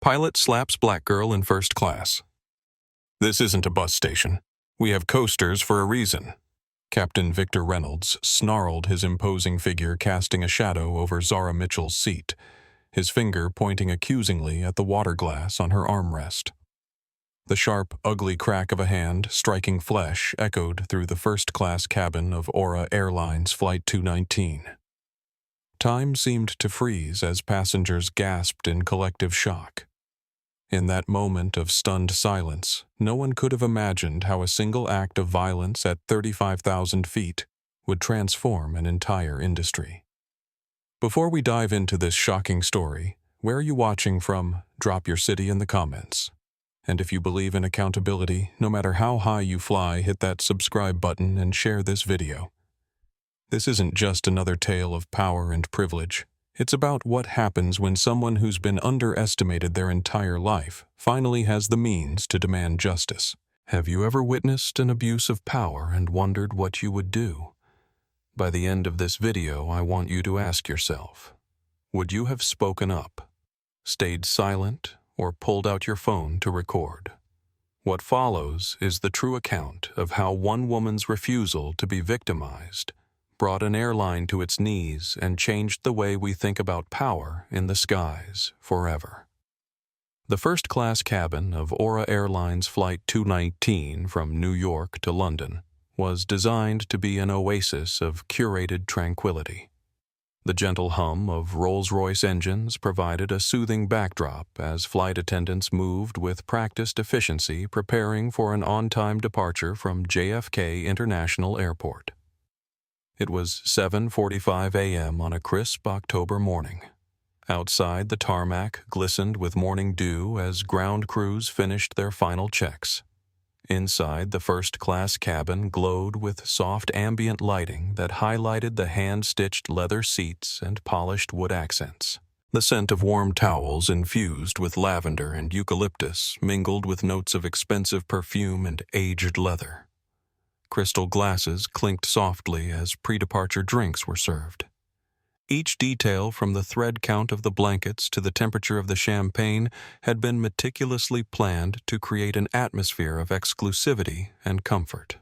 Pilot slaps black girl in first class. This isn't a bus station. We have coasters for a reason. Captain Victor Reynolds snarled, his imposing figure casting a shadow over Zara Mitchell's seat, his finger pointing accusingly at the water glass on her armrest. The sharp, ugly crack of a hand striking flesh echoed through the first-class cabin of Aura Airlines Flight 219. Time seemed to freeze as passengers gasped in collective shock. In that moment of stunned silence, no one could have imagined how a single act of violence at 35,000 feet would transform an entire industry. Before we dive into this shocking story, where are you watching from? Drop your city in the comments. And if you believe in accountability, no matter how high you fly, hit that subscribe button and share this video. This isn't just another tale of power and privilege. It's about what happens when someone who's been underestimated their entire life finally has the means to demand justice. Have you ever witnessed an abuse of power and wondered what you would do? By the end of this video, I want you to ask yourself, would you have spoken up, stayed silent, or pulled out your phone to record? What follows is the true account of how one woman's refusal to be victimized brought an airline to its knees and changed the way we think about power in the skies forever. The first-class cabin of Aura Airlines Flight 219 from New York to London was designed to be an oasis of curated tranquility. The gentle hum of Rolls-Royce engines provided a soothing backdrop as flight attendants moved with practiced efficiency preparing for an on-time departure from JFK International Airport. It was 7:45 a.m. on a crisp October morning. Outside, the tarmac glistened with morning dew as ground crews finished their final checks. Inside, the first-class cabin glowed with soft ambient lighting that highlighted the hand-stitched leather seats and polished wood accents. The scent of warm towels infused with lavender and eucalyptus mingled with notes of expensive perfume and aged leather. Crystal glasses clinked softly as pre-departure drinks were served. Each detail, from the thread count of the blankets to the temperature of the champagne, had been meticulously planned to create an atmosphere of exclusivity and comfort.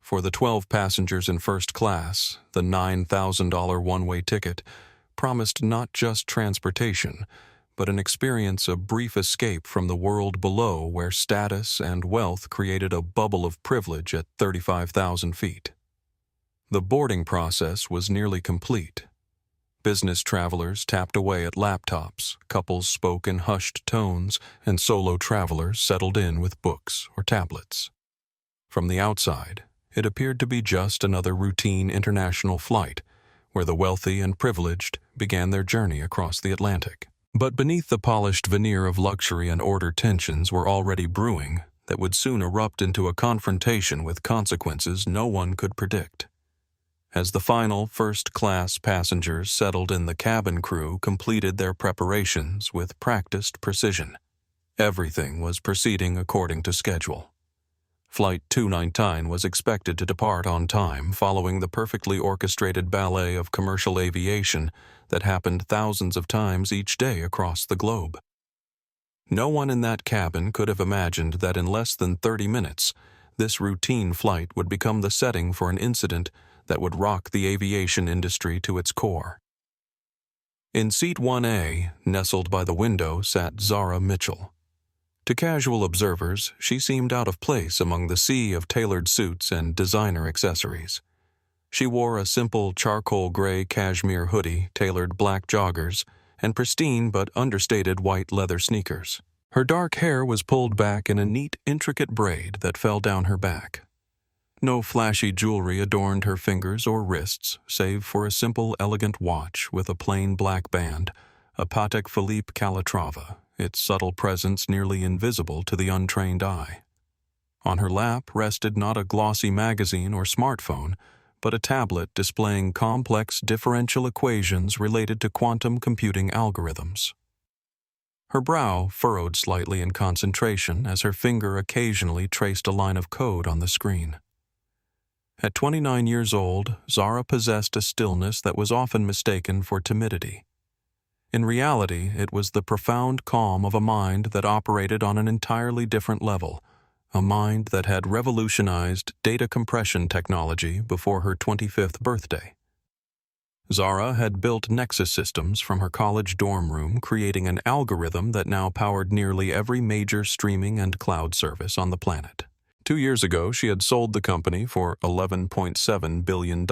For the 12 passengers in first class, the $9,000 one-way ticket promised not just transportation, but an experience of brief escape from the world below where status and wealth created a bubble of privilege at 35,000 feet. The boarding process was nearly complete. Business travelers tapped away at laptops, couples spoke in hushed tones, and solo travelers settled in with books or tablets. From the outside, it appeared to be just another routine international flight, where the wealthy and privileged began their journey across the Atlantic. But beneath the polished veneer of luxury and order, tensions were already brewing that would soon erupt into a confrontation with consequences no one could predict. As the final first-class passengers settled in, the cabin crew completed their preparations with practiced precision. Everything was proceeding according to schedule. Flight 219 was expected to depart on time following the perfectly orchestrated ballet of commercial aviation that happened thousands of times each day across the globe. No one in that cabin could have imagined that in less than 30 minutes, this routine flight would become the setting for an incident that would rock the aviation industry to its core. In seat 1A, nestled by the window, sat Zara Mitchell. To casual observers, she seemed out of place among the sea of tailored suits and designer accessories. She wore a simple charcoal gray cashmere hoodie, tailored black joggers, and pristine but understated white leather sneakers. Her dark hair was pulled back in a neat, intricate braid that fell down her back. No flashy jewelry adorned her fingers or wrists, save for a simple, elegant watch with a plain black band, a Patek Philippe Calatrava, its subtle presence nearly invisible to the untrained eye. On her lap rested not a glossy magazine or smartphone, but a tablet displaying complex differential equations related to quantum computing algorithms. Her brow furrowed slightly in concentration as her finger occasionally traced a line of code on the screen. At 29 years old, Zara possessed a stillness that was often mistaken for timidity. In reality, it was the profound calm of a mind that operated on an entirely different level, a mind that had revolutionized data compression technology before her 25th birthday. Zara had built Nexus systems from her college dorm room, creating an algorithm that now powered nearly every major streaming and cloud service on the planet. 2 years ago, she had sold the company for $11.7 billion,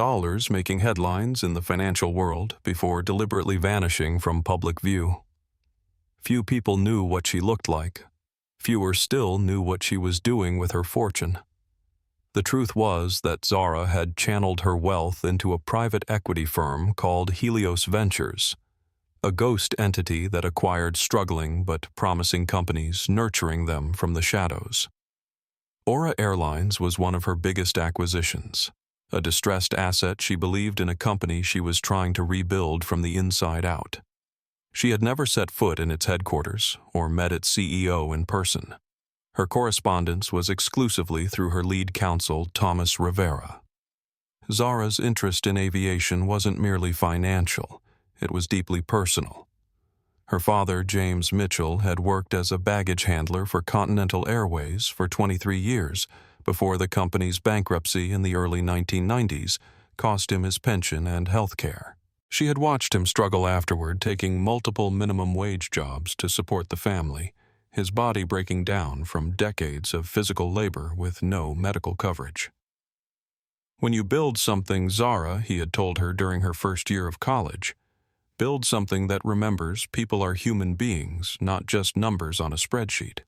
making headlines in the financial world before deliberately vanishing from public view. Few people knew what she looked like. Fewer still knew what she was doing with her fortune. The truth was that Zara had channeled her wealth into a private equity firm called Helios Ventures, a ghost entity that acquired struggling but promising companies, nurturing them from the shadows. Aura Airlines was one of her biggest acquisitions, a distressed asset she believed in, a company she was trying to rebuild from the inside out. She had never set foot in its headquarters or met its CEO in person. Her correspondence was exclusively through her lead counsel, Thomas Rivera. Zara's interest in aviation wasn't merely financial, it was deeply personal. Her father, James Mitchell, had worked as a baggage handler for Continental Airways for 23 years before the company's bankruptcy in the early 1990s cost him his pension and health care. She had watched him struggle afterward, taking multiple minimum wage jobs to support the family, his body breaking down from decades of physical labor with no medical coverage. "When you build something, Zara," he had told her during her first year of college, "build something that remembers people are human beings, not just numbers on a spreadsheet."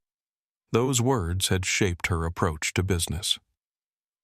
Those words had shaped her approach to business.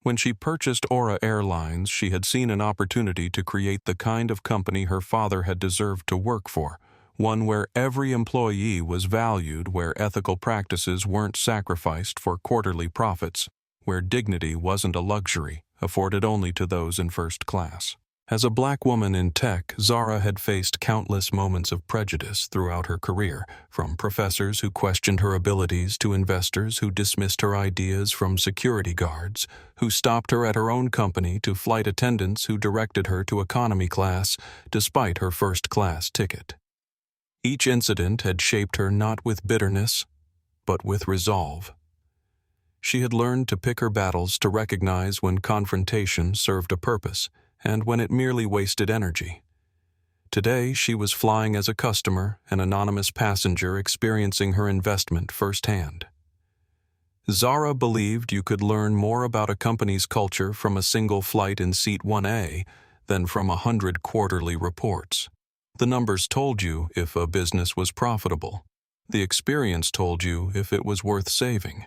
When she purchased Aura Airlines, she had seen an opportunity to create the kind of company her father had deserved to work for, one where every employee was valued, where ethical practices weren't sacrificed for quarterly profits, where dignity wasn't a luxury afforded only to those in first class. As a black woman in tech, Zara had faced countless moments of prejudice throughout her career, from professors who questioned her abilities to investors who dismissed her ideas, from security guards who stopped her at her own company to flight attendants who directed her to economy class despite her first-class ticket. Each incident had shaped her not with bitterness, but with resolve. She had learned to pick her battles, to recognize when confrontation served a purpose and when it merely wasted energy. Today, she was flying as a customer, an anonymous passenger experiencing her investment firsthand. Zara believed you could learn more about a company's culture from a single flight in Seat 1A than from 100 quarterly reports. The numbers told you if a business was profitable. The experience told you if it was worth saving.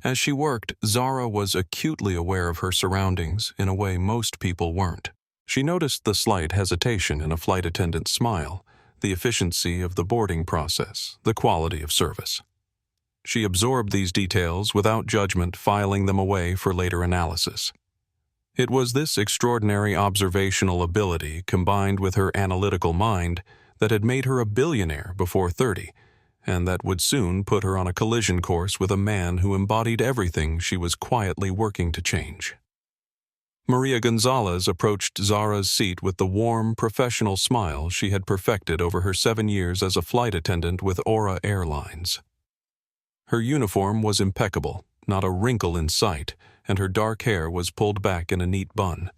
As she worked, Zara was acutely aware of her surroundings in a way most people weren't. She noticed the slight hesitation in a flight attendant's smile, the efficiency of the boarding process, the quality of service. She absorbed these details without judgment, filing them away for later analysis. It was this extraordinary observational ability, combined with her analytical mind, that had made her a billionaire before 30, and that would soon put her on a collision course with a man who embodied everything she was quietly working to change. Maria Gonzalez approached Zara's seat with the warm, professional smile she had perfected over her 7 years as a flight attendant with Aura Airlines. Her uniform was impeccable, not a wrinkle in sight, and her dark hair was pulled back in a neat bun.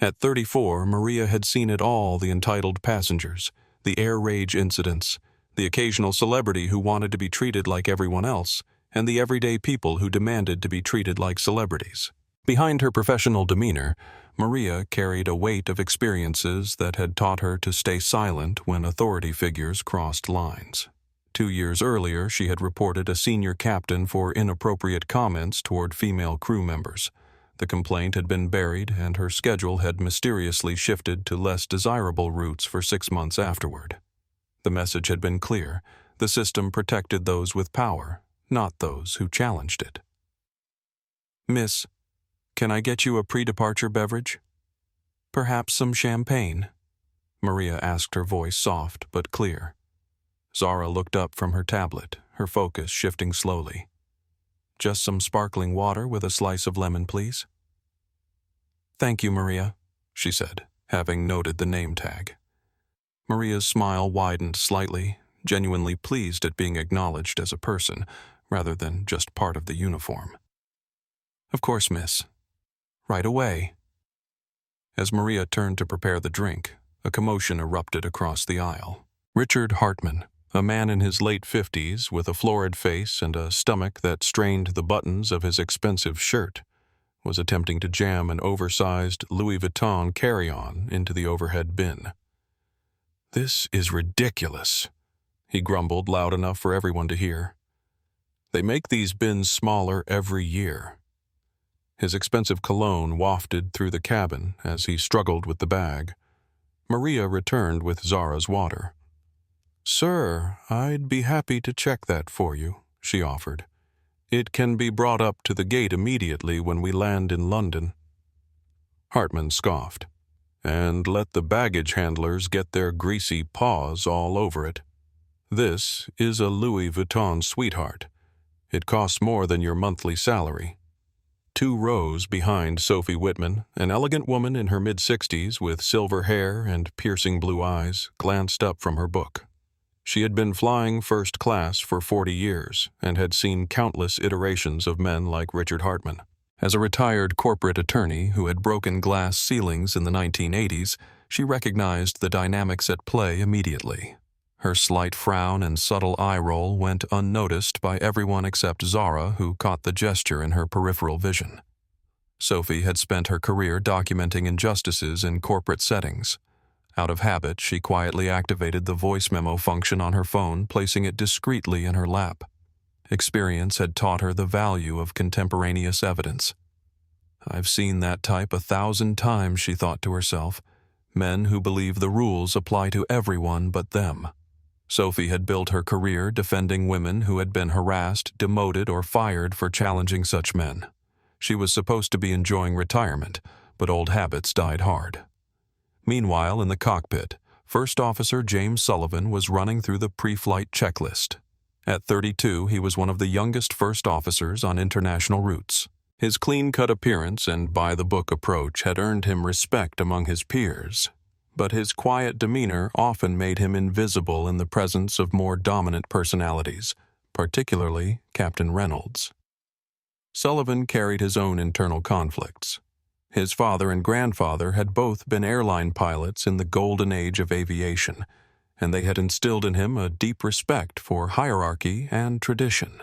At 34, Maria had seen it all: the entitled passengers, the air rage incidents, the occasional celebrity who wanted to be treated like everyone else, and the everyday people who demanded to be treated like celebrities. Behind her professional demeanor, Maria carried a weight of experiences that had taught her to stay silent when authority figures crossed lines. 2 years earlier, she had reported a senior captain for inappropriate comments toward female crew members. The complaint had been buried, and her schedule had mysteriously shifted to less desirable routes for 6 months afterward. The message had been clear: the system protected those with power, not those who challenged it. "Miss, can I get you a pre-departure beverage? Perhaps some champagne?" Maria asked, her voice soft but clear. Zara looked up from her tablet, her focus shifting slowly. "Just some sparkling water with a slice of lemon, please." "Thank you, Maria," she said, having noted the name tag. Maria's smile widened slightly, genuinely pleased at being acknowledged as a person, rather than just part of the uniform. "Of course, miss. Right away." As Maria turned to prepare the drink, a commotion erupted across the aisle. Richard Hartman, a man in his late 50s with a florid face and a stomach that strained the buttons of his expensive shirt, was attempting to jam an oversized Louis Vuitton carry-on into the overhead bin. "This is ridiculous," he grumbled loud enough for everyone to hear. "They make these bins smaller every year." His expensive cologne wafted through the cabin as he struggled with the bag. Maria returned with Zara's water. "Sir, I'd be happy to check that for you," she offered. "It can be brought up to the gate immediately when we land in London." Hartman scoffed. "And let the baggage handlers get their greasy paws all over it. This is a Louis Vuitton sweetheart. It costs more than your monthly salary." 2 rows behind Sophie Whitman, an elegant woman in her mid-60s with silver hair and piercing blue eyes, glanced up from her book. She had been flying first class for 40 years and had seen countless iterations of men like Richard Hartman. As a retired corporate attorney who had broken glass ceilings in the 1980s, she recognized the dynamics at play immediately. Her slight frown and subtle eye roll went unnoticed by everyone except Zara, who caught the gesture in her peripheral vision. Sophie had spent her career documenting injustices in corporate settings. Out of habit, she quietly activated the voice memo function on her phone, placing it discreetly in her lap. Experience had taught her the value of contemporaneous evidence. "I've seen that type 1,000 times," she thought to herself. "Men who believe the rules apply to everyone but them." Sophie had built her career defending women who had been harassed, demoted, or fired for challenging such men. She was supposed to be enjoying retirement, but old habits died hard. Meanwhile, in the cockpit, First Officer James Sullivan was running through the pre-flight checklist. At 32, he was one of the youngest first officers on international routes. His clean-cut appearance and by-the-book approach had earned him respect among his peers, but his quiet demeanor often made him invisible in the presence of more dominant personalities, particularly Captain Reynolds. Sullivan carried his own internal conflicts. His father and grandfather had both been airline pilots in the golden age of aviation, and they had instilled in him a deep respect for hierarchy and tradition.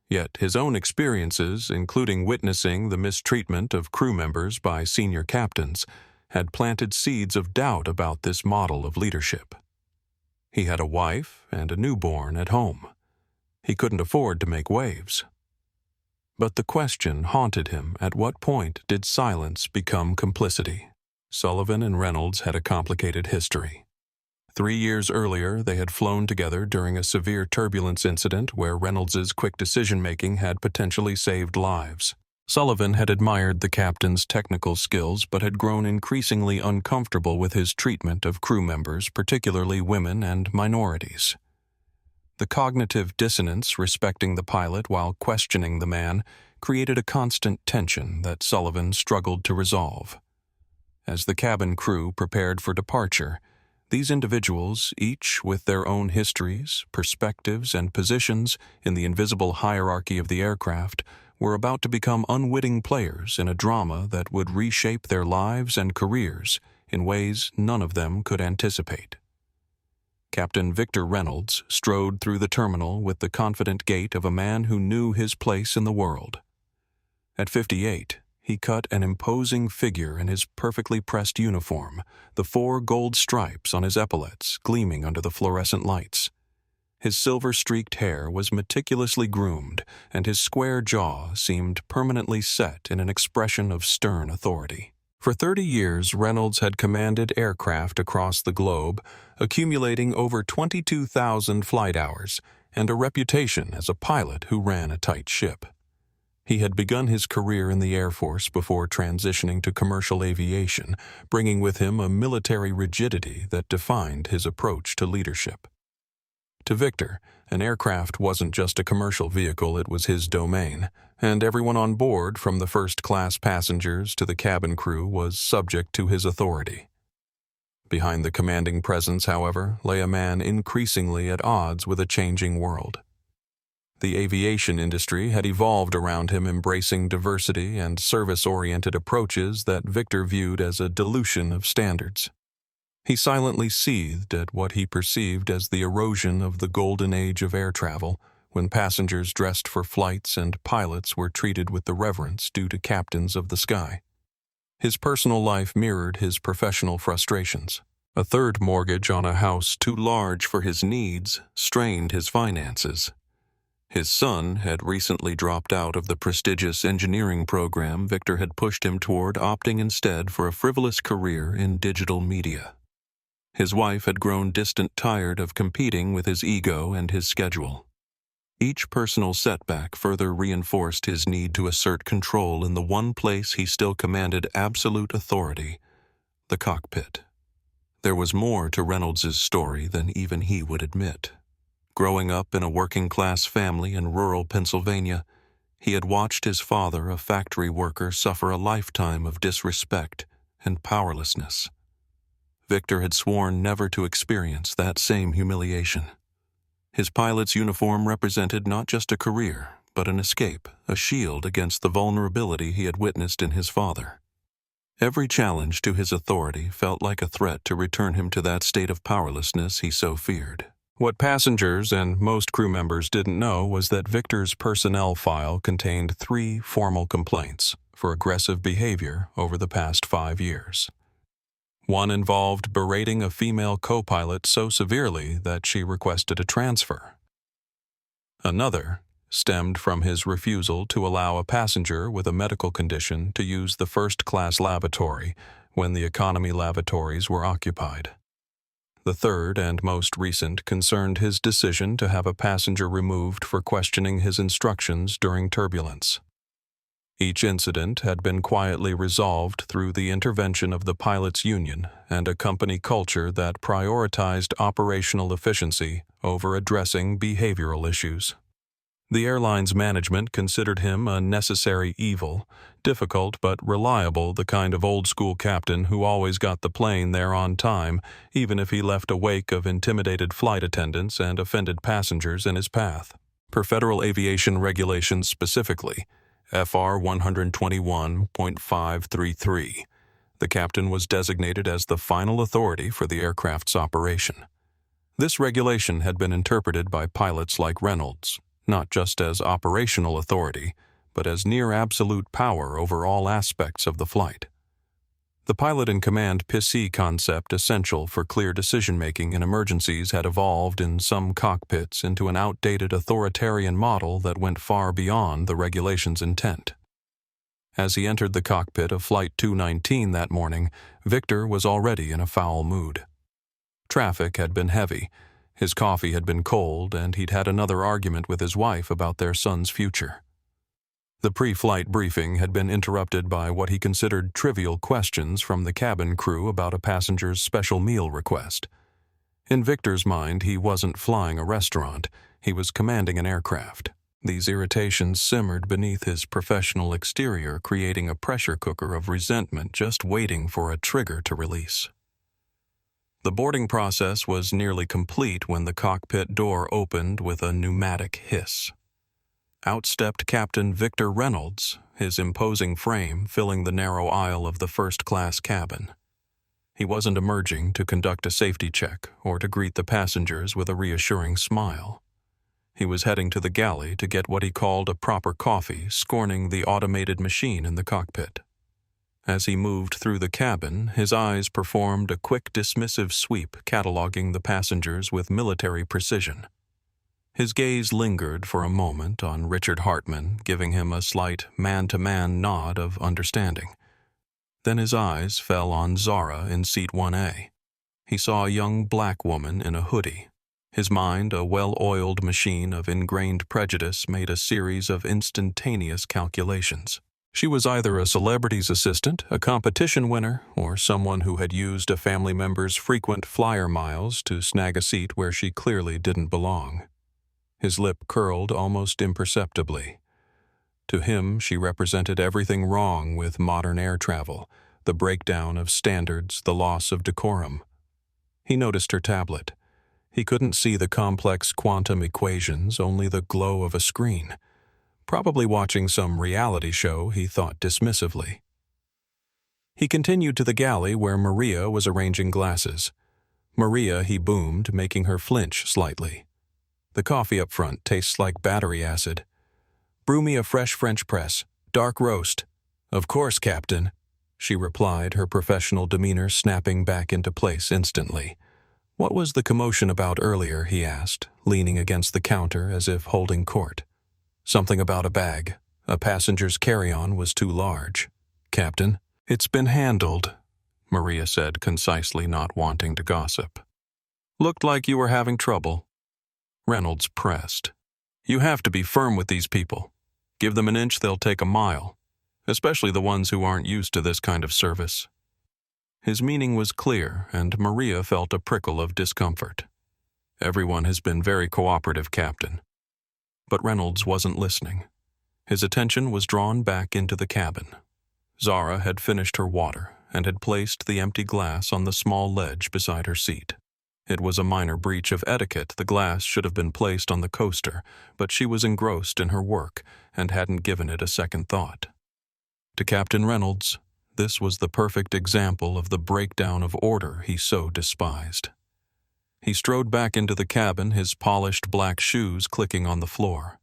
Yet his own experiences, including witnessing the mistreatment of crew members by senior captains, had planted seeds of doubt about this model of leadership. He had a wife and a newborn at home. He couldn't afford to make waves. But the question haunted him: at what point did silence become complicity? Sullivan and Reynolds had a complicated history. 3 years earlier, they had flown together during a severe turbulence incident where Reynolds's quick decision-making had potentially saved lives. Sullivan had admired the captain's technical skills but had grown increasingly uncomfortable with his treatment of crew members, particularly women and minorities. The cognitive dissonance respecting the pilot while questioning the man created a constant tension that Sullivan struggled to resolve. As the cabin crew prepared for departure, these individuals, each with their own histories, perspectives, and positions in the invisible hierarchy of the aircraft, were about to become unwitting players in a drama that would reshape their lives and careers in ways none of them could anticipate. Captain Victor Reynolds strode through the terminal with the confident gait of a man who knew his place in the world. At 58, he cut an imposing figure in his perfectly pressed uniform, the 4 gold stripes on his epaulets gleaming under the fluorescent lights. His silver-streaked hair was meticulously groomed, and his square jaw seemed permanently set in an expression of stern authority. For 30 years, Reynolds had commanded aircraft across the globe, accumulating over 22,000 flight hours and a reputation as a pilot who ran a tight ship. He had begun his career in the Air Force before transitioning to commercial aviation, bringing with him a military rigidity that defined his approach to leadership. To Victor, an aircraft wasn't just a commercial vehicle, it was his domain, and everyone on board, from the first-class passengers to the cabin crew, was subject to his authority. Behind the commanding presence, however, lay a man increasingly at odds with a changing world. The aviation industry had evolved around him, embracing diversity and service-oriented approaches that Victor viewed as a dilution of standards. He silently seethed at what he perceived as the erosion of the golden age of air travel, when passengers dressed for flights and pilots were treated with the reverence due to captains of the sky. His personal life mirrored his professional frustrations. A third mortgage on a house too large for his needs strained his finances. His son had recently dropped out of the prestigious engineering program Victor had pushed him toward, opting instead for a frivolous career in digital media. His wife had grown distant, tired of competing with his ego and his schedule. Each personal setback further reinforced his need to assert control in the one place he still commanded absolute authority, the cockpit. There was more to Reynolds' story than even he would admit. Growing up in a working-class family in rural Pennsylvania, he had watched his father, a factory worker, suffer a lifetime of disrespect and powerlessness. Victor had sworn never to experience that same humiliation. His pilot's uniform represented not just a career, but an escape, a shield against the vulnerability he had witnessed in his father. Every challenge to his authority felt like a threat to return him to that state of powerlessness he so feared. What passengers and most crew members didn't know was that Victor's personnel file contained 3 formal complaints for aggressive behavior over the past 5 years. One involved berating a female co-pilot so severely that she requested a transfer. Another stemmed from his refusal to allow a passenger with a medical condition to use the first-class lavatory when the economy lavatories were occupied. The third and most recent concerned his decision to have a passenger removed for questioning his instructions during turbulence. Each incident had been quietly resolved through the intervention of the pilots' union and a company culture that prioritized operational efficiency over addressing behavioral issues. The airline's management considered him a necessary evil, difficult but reliable, the kind of old-school captain who always got the plane there on time, even if he left a wake of intimidated flight attendants and offended passengers in his path. Per Federal Aviation regulations specifically, FR 121.533, the captain was designated as the final authority for the aircraft's operation. This regulation had been interpreted by pilots like Reynolds not just as operational authority, but as near absolute power over all aspects of the flight. The pilot-in-command PIC concept, essential for clear decision-making in emergencies, had evolved in some cockpits into an outdated authoritarian model that went far beyond the regulation's intent. As he entered the cockpit of Flight 219 that morning, Victor was already in a foul mood. Traffic had been heavy, his coffee had been cold, and he'd had another argument with his wife about their son's future. The pre-flight briefing had been interrupted by what he considered trivial questions from the cabin crew about a passenger's special meal request. In Victor's mind, he wasn't flying a restaurant, he was commanding an aircraft. These irritations simmered beneath his professional exterior, creating a pressure cooker of resentment just waiting for a trigger to release. The boarding process was nearly complete when the cockpit door opened with a pneumatic hiss. Out stepped Captain Victor Reynolds, his imposing frame filling the narrow aisle of the first-class cabin. He wasn't emerging to conduct a safety check or to greet the passengers with a reassuring smile. He was heading to the galley to get what he called a proper coffee, scorning the automated machine in the cockpit. As he moved through the cabin, his eyes performed a quick dismissive sweep, cataloging the passengers with military precision. His gaze lingered for a moment on Richard Hartman, giving him a slight man-to-man nod of understanding. Then his eyes fell on Zara in seat 1A. He saw a young black woman in a hoodie. His mind, a well-oiled machine of ingrained prejudice, made a series of instantaneous calculations. She was either a celebrity's assistant, a competition winner, or someone who had used a family member's frequent flyer miles to snag a seat where she clearly didn't belong. His lip curled almost imperceptibly. To him, she represented everything wrong with modern air travel, the breakdown of standards, the loss of decorum, He noticed her tablet. He couldn't see the complex quantum equations, only the glow of a screen. Probably watching some reality show, he thought dismissively. He continued to the galley where Maria was arranging glasses. Maria, he boomed, making her flinch slightly. The coffee up front tastes like battery acid. Brew me a fresh French press, dark roast. Of course, Captain, she replied, her professional demeanor snapping back into place instantly. What was the commotion about earlier, he asked, leaning against the counter as if holding court. Something about a bag. A passenger's carry-on was too large. Captain, it's been handled, Maria said concisely, not wanting to gossip. Looked like you were having trouble. Reynolds pressed. You have to be firm with these people. Give them an inch, they'll take a mile, especially the ones who aren't used to this kind of service. His meaning was clear, and Maria felt a prickle of discomfort. Everyone has been very cooperative, Captain. But Reynolds wasn't listening. His attention was drawn back into the cabin. Zara had finished her water and had placed the empty glass on the small ledge beside her seat. It was a minor breach of etiquette. The glass should have been placed on the coaster, but she was engrossed in her work and hadn't given it a second thought. To Captain Reynolds, this was the perfect example of the breakdown of order he so despised. He strode back into the cabin, his polished black shoes clicking on the floor.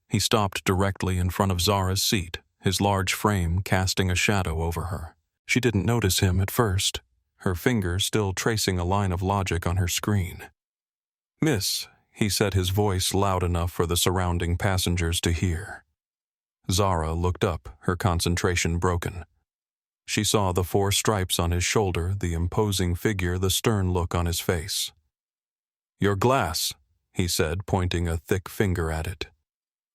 He stopped directly in front of Zara's seat, his large frame casting a shadow over her. She didn't notice him at first, her finger still tracing a line of logic on her screen. Miss, he said, his voice loud enough for the surrounding passengers to hear. Zara looked up, her concentration broken. She saw the 4 stripes on his shoulder, the imposing figure, the stern look on his face. Your glass, he said, pointing a thick finger at it.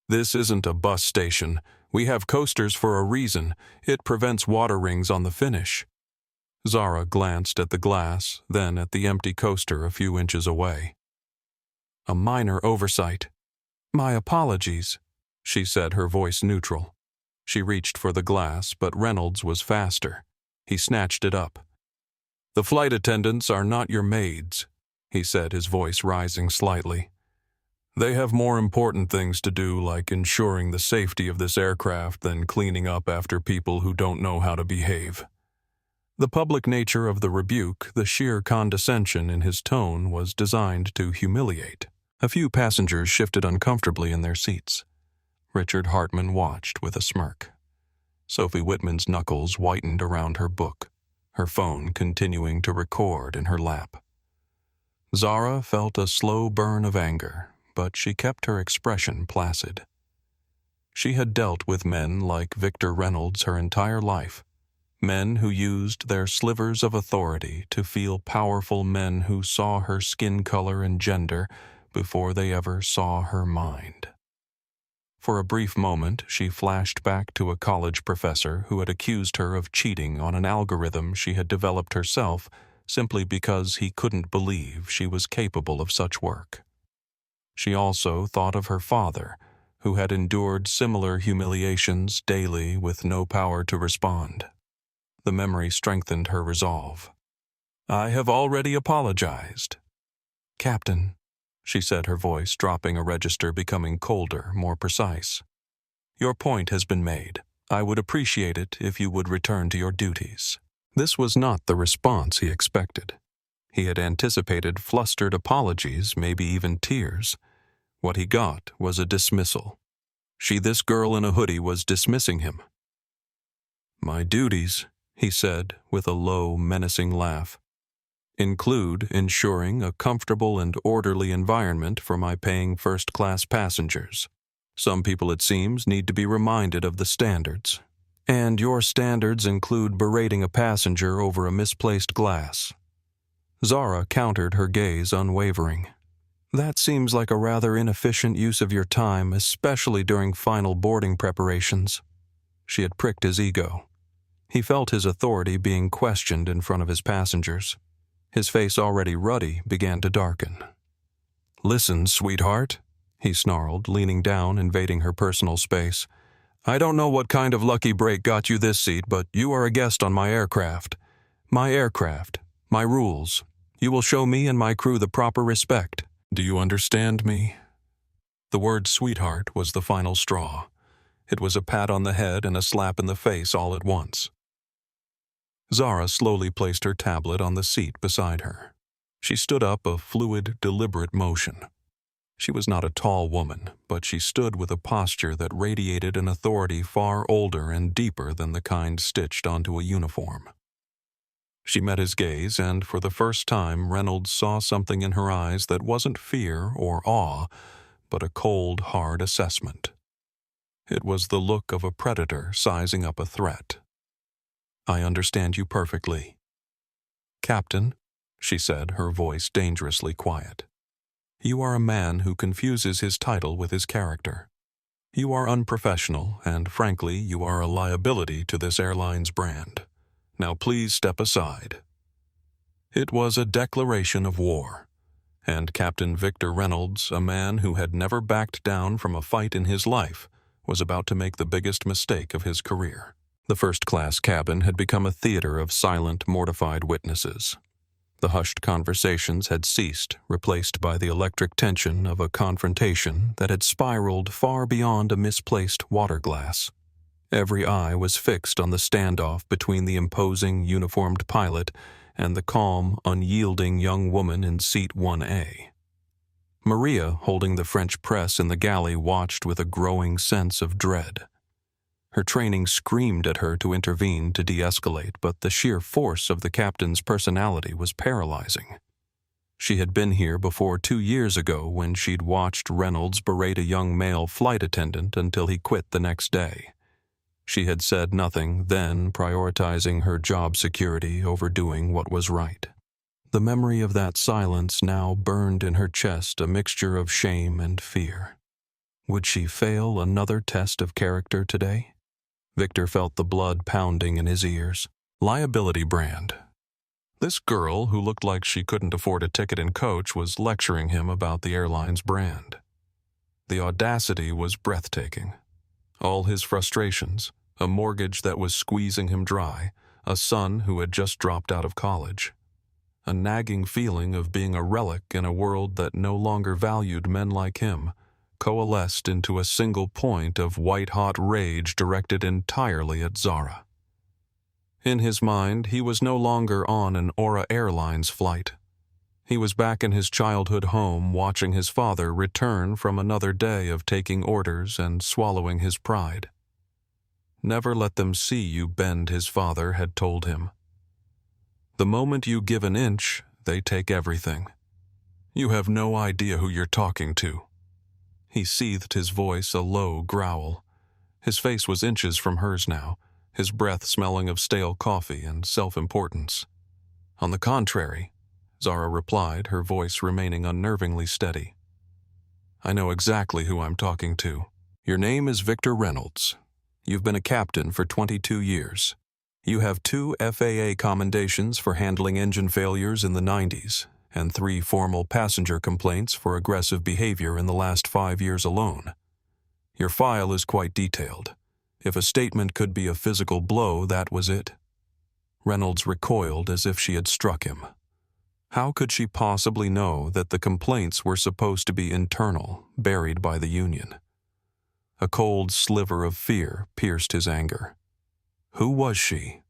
This isn't a bus station. We have coasters for a reason. It prevents water rings on the finish. Zara glanced at the glass, then at the empty coaster a few inches away. A minor oversight. My apologies, she said, her voice neutral. She reached for the glass, but Reynolds was faster. He snatched it up. The flight attendants are not your maids, he said, his voice rising slightly. They have more important things to do, like ensuring the safety of this aircraft than cleaning up after people who don't know how to behave. The public nature of the rebuke, the sheer condescension in his tone, was designed to humiliate. A few passengers shifted uncomfortably in their seats. Richard Hartman watched with a smirk. Sophie Whitman's knuckles whitened around her book, her phone continuing to record in her lap. Zara felt a slow burn of anger, but she kept her expression placid. She had dealt with men like Victor Reynolds her entire life, men who used their slivers of authority to feel powerful, men who saw her skin color and gender before they ever saw her mind. For a brief moment, she flashed back to a college professor who had accused her of cheating on an algorithm she had developed herself simply because he couldn't believe she was capable of such work. She also thought of her father, who had endured similar humiliations daily with no power to respond. The memory strengthened her resolve. I have already apologized. Captain, she said, her voice dropping a register, becoming colder, more precise. Your point has been made. I would appreciate it if you would return to your duties. This was not the response he expected. He had anticipated flustered apologies, maybe even tears. What he got was a dismissal. This girl in a hoodie, was dismissing him. My duties, he said, with a low, menacing laugh, include ensuring a comfortable and orderly environment for my paying first-class passengers. Some people, it seems, need to be reminded of the standards. And your standards include berating a passenger over a misplaced glass. Zara countered, her gaze unwavering. That seems like a rather inefficient use of your time, especially during final boarding preparations. She had pricked his ego. He felt his authority being questioned in front of his passengers. His face, already ruddy, began to darken. Listen, sweetheart, he snarled, leaning down, invading her personal space. I don't know what kind of lucky break got you this seat, but you are a guest on my aircraft. My aircraft, my rules, You will show me and my crew the proper respect. Do you understand me?" The word sweetheart was the final straw. It was a pat on the head and a slap in the face all at once. Zara slowly placed her tablet on the seat beside her. She stood up, a fluid, deliberate motion. She was not a tall woman, but she stood with a posture that radiated an authority far older and deeper than the kind stitched onto a uniform. She met his gaze, and for the first time Reynolds saw something in her eyes that wasn't fear or awe, but a cold, hard assessment. It was the look of a predator sizing up a threat. "I understand you perfectly." "Captain," she said, her voice dangerously quiet, "you are a man who confuses his title with his character. You are unprofessional, and frankly, you are a liability to this airline's brand. Now please step aside." It was a declaration of war, and Captain Victor Reynolds, a man who had never backed down from a fight in his life, was about to make the biggest mistake of his career. The first-class cabin had become a theater of silent, mortified witnesses. The hushed conversations had ceased, replaced by the electric tension of a confrontation that had spiraled far beyond a misplaced water glass. Every eye was fixed on the standoff between the imposing, uniformed pilot and the calm, unyielding young woman in seat 1A. Maria, holding the French press in the galley, watched with a growing sense of dread. Her training screamed at her to intervene to de-escalate, but the sheer force of the captain's personality was paralyzing. She had been here before 2 years ago when she'd watched Reynolds berate a young male flight attendant until he quit the next day. She had said nothing then, prioritizing her job security over doing what was right. The memory of that silence now burned in her chest, a mixture of shame and fear. Would she fail another test of character today? Victor felt the blood pounding in his ears. Liability brand. This girl, who looked like she couldn't afford a ticket and coach, was lecturing him about the airline's brand. The audacity was breathtaking. All his frustrations, a mortgage that was squeezing him dry, a son who had just dropped out of college, a nagging feeling of being a relic in a world that no longer valued men like him, coalesced into a single point of white-hot rage directed entirely at Zara. In his mind, he was no longer on an Aura Airlines flight. He was back in his childhood home, watching his father return from another day of taking orders and swallowing his pride. Never let them see you bend, his father had told him. The moment you give an inch, they take everything. You have no idea who you're talking to. He seethed, his voice a low growl. His face was inches from hers now, his breath smelling of stale coffee and self-importance. "On the contrary," Zara replied, her voice remaining unnervingly steady. "I know exactly who I'm talking to. Your name is Victor Reynolds. You've been a captain for 22 years. You have 2 FAA commendations for handling engine failures in the 90s, and 3 formal passenger complaints for aggressive behavior in the last 5 years alone. Your file is quite detailed. If a statement could be a physical blow, that was it." Reynolds recoiled as if she had struck him. How could she possibly know that the complaints were supposed to be internal, buried by the union? A cold sliver of fear pierced his anger. Who was she?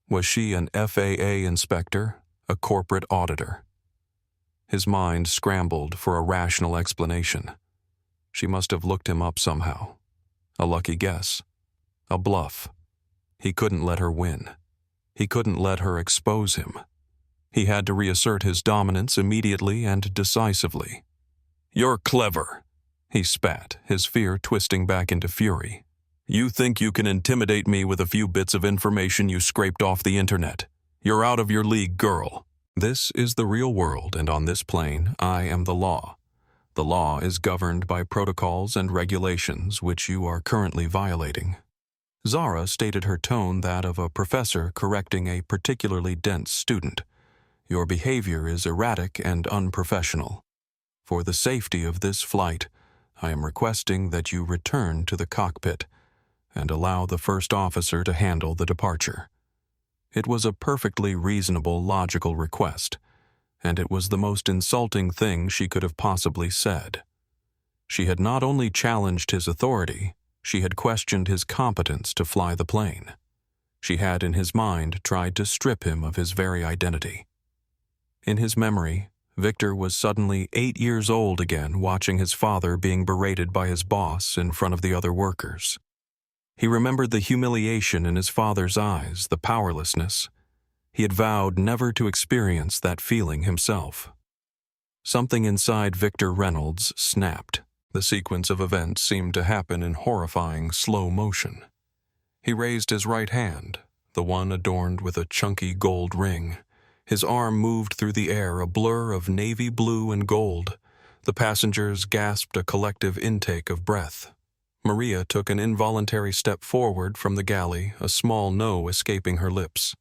Was she an FAA inspector, a corporate auditor? His mind scrambled for a rational explanation. She must have looked him up somehow. A lucky guess. A bluff. He couldn't let her win. He couldn't let her expose him. He had to reassert his dominance immediately and decisively. "You're clever," he spat, his fear twisting back into fury. "You think you can intimidate me with a few bits of information you scraped off the internet. You're out of your league, girl. This is the real world, and on this plane, I am the law. The law is governed by protocols and regulations which you are currently violating." Zara stated her tone that of a professor correcting a particularly dense student. "Your behavior is erratic and unprofessional. For the safety of this flight, I am requesting that you return to the cockpit and allow the first officer to handle the departure." It was a perfectly reasonable, logical request, and it was the most insulting thing she could have possibly said. She had not only challenged his authority, she had questioned his competence to fly the plane. She had, in his mind, tried to strip him of his very identity. In his memory, Victor was suddenly 8 years old again, watching his father being berated by his boss in front of the other workers. He remembered the humiliation in his father's eyes, the powerlessness. He had vowed never to experience that feeling himself. Something inside Victor Reynolds snapped. The sequence of events seemed to happen in horrifying slow motion. He raised his right hand, the one adorned with a chunky gold ring. His arm moved through the air, a blur of navy blue and gold. The passengers gasped a collective intake of breath. Maria took an involuntary step forward from the galley, a small no escaping her lips.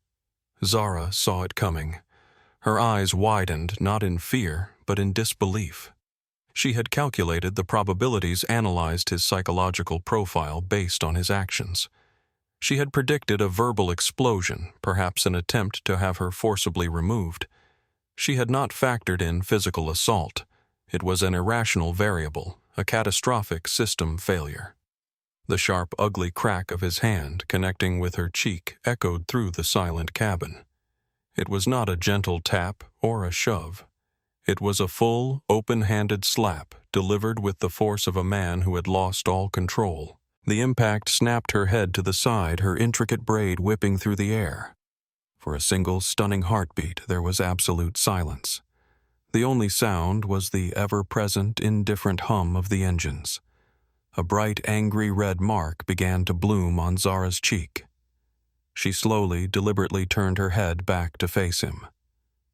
Zara saw it coming. Her eyes widened, not in fear, but in disbelief. She had calculated the probabilities, analyzed his psychological profile based on his actions. She had predicted a verbal explosion, perhaps an attempt to have her forcibly removed. She had not factored in physical assault. It was an irrational variable, a catastrophic system failure. The sharp, ugly crack of his hand connecting with her cheek echoed through the silent cabin. It was not a gentle tap or a shove. It was a full, open-handed slap delivered with the force of a man who had lost all control. The impact snapped her head to the side, her intricate braid whipping through the air. For a single stunning heartbeat, there was absolute silence. The only sound was the ever-present, indifferent hum of the engines. A bright, angry red mark began to bloom on Zara's cheek. She slowly, deliberately turned her head back to face him.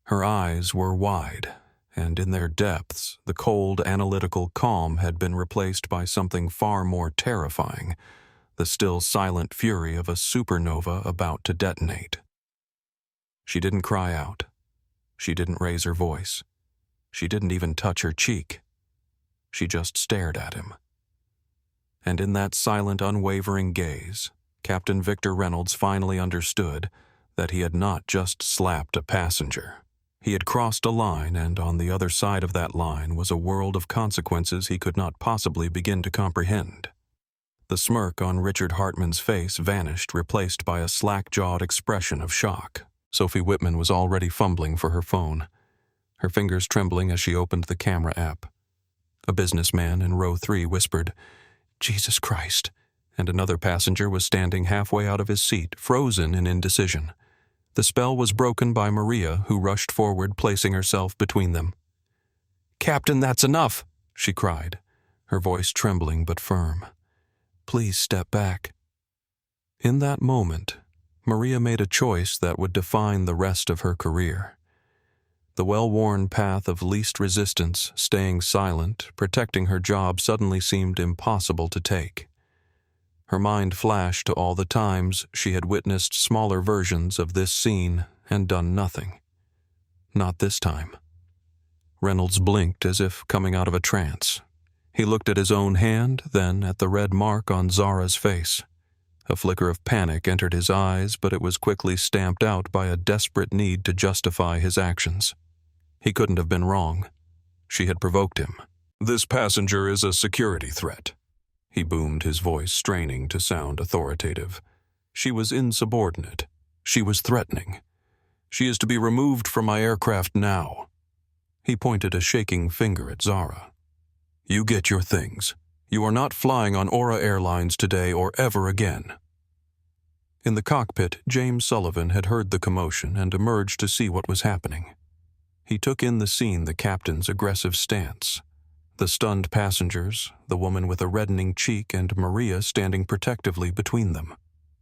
Her eyes were wide, and in their depths, the cold, analytical calm had been replaced by something far more terrifying, the still silent fury of a supernova about to detonate. She didn't cry out. She didn't raise her voice. She didn't even touch her cheek. She just stared at him. And in that silent, unwavering gaze, Captain Victor Reynolds finally understood that he had not just slapped a passenger. He had crossed a line, and on the other side of that line was a world of consequences he could not possibly begin to comprehend. The smirk on Richard Hartman's face vanished, replaced by a slack-jawed expression of shock. Sophie Whitman was already fumbling for her phone, her fingers trembling as she opened the camera app. A businessman in row 3 whispered, "Jesus Christ," and another passenger was standing halfway out of his seat, frozen in indecision. The spell was broken by Maria, who rushed forward, placing herself between them. "Captain, that's enough," she cried, her voice trembling but firm. "Please step back." In that moment, Maria made a choice that would define the rest of her career. The well-worn path of least resistance, staying silent, protecting her job suddenly seemed impossible to take. Her mind flashed to all the times she had witnessed smaller versions of this scene and done nothing. Not this time. Reynolds blinked as if coming out of a trance. He looked at his own hand, then at the red mark on Zara's face. A flicker of panic entered his eyes, but it was quickly stamped out by a desperate need to justify his actions. He couldn't have been wrong. She had provoked him. "This passenger is a security threat." He boomed, his voice straining to sound authoritative. She was insubordinate. She was threatening. "She is to be removed from my aircraft now." He pointed a shaking finger at Zara. "You get your things. You are not flying on Aura Airlines today or ever again." In the cockpit, James Sullivan had heard the commotion and emerged to see what was happening. He took in the scene, the captain's aggressive stance. The stunned passengers, the woman with a reddening cheek, and Maria standing protectively between them.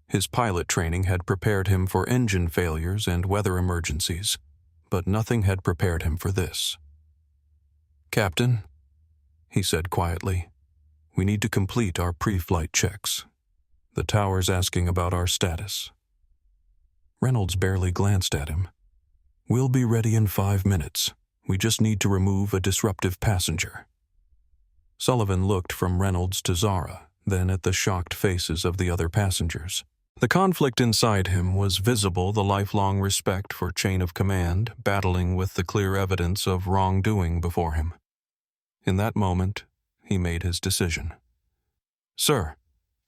His pilot training had prepared him for engine failures and weather emergencies, but nothing had prepared him for this. "Captain," he said quietly, "we need to complete our pre-flight checks. The tower's asking about our status." Reynolds barely glanced at him. "We'll be ready in 5 minutes. We just need to remove a disruptive passenger." Sullivan looked from Reynolds to Zara, then at the shocked faces of the other passengers. The conflict inside him was visible, the lifelong respect for chain of command battling with the clear evidence of wrongdoing before him. In that moment, he made his decision. "Sir,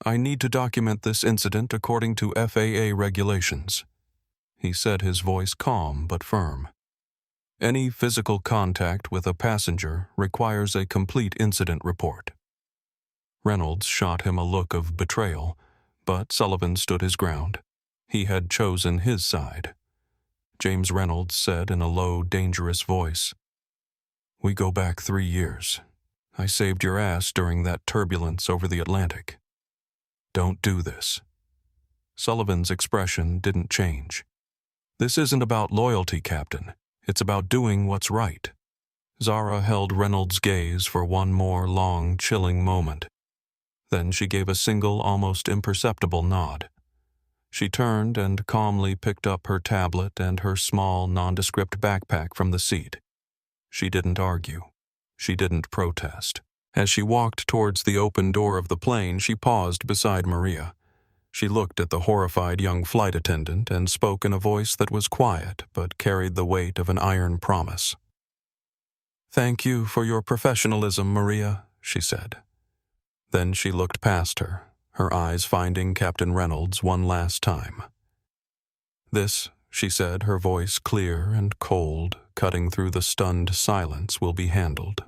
I need to document this incident according to FAA regulations," he said, his voice calm but firm. "Any physical contact with a passenger requires a complete incident report." Reynolds shot him a look of betrayal, but Sullivan stood his ground. He had chosen his side. James Reynolds said in a low, dangerous voice, "We go back 3 years. I saved your ass during that turbulence over the Atlantic. Don't do this." Sullivan's expression didn't change. "This isn't about loyalty, Captain. It's about doing what's right." Zara held Reynolds' gaze for one more long, chilling moment. Then she gave a single, almost imperceptible nod. She turned and calmly picked up her tablet and her small, nondescript backpack from the seat. She didn't argue. She didn't protest. As she walked towards the open door of the plane, she paused beside Maria. She looked at the horrified young flight attendant and spoke in a voice that was quiet but carried the weight of an iron promise. "Thank you for your professionalism, Maria," she said. Then she looked past her eyes finding Captain Reynolds one last time. "This," she said, her voice clear and cold, cutting through the stunned silence, "will be handled."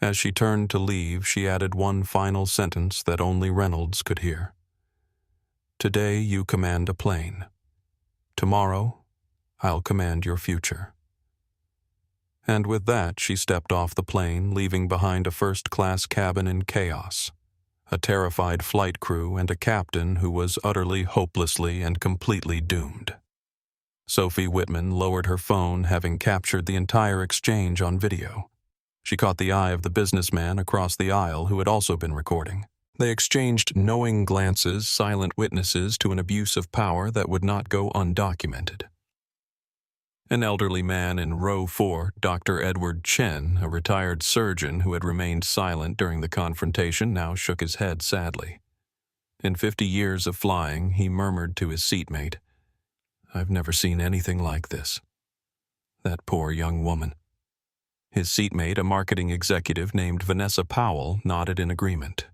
As she turned to leave, she added one final sentence that only Reynolds could hear. "Today you command a plane. Tomorrow, I'll command your future." And with that, she stepped off the plane, leaving behind a first-class cabin in chaos, a terrified flight crew, and a captain who was utterly, hopelessly, and completely doomed. Sophie Whitman lowered her phone, having captured the entire exchange on video. She caught the eye of the businessman across the aisle who had also been recording. They exchanged knowing glances, silent witnesses to an abuse of power that would not go undocumented. An elderly man in row 4, Dr. Edward Chen, a retired surgeon who had remained silent during the confrontation, now shook his head sadly. In 50 years of flying, he murmured to his seatmate, "I've never seen anything like this. That poor young woman." His seatmate, a marketing executive named Vanessa Powell, nodded in agreement.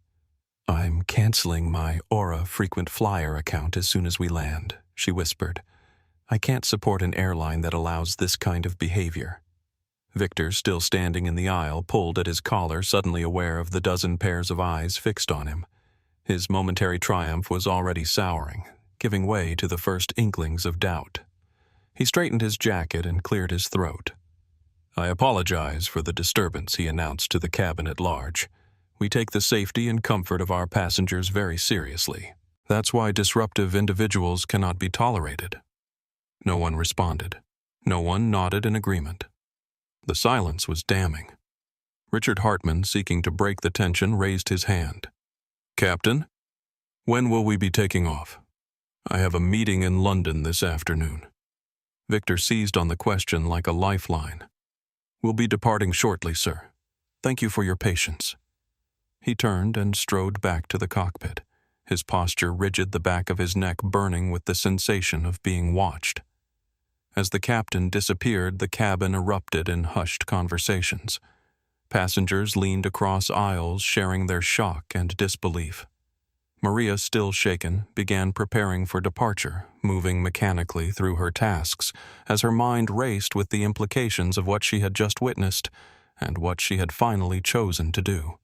"I'm canceling my Aura frequent flyer account as soon as we land," she whispered. "I can't support an airline that allows this kind of behavior." Victor, still standing in the aisle, pulled at his collar, suddenly aware of the dozen pairs of eyes fixed on him. His momentary triumph was already souring, giving way to the first inklings of doubt. He straightened his jacket and cleared his throat. "I apologize for the disturbance," he announced to the cabin at large. "We take the safety and comfort of our passengers very seriously. That's why disruptive individuals cannot be tolerated." No one responded. No one nodded in agreement. The silence was damning. Richard Hartman, seeking to break the tension, raised his hand. "Captain, when will we be taking off? I have a meeting in London this afternoon." Victor seized on the question like a lifeline. "We'll be departing shortly, sir. Thank you for your patience." He turned and strode back to the cockpit, his posture rigid, the back of his neck burning with the sensation of being watched. As the captain disappeared, the cabin erupted in hushed conversations. Passengers leaned across aisles, sharing their shock and disbelief. Maria, still shaken, began preparing for departure, moving mechanically through her tasks as her mind raced with the implications of what she had just witnessed and what she had finally chosen to do.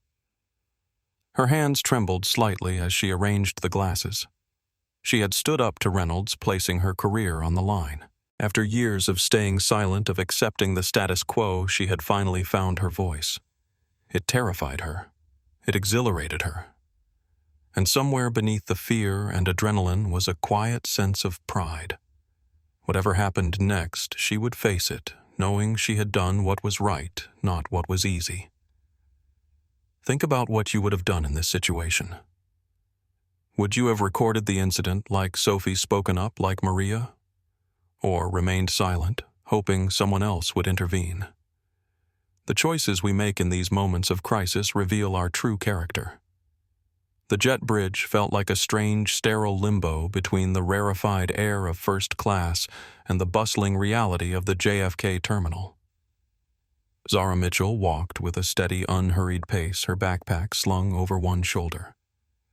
Her hands trembled slightly as she arranged the glasses. She had stood up to Reynolds, placing her career on the line. After years of staying silent, of accepting the status quo, she had finally found her voice. It terrified her. It exhilarated her. And somewhere beneath the fear and adrenaline was a quiet sense of pride. Whatever happened next, she would face it, knowing she had done what was right, not what was easy. Think about what you would have done in this situation. Would you have recorded the incident like Sophie, spoken up like Maria? Or remained silent, hoping someone else would intervene? The choices we make in these moments of crisis reveal our true character. The jet bridge felt like a strange, sterile limbo between the rarefied air of first class and the bustling reality of the JFK terminal. Zara Mitchell walked with a steady, unhurried pace, her backpack slung over one shoulder.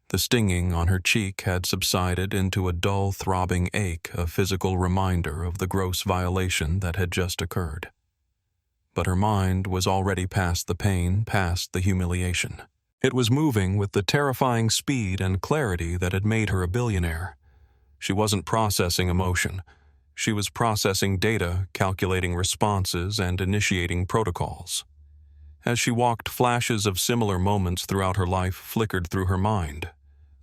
The stinging on her cheek had subsided into a dull, throbbing ache, a physical reminder of the gross violation that had just occurred. But her mind was already past the pain, past the humiliation. It was moving with the terrifying speed and clarity that had made her a billionaire. She wasn't processing emotion. She was processing data, calculating responses, and initiating protocols. As she walked, flashes of similar moments throughout her life flickered through her mind.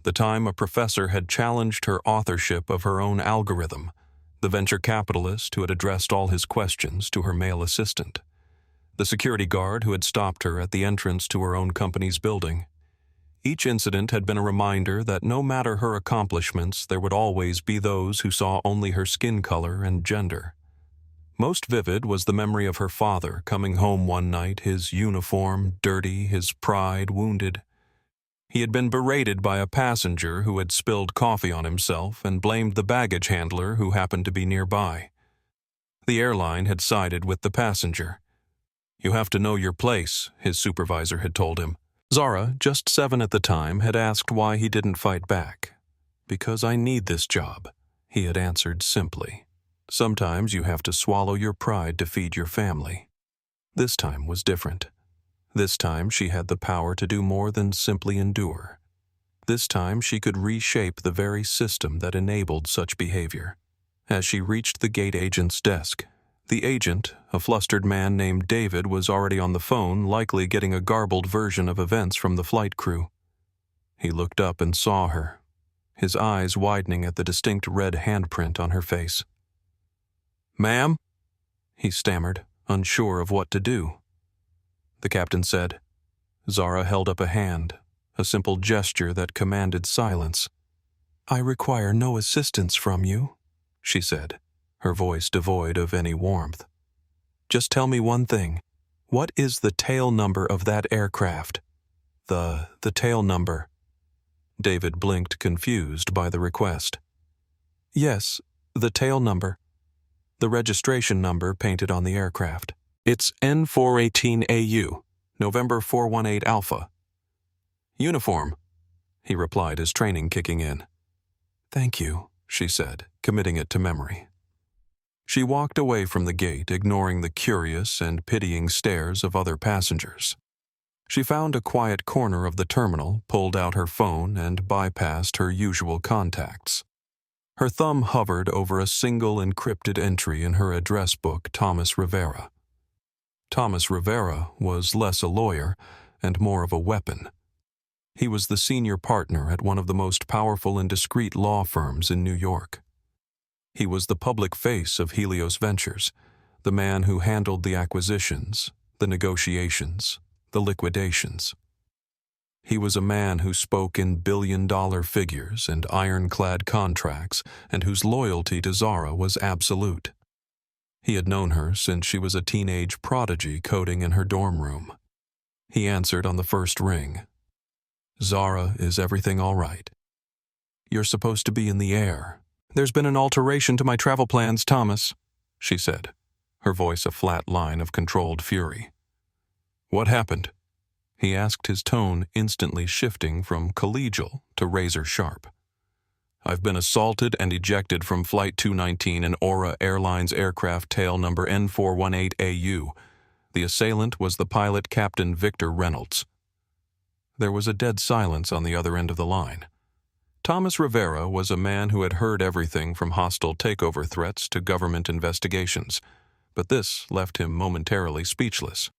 The time a professor had challenged her authorship of her own algorithm, the venture capitalist who had addressed all his questions to her male assistant, the security guard who had stopped her at the entrance to her own company's building. Each incident had been a reminder that no matter her accomplishments, there would always be those who saw only her skin color and gender. Most vivid was the memory of her father coming home one night, his uniform dirty, his pride wounded. He had been berated by a passenger who had spilled coffee on himself and blamed the baggage handler who happened to be nearby. The airline had sided with the passenger. "You have to know your place," his supervisor had told him. Zara, just 7 at the time, had asked why he didn't fight back. "Because I need this job," he had answered simply. "Sometimes you have to swallow your pride to feed your family." This time was different. This time she had the power to do more than simply endure. This time she could reshape the very system that enabled such behavior. As she reached the gate agent's desk, the agent, a flustered man named David, was already on the phone, likely getting a garbled version of events from the flight crew. He looked up and saw her, his eyes widening at the distinct red handprint on her face. "Ma'am?" he stammered, unsure of what to do. The captain said. Zara held up a hand, a simple gesture that commanded silence. "I require no assistance from you," she said, her voice devoid of any warmth. "Just tell me one thing. What is the tail number of that aircraft?" The tail number." David blinked, confused by the request. "Yes, the tail number. The registration number painted on the aircraft. It's N418AU, November 418 Alpha." "Uniform," he replied, his training kicking in. "Thank you," she said, committing it to memory. She walked away from the gate, ignoring the curious and pitying stares of other passengers. She found a quiet corner of the terminal, pulled out her phone, and bypassed her usual contacts. Her thumb hovered over a single encrypted entry in her address book, Thomas Rivera. Thomas Rivera was less a lawyer and more of a weapon. He was the senior partner at one of the most powerful and discreet law firms in New York. He was the public face of Helios Ventures, the man who handled the acquisitions, the negotiations, the liquidations. He was a man who spoke in billion-dollar figures and ironclad contracts, and whose loyalty to Zara was absolute. He had known her since she was a teenage prodigy coding in her dorm room. He answered on the first ring. "Zara, is everything all right?" "You're supposed to be in the air." "There's been an alteration to my travel plans, Thomas," she said, her voice a flat line of controlled fury. "What happened?" he asked, his tone instantly shifting from collegial to razor-sharp. "I've been assaulted and ejected from Flight 219 in Aura Airlines aircraft tail number N418AU. The assailant was the pilot Captain Victor Reynolds." There was a dead silence on the other end of the line. Thomas Rivera was a man who had heard everything from hostile takeover threats to government investigations, but this left him momentarily speechless.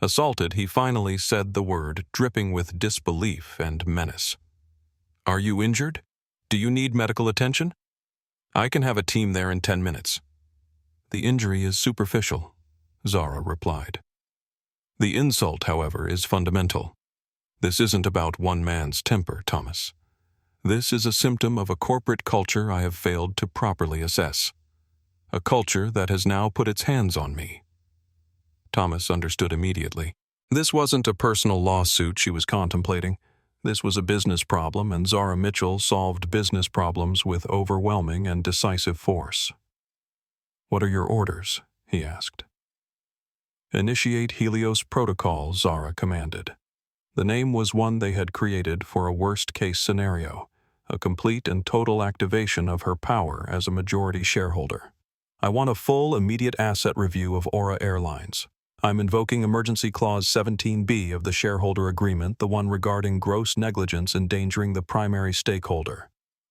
Assaulted, he finally said the word, dripping with disbelief and menace. "Are you injured? Do you need medical attention? I can have a team there in 10 minutes. "The injury is superficial," Zara replied. "The insult, however, is fundamental. This isn't about one man's temper, Thomas. This is a symptom of a corporate culture I have failed to properly assess. A culture that has now put its hands on me." Thomas understood immediately. This wasn't a personal lawsuit she was contemplating. This was a business problem, and Zara Mitchell solved business problems with overwhelming and decisive force. "What are your orders?" he asked. "Initiate Helios Protocol," Zara commanded. The name was one they had created for a worst-case scenario, a complete and total activation of her power as a majority shareholder. "I want a full, immediate asset review of Aura Airlines. I'm invoking Emergency Clause 17B of the shareholder agreement, the one regarding gross negligence endangering the primary stakeholder.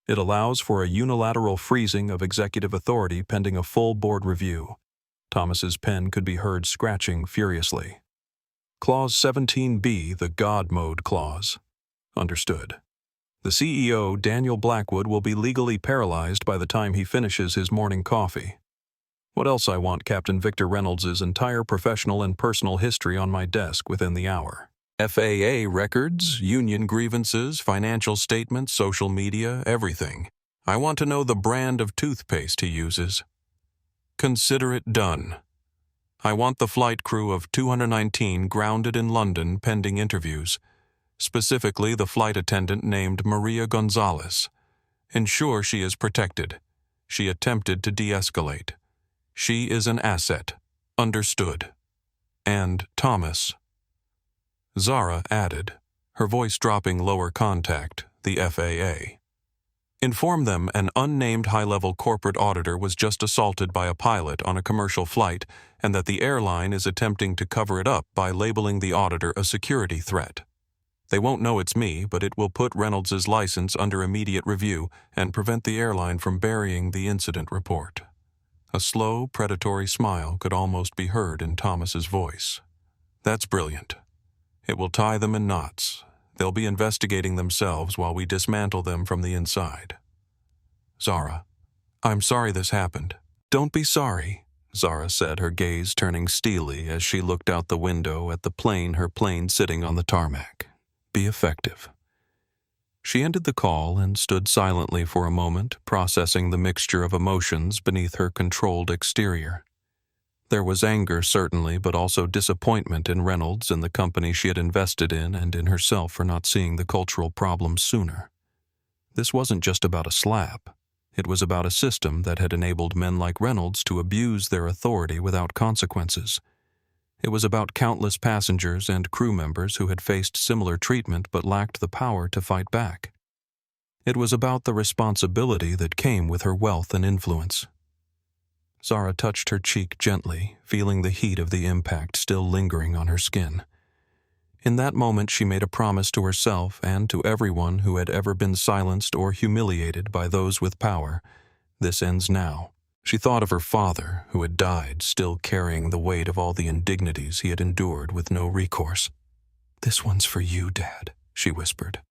It allows for a unilateral freezing of executive authority pending a full board review." Thomas's pen could be heard scratching furiously. "Clause 17B, the God Mode Clause." "Understood. The CEO, Daniel Blackwood, will be legally paralyzed by the time he finishes his morning coffee. What else? I want Captain Victor Reynolds' entire professional and personal history on my desk within the hour. FAA records, union grievances, financial statements, social media, everything. I want to know the brand of toothpaste he uses." "Consider it done. I want the flight crew of 219 grounded in London pending interviews, specifically the flight attendant named Maria Gonzalez. Ensure she is protected. She attempted to de-escalate. She is an asset. Understood. And Thomas." Zara added, her voice dropping lower contact, the FAA. "Inform them an unnamed high-level corporate auditor was just assaulted by a pilot on a commercial flight and that the airline is attempting to cover it up by labeling the auditor a security threat. They won't know it's me, but it will put Reynolds' license under immediate review and prevent the airline from burying the incident report." A slow, predatory smile could almost be heard in Thomas's voice. "That's brilliant. It will tie them in knots. They'll be investigating themselves while we dismantle them from the inside." "Zara, I'm sorry this happened." "Don't be sorry," Zara said, her gaze turning steely as she looked out the window at her plane sitting on the tarmac. "Be effective." She ended the call and stood silently for a moment, processing the mixture of emotions beneath her controlled exterior. There was anger, certainly, but also disappointment in Reynolds and the company she had invested in, and in herself for not seeing the cultural problems sooner. This wasn't just about a slap. It was about a system that had enabled men like Reynolds to abuse their authority without consequences. It was about countless passengers and crew members who had faced similar treatment but lacked the power to fight back. It was about the responsibility that came with her wealth and influence. Zara touched her cheek gently, feeling the heat of the impact still lingering on her skin. In that moment, she made a promise to herself and to everyone who had ever been silenced or humiliated by those with power. This ends now. She thought of her father, who had died, still carrying the weight of all the indignities he had endured with no recourse. "This one's for you, Dad," she whispered.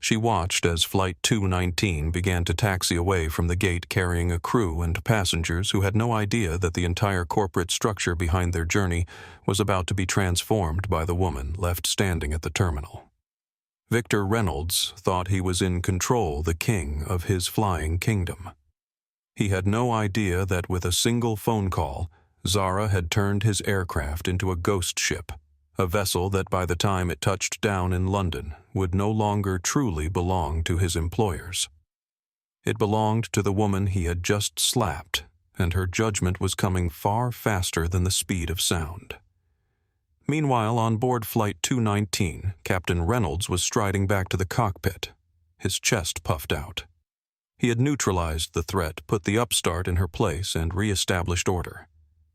She watched as Flight 219 began to taxi away from the gate, carrying a crew and passengers who had no idea that the entire corporate structure behind their journey was about to be transformed by the woman left standing at the terminal. Victor Reynolds thought he was in control, the king of his flying kingdom. He had no idea that with a single phone call, Zara had turned his aircraft into a ghost ship, a vessel that by the time it touched down in London would no longer truly belong to his employers. It belonged to the woman he had just slapped, and her judgment was coming far faster than the speed of sound. Meanwhile, on board Flight 219, Captain Reynolds was striding back to the cockpit, his chest puffed out. He had neutralized the threat, put the upstart in her place, and re-established order.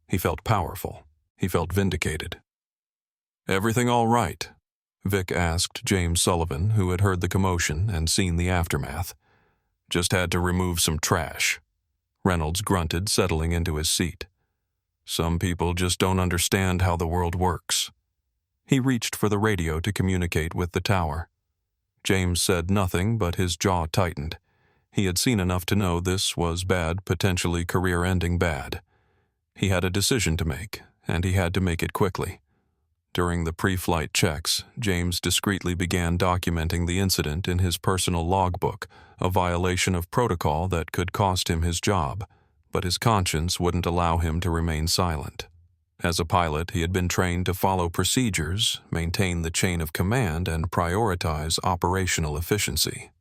He felt powerful. He felt vindicated. "Everything all right?" Vic asked James Sullivan, who had heard the commotion and seen the aftermath. "Just had to remove some trash." Reynolds grunted, settling into his seat. "Some people just don't understand how the world works." He reached for the radio to communicate with the tower. James said nothing, but his jaw tightened. He had seen enough to know this was bad, potentially career-ending bad. He had a decision to make, and he had to make it quickly. During the pre-flight checks, James discreetly began documenting the incident in his personal logbook, a violation of protocol that could cost him his job, but his conscience wouldn't allow him to remain silent. As a pilot, he had been trained to follow procedures, maintain the chain of command, and prioritize operational efficiency.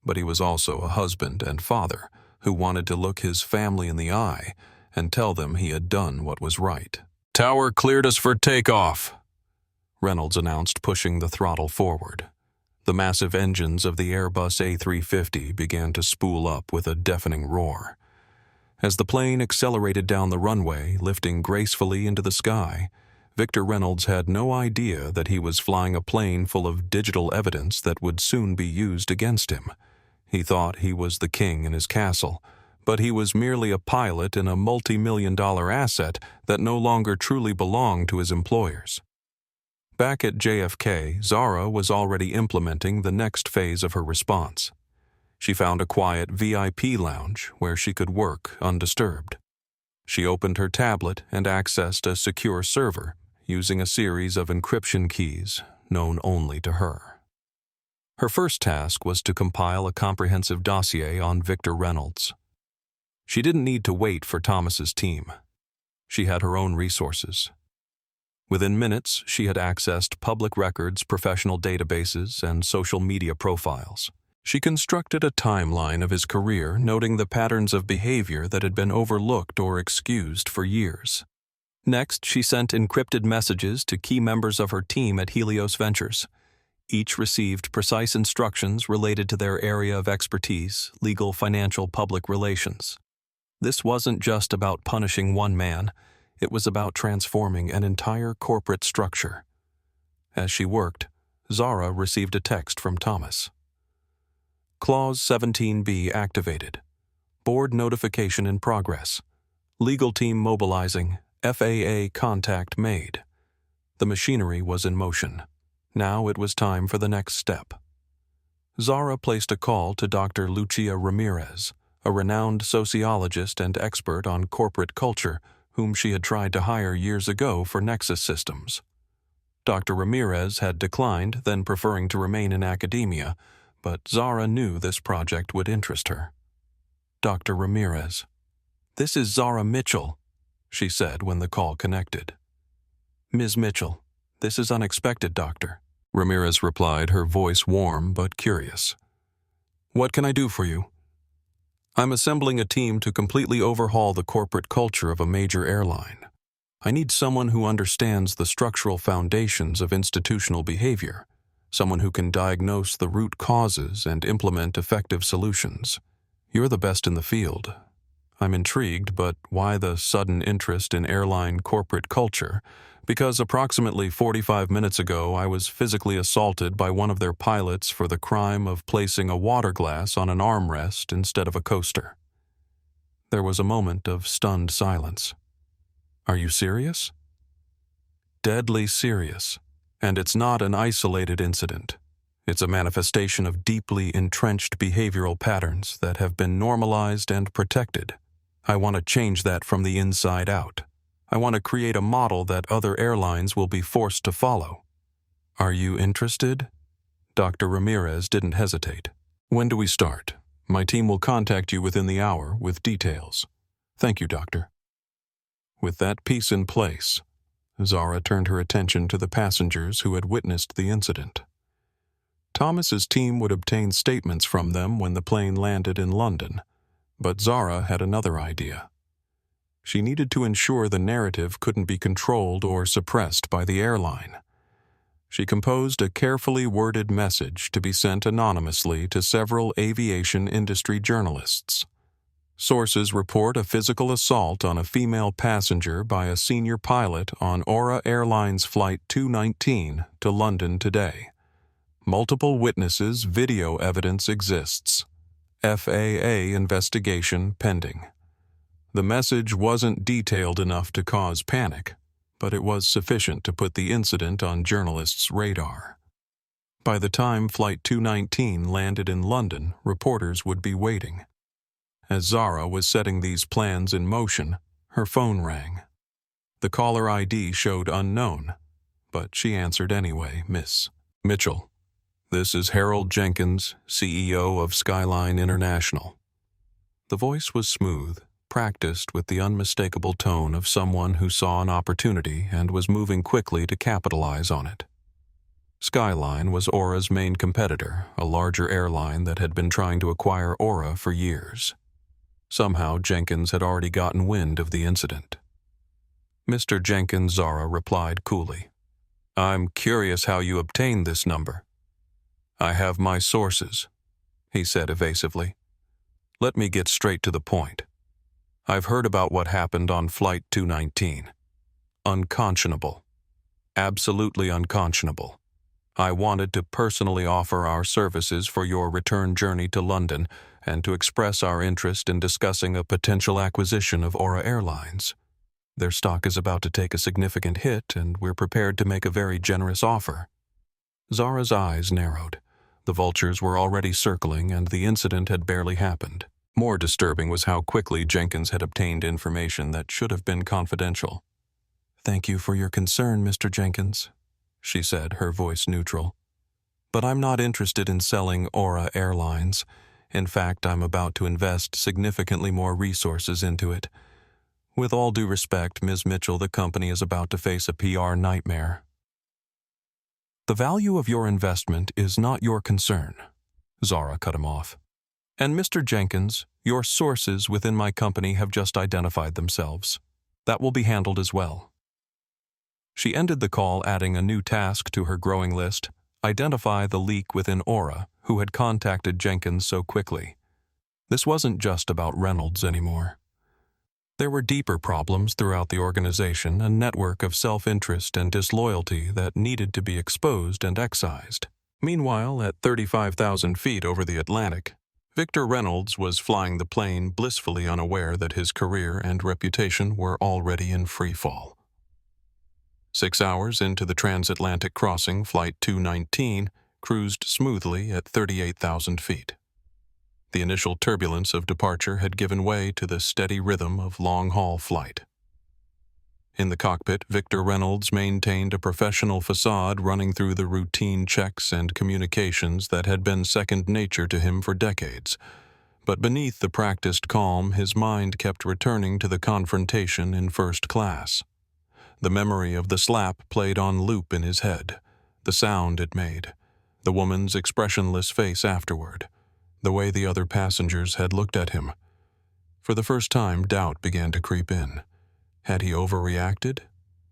But he was also a husband and father who wanted to look his family in the eye and tell them he had done what was right. "Tower cleared us for takeoff," Reynolds announced, pushing the throttle forward. The massive engines of the Airbus A350 began to spool up with a deafening roar. As the plane accelerated down the runway, lifting gracefully into the sky, Victor Reynolds had no idea that he was flying a plane full of digital evidence that would soon be used against him. He thought he was the king in his castle, but he was merely a pilot in a multi-million-dollar asset that no longer truly belonged to his employers. Back at JFK, Zara was already implementing the next phase of her response. She found a quiet VIP lounge where she could work undisturbed. She opened her tablet and accessed a secure server using a series of encryption keys known only to her. Her first task was to compile a comprehensive dossier on Victor Reynolds. She didn't need to wait for Thomas's team. She had her own resources. Within minutes, she had accessed public records, professional databases, and social media profiles. She constructed a timeline of his career, noting the patterns of behavior that had been overlooked or excused for years. Next, she sent encrypted messages to key members of her team at Helios Ventures. Each received precise instructions related to their area of expertise, legal, financial, public relations. This wasn't just about punishing one man. It was about transforming an entire corporate structure. As she worked, Zara received a text from Thomas. Clause 17B activated. Board notification in progress. Legal team mobilizing. FAA contact made. The machinery was in motion. Now it was time for the next step. Zara placed a call to Dr. Lucia Ramirez, a renowned sociologist and expert on corporate culture whom she had tried to hire years ago for Nexus Systems. Dr. Ramirez had declined, then preferring to remain in academia, but Zara knew this project would interest her. "Dr. Ramirez, this is Zara Mitchell," she said when the call connected. "Ms. Mitchell, this is unexpected, Doctor," Ramirez replied, her voice warm but curious. "What can I do for you?" "I'm assembling a team to completely overhaul the corporate culture of a major airline. I need someone who understands the structural foundations of institutional behavior, someone who can diagnose the root causes and implement effective solutions. You're the best in the field. I'm intrigued, but why the sudden interest in airline corporate culture? Because approximately 45 minutes ago, I was physically assaulted by one of their pilots for the crime of placing a water glass on an armrest instead of a coaster." There was a moment of stunned silence. "Are you serious?" "Deadly serious. And it's not an isolated incident. It's a manifestation of deeply entrenched behavioral patterns that have been normalized and protected. I want to change that from the inside out. I want to create a model that other airlines will be forced to follow. Are you interested?" Dr. Ramirez didn't hesitate. "When do we start? My team will contact you within the hour with details. Thank you, Doctor." With that piece in place, Zara turned her attention to the passengers who had witnessed the incident. Thomas's team would obtain statements from them when the plane landed in London, but Zara had another idea. She needed to ensure the narrative couldn't be controlled or suppressed by the airline. She composed a carefully worded message to be sent anonymously to several aviation industry journalists. Sources report a physical assault on a female passenger by a senior pilot on Aura Airlines Flight 219 to London today. Multiple witnesses' video evidence exists. FAA investigation pending. The message wasn't detailed enough to cause panic, but it was sufficient to put the incident on journalists' radar. By the time Flight 219 landed in London, reporters would be waiting. As Zara was setting these plans in motion, her phone rang. The caller ID showed unknown, but she answered anyway. "Miss Mitchell, this is Harold Jenkins, CEO of Skyline International." The voice was smooth, practiced with the unmistakable tone of someone who saw an opportunity and was moving quickly to capitalize on it. Skyline was Aura's main competitor, a larger airline that had been trying to acquire Aura for years. Somehow Jenkins had already gotten wind of the incident. Mr. Jenkins, Zara replied coolly. "I'm curious how you obtained this number." "I have my sources," he said evasively. "Let me get straight to the point. I've heard about what happened on Flight 219. Unconscionable. Absolutely unconscionable. I wanted to personally offer our services for your return journey to London and to express our interest in discussing a potential acquisition of Aura Airlines. Their stock is about to take a significant hit, and we're prepared to make a very generous offer." Zara's eyes narrowed. The vultures were already circling, and the incident had barely happened. More disturbing was how quickly Jenkins had obtained information that should have been confidential. "Thank you for your concern, Mr. Jenkins," she said, her voice neutral. "But I'm not interested in selling Aura Airlines. In fact, I'm about to invest significantly more resources into it. With all due respect, Ms. Mitchell, the company is about to face a PR nightmare." "The value of your investment is not your concern," Zara cut him off. "And Mr. Jenkins, your sources within my company have just identified themselves. That will be handled as well." She ended the call, adding a new task to her growing list: identify the leak within Aura who had contacted Jenkins so quickly. This wasn't just about Reynolds anymore. There were deeper problems throughout the organization, a network of self-interest and disloyalty that needed to be exposed and excised. Meanwhile, at 35,000 feet over the Atlantic, Victor Reynolds was flying the plane, blissfully unaware that his career and reputation were already in free fall. 6 hours into the transatlantic crossing, Flight 219 cruised smoothly at 38,000 feet. The initial turbulence of departure had given way to the steady rhythm of long-haul flight. In the cockpit, Victor Reynolds maintained a professional facade, running through the routine checks and communications that had been second nature to him for decades. But beneath the practiced calm, his mind kept returning to the confrontation in first class. The memory of the slap played on loop in his head, the sound it made, the woman's expressionless face afterward, the way the other passengers had looked at him. For the first time, doubt began to creep in. Had he overreacted?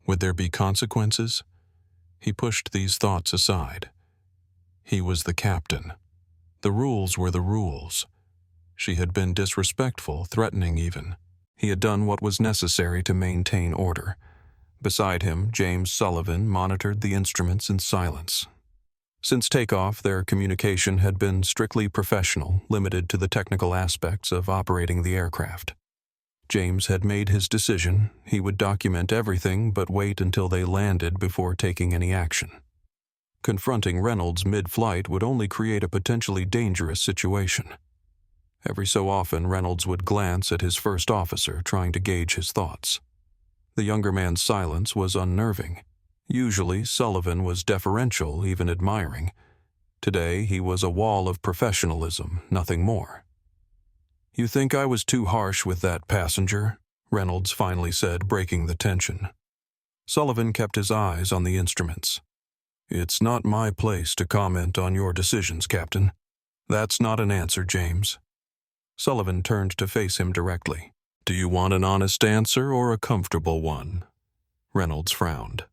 Would there be consequences? He pushed these thoughts aside. He was the captain. The rules were the rules. She had been disrespectful, threatening even. He had done what was necessary to maintain order. Beside him, James Sullivan monitored the instruments in silence. Since takeoff, their communication had been strictly professional, limited to the technical aspects of operating the aircraft. James had made his decision. He would document everything but wait until they landed before taking any action. Confronting Reynolds mid-flight would only create a potentially dangerous situation. Every so often, Reynolds would glance at his first officer, trying to gauge his thoughts. The younger man's silence was unnerving. Usually, Sullivan was deferential, even admiring. Today, he was a wall of professionalism, nothing more. "You think I was too harsh with that passenger?" Reynolds finally said, breaking the tension. Sullivan kept his eyes on the instruments. "It's not my place to comment on your decisions, Captain." "That's not an answer, James." Sullivan turned to face him directly. "Do you want an honest answer or a comfortable one?" Reynolds frowned.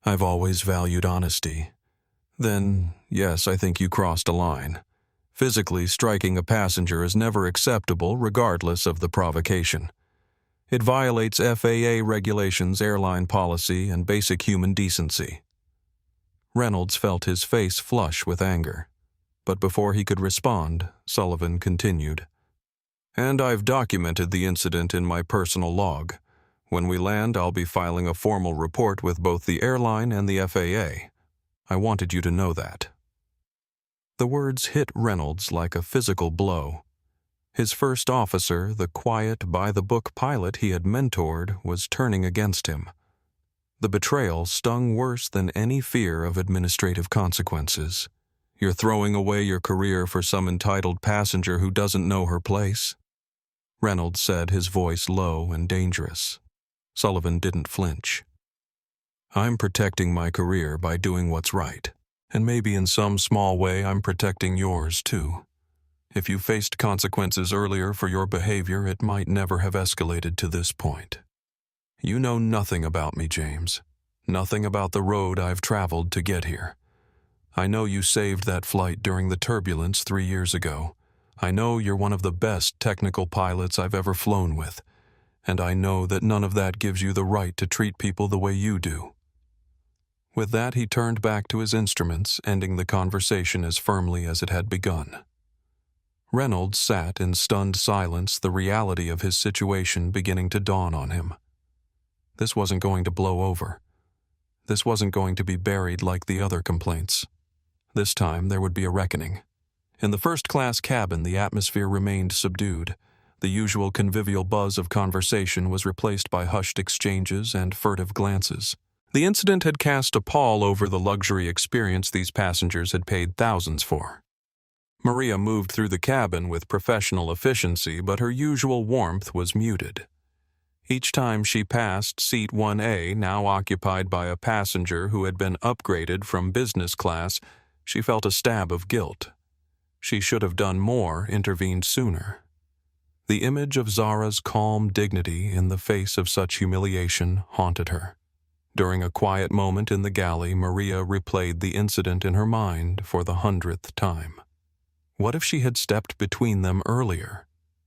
"I've always valued honesty." "Then, yes, I think you crossed a line. Physically striking a passenger is never acceptable, regardless of the provocation. It violates FAA regulations, airline policy, and basic human decency." Reynolds felt his face flush with anger. But before he could respond, Sullivan continued. "And I've documented the incident in my personal log. When we land, I'll be filing a formal report with both the airline and the FAA. I wanted you to know that." The words hit Reynolds like a physical blow. His first officer, the quiet, by-the-book pilot he had mentored, was turning against him. The betrayal stung worse than any fear of administrative consequences. You're throwing away your career for some entitled passenger who doesn't know her place. Reynolds said, his voice low and dangerous. Sullivan didn't flinch. "I'm protecting my career by doing what's right, and maybe in some small way I'm protecting yours too. If you faced consequences earlier for your behavior, it might never have escalated to this point. You know nothing about me, James. Nothing about the road I've traveled to get here. I know you saved that flight during the turbulence 3 years ago. I know you're one of the best technical pilots I've ever flown with, and I know that none of that gives you the right to treat people the way you do." With that, he turned back to his instruments, ending the conversation as firmly as it had begun. Reynolds sat in stunned silence, the reality of his situation beginning to dawn on him. This wasn't going to blow over. This wasn't going to be buried like the other complaints. This time there would be a reckoning. In the first-class cabin, the atmosphere remained subdued. The usual convivial buzz of conversation was replaced by hushed exchanges and furtive glances. The incident had cast a pall over the luxury experience these passengers had paid thousands for. Maria moved through the cabin with professional efficiency, but her usual warmth was muted. Each time she passed seat 1A, now occupied by a passenger who had been upgraded from business class, she felt a stab of guilt. She should have done more, intervened sooner. The image of Zara's calm dignity in the face of such humiliation haunted her. During a quiet moment in the galley, Maria replayed the incident in her mind for the 100th time. What if she had stepped between them earlier?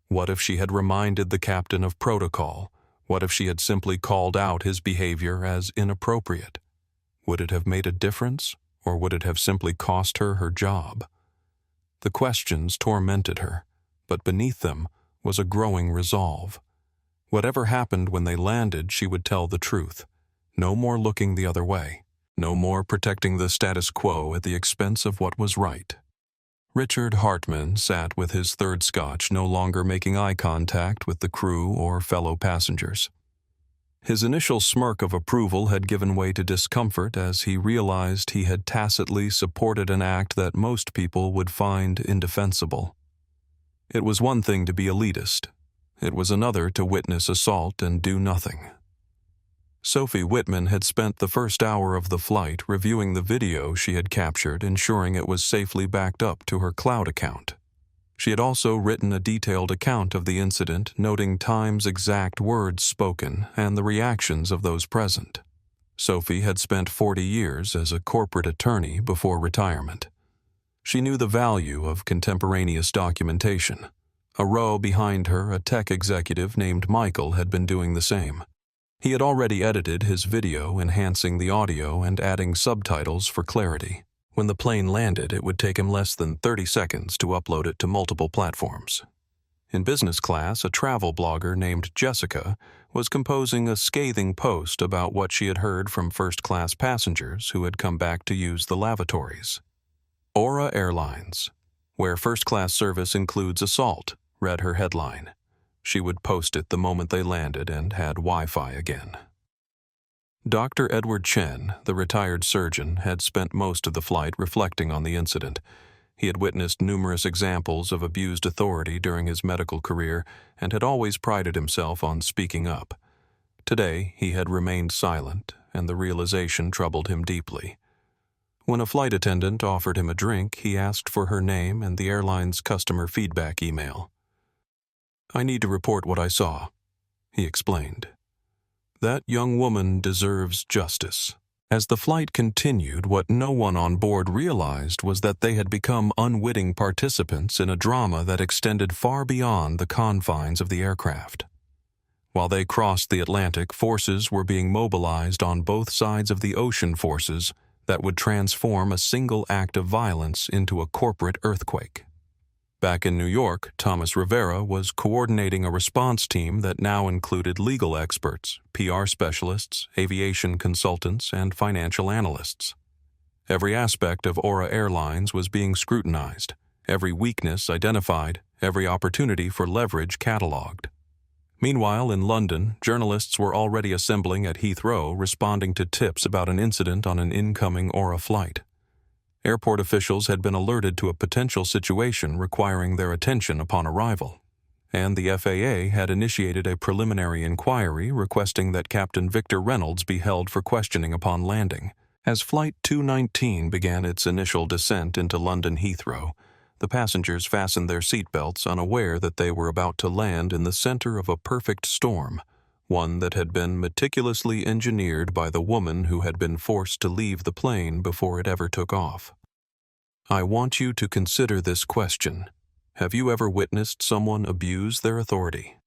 What if she had reminded the captain of protocol? What if she had simply called out his behavior as inappropriate? Would it have made a difference, or would it have simply cost her her job? The questions tormented her, but beneath them was a growing resolve. Whatever happened when they landed, she would tell the truth. No more looking the other way. No more protecting the status quo at the expense of what was right. Richard Hartman sat with his third scotch, no longer making eye contact with the crew or fellow passengers. His initial smirk of approval had given way to discomfort as he realized he had tacitly supported an act that most people would find indefensible. It was one thing to be elitist. It was another to witness assault and do nothing. Sophie Whitman had spent the first hour of the flight reviewing the video she had captured, ensuring it was safely backed up to her cloud account. She had also written a detailed account of the incident, noting time's exact words spoken and the reactions of those present. Sophie had spent 40 years as a corporate attorney before retirement. She knew the value of contemporaneous documentation. A row behind her, a tech executive named Michael had been doing the same. He had already edited his video, enhancing the audio and adding subtitles for clarity. When the plane landed, it would take him less than 30 seconds to upload it to multiple platforms. In business class, a travel blogger named Jessica was composing a scathing post about what she had heard from first-class passengers who had come back to use the lavatories. Aura Airlines, where first-class service includes assault, read her headline. She would post it the moment they landed and had Wi-Fi again. Dr. Edward Chen, the retired surgeon, had spent most of the flight reflecting on the incident. He had witnessed numerous examples of abused authority during his medical career and had always prided himself on speaking up. Today, he had remained silent, and the realization troubled him deeply. When a flight attendant offered him a drink, he asked for her name and the airline's customer feedback email. "I need to report what I saw," he explained. "That young woman deserves justice." As the flight continued, what no one on board realized was that they had become unwitting participants in a drama that extended far beyond the confines of the aircraft. While they crossed the Atlantic, forces were being mobilized on both sides of the ocean, forces that would transform a single act of violence into a corporate earthquake. Back in New York, Thomas Rivera was coordinating a response team that now included legal experts, PR specialists, aviation consultants, and financial analysts. Every aspect of Aura Airlines was being scrutinized, every weakness identified, every opportunity for leverage cataloged. Meanwhile, in London, journalists were already assembling at Heathrow, responding to tips about an incident on an incoming Aura flight. Airport officials had been alerted to a potential situation requiring their attention upon arrival. and the FAA had initiated a preliminary inquiry requesting that Captain Victor Reynolds be held for questioning upon landing. As Flight 219 began its initial descent into London Heathrow, the passengers fastened their seatbelts, unaware that they were about to land in the center of a perfect storm, one that had been meticulously engineered by the woman who had been forced to leave the plane before it ever took off. I want you to consider this question. Have you ever witnessed someone abuse their authority?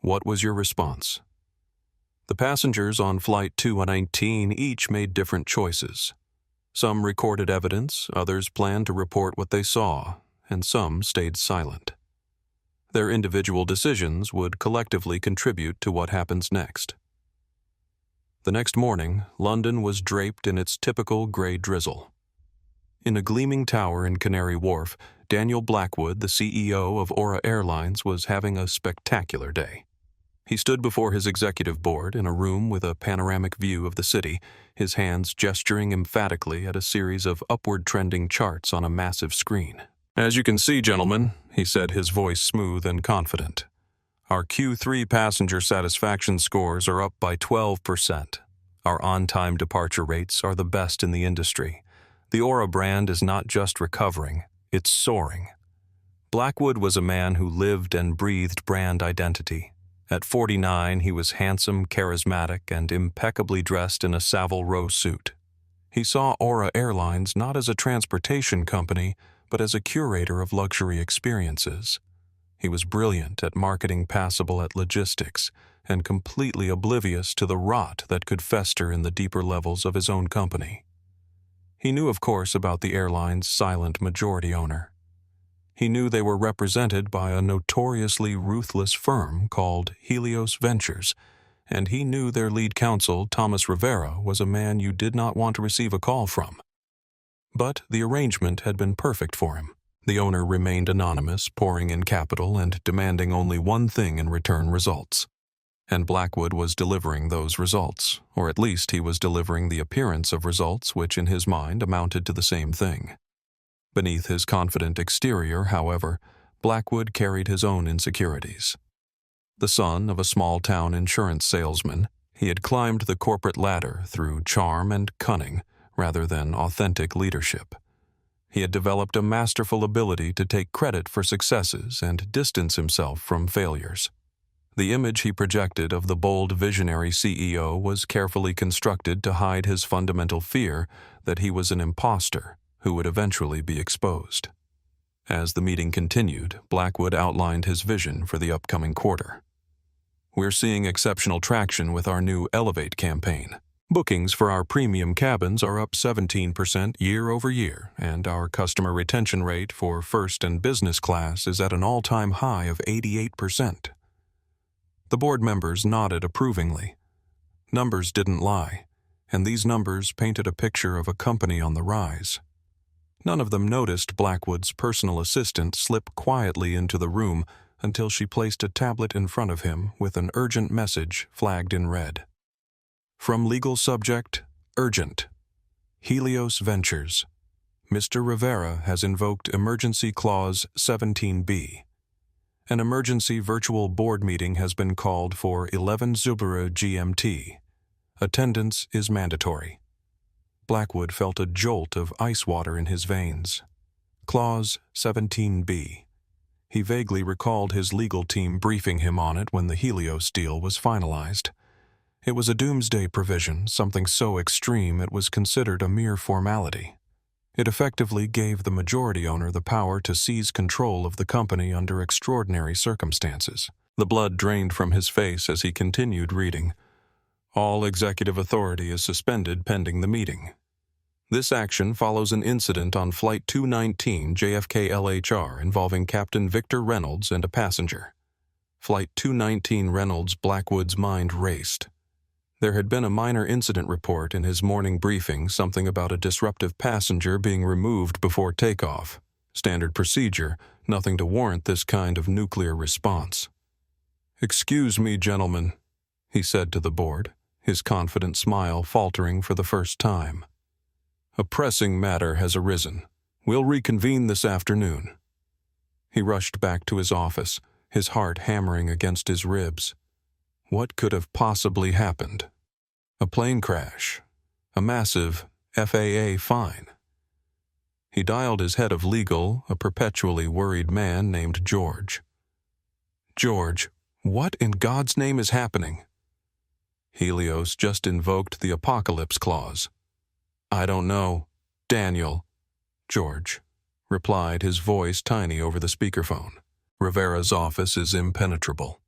What was your response? The passengers on Flight 219 each made different choices. Some recorded evidence, others planned to report what they saw, and some stayed silent. Their individual decisions would collectively contribute to what happens next. The next morning, London was draped in its typical gray drizzle. In a gleaming tower in Canary Wharf, Daniel Blackwood, the CEO of Aura Airlines, was having a spectacular day. He stood before his executive board in a room with a panoramic view of the city, his hands gesturing emphatically at a series of upward-trending charts on a massive screen. As you can see, gentlemen, he said, his voice smooth and confident, our Q3 passenger satisfaction scores are up by 12%. Our on-time departure rates are the best in the industry. The Aura brand is not just recovering, it's soaring. Blackwood was a man who lived and breathed brand identity. At 49, he was handsome, charismatic, and impeccably dressed in a Savile Row suit. He saw Aura Airlines not as a transportation company, but as a curator of luxury experiences. He was brilliant at marketing, passable at logistics, and completely oblivious to the rot that could fester in the deeper levels of his own company. He knew, of course, about the airline's silent majority owner. He knew they were represented by a notoriously ruthless firm called Helios Ventures, and he knew their lead counsel, Thomas Rivera, was a man you did not want to receive a call from. But the arrangement had been perfect for him. The owner remained anonymous, pouring in capital and demanding only one thing in return: results. And Blackwood was delivering those results, or at least he was delivering the appearance of results which in his mind amounted to the same thing. Beneath his confident exterior, however, Blackwood carried his own insecurities. The son of a small-town insurance salesman, he had climbed the corporate ladder through charm and cunning rather than authentic leadership. He had developed a masterful ability to take credit for successes and distance himself from failures. The image he projected of the bold visionary CEO was carefully constructed to hide his fundamental fear that he was an imposter who would eventually be exposed. As the meeting continued, Blackwood outlined his vision for the upcoming quarter. We're seeing exceptional traction with our new Elevate campaign. Bookings for our premium cabins are up 17% year over year, and our customer retention rate for first and business class is at an all-time high of 88%. The board members nodded approvingly. Numbers didn't lie, and these numbers painted a picture of a company on the rise. None of them noticed Blackwood's personal assistant slip quietly into the room until she placed a tablet in front of him with an urgent message flagged in red. From legal subject, urgent. Helios Ventures. Mr. Rivera has invoked Emergency Clause 17B. An emergency virtual board meeting has been called for 11 Zubura GMT. Attendance is mandatory. Blackwood felt a jolt of ice water in his veins. Clause 17B. He vaguely recalled his legal team briefing him on it when the Helios deal was finalized. It was a doomsday provision, something so extreme it was considered a mere formality. It effectively gave the majority owner the power to seize control of the company under extraordinary circumstances. The blood drained from his face as he continued reading. All executive authority is suspended pending the meeting. This action follows an incident on Flight 219 JFK LHR involving Captain Victor Reynolds and a passenger. Flight 219 Reynolds. Blackwood's mind raced. There had been a minor incident report in his morning briefing, something about a disruptive passenger being removed before takeoff. Standard procedure, nothing to warrant this kind of nuclear response. "Excuse me, gentlemen," he said to the board, his confident smile faltering for the first time. "A pressing matter has arisen. We'll reconvene this afternoon." He rushed back to his office, his heart hammering against his ribs. What could have possibly happened? A plane crash? A massive FAA fine? He dialed his head of legal, a perpetually worried man named George. George, what in God's name is happening? Helios just invoked the apocalypse clause. I don't know. Daniel. George replied, his voice tiny over the speakerphone. Rivera's office is impenetrable.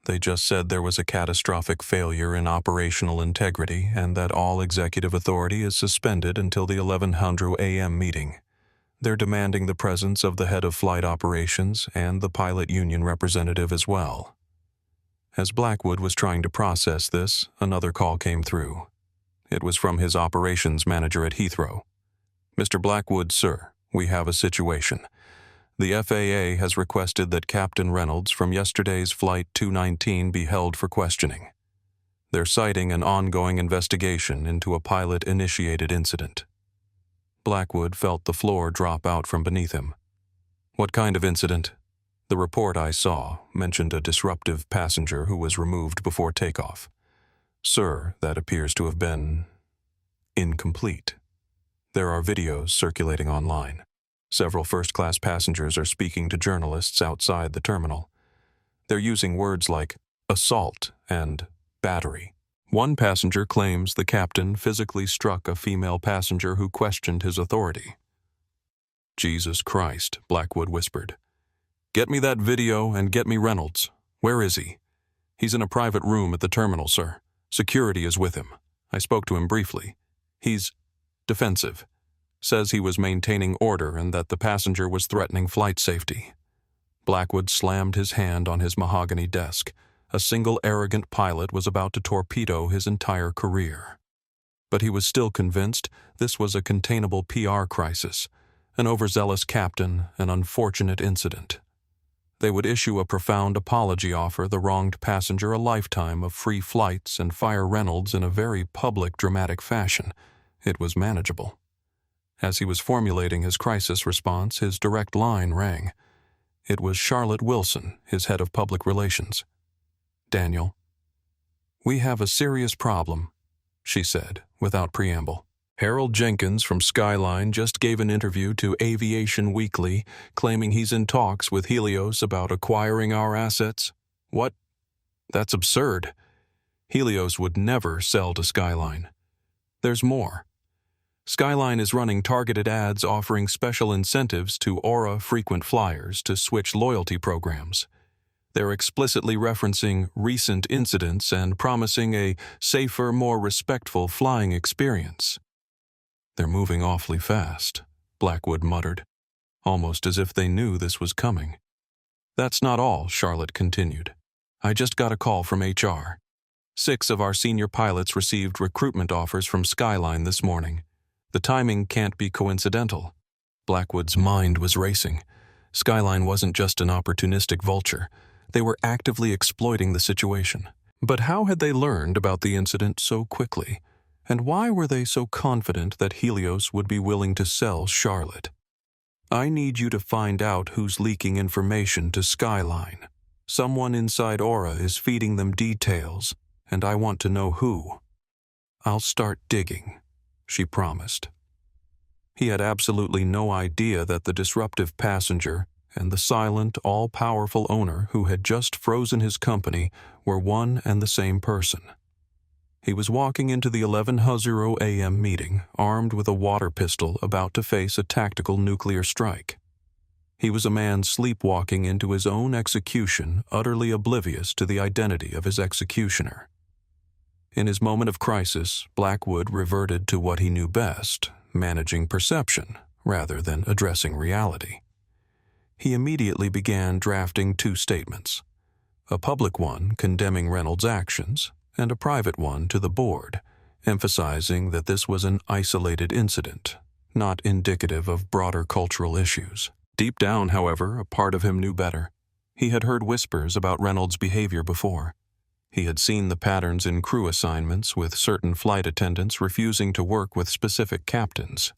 They just said there was a catastrophic failure in operational integrity and that all executive authority is suspended until the 1100 a.m. meeting. They're demanding the presence of the head of flight operations and the pilot union representative as well. As Blackwood was trying to process this, another call came through. It was from his operations manager at Heathrow. Mr. Blackwood, sir, we have a situation. The FAA has requested that Captain Reynolds from yesterday's Flight 219 be held for questioning. They're citing an ongoing investigation into a pilot-initiated incident. Blackwood felt the floor drop out from beneath him. What kind of incident? The report I saw mentioned a disruptive passenger who was removed before takeoff. Sir, that appears to have been incomplete. There are videos circulating online. Several first-class passengers are speaking to journalists outside the terminal. They're using words like assault and battery. One passenger claims the captain physically struck a female passenger who questioned his authority. Jesus Christ, Blackwood whispered. Get me that video and get me Reynolds. Where is he? He's in a private room at the terminal, sir. Security is with him. I spoke to him briefly. He's defensive. Says he was maintaining order and that the passenger was threatening flight safety. Blackwood slammed his hand on his mahogany desk. A single arrogant pilot was about to torpedo his entire career. But he was still convinced this was a containable PR crisis, an overzealous captain, an unfortunate incident. They would issue a profound apology, offer the wronged passenger a lifetime of free flights, and fire Reynolds in a very public, dramatic fashion. It was manageable. As he was formulating his crisis response, his direct line rang. It was Charlotte Wilson, his head of public relations. Daniel. We have a serious problem, she said, without preamble. Harold Jenkins from Skyline just gave an interview to Aviation Weekly, claiming he's in talks with Helios about acquiring our assets. What? That's absurd. Helios would never sell to Skyline. There's more. Skyline is running targeted ads offering special incentives to Aura frequent flyers to switch loyalty programs. They're explicitly referencing recent incidents and promising a safer, more respectful flying experience. They're moving awfully fast, Blackwood muttered, almost as if they knew this was coming. That's not all, Charlotte continued. I just got a call from HR. 6 of our senior pilots received recruitment offers from Skyline this morning. The timing can't be coincidental. Blackwood's mind was racing. Skyline wasn't just an opportunistic vulture. They were actively exploiting the situation. But how had they learned about the incident so quickly? And why were they so confident that Helios would be willing to sell Charlotte? I need you to find out who's leaking information to Skyline. Someone inside Aura is feeding them details, and I want to know who. I'll start digging, she promised. He had absolutely no idea that the disruptive passenger and the silent, all-powerful owner who had just frozen his company were one and the same person. He was walking into the 11:00 a.m. meeting, armed with a water pistol about to face a tactical nuclear strike. He was a man sleepwalking into his own execution, utterly oblivious to the identity of his executioner. In his moment of crisis, Blackwood reverted to what he knew best, managing perception rather than addressing reality. He immediately began drafting 2 statements, a public one condemning Reynolds' actions and a private one to the board, emphasizing that this was an isolated incident, not indicative of broader cultural issues. Deep down, however, a part of him knew better. He had heard whispers about Reynolds' behavior before. He had seen the patterns in crew assignments, with certain flight attendants refusing to work with specific captains.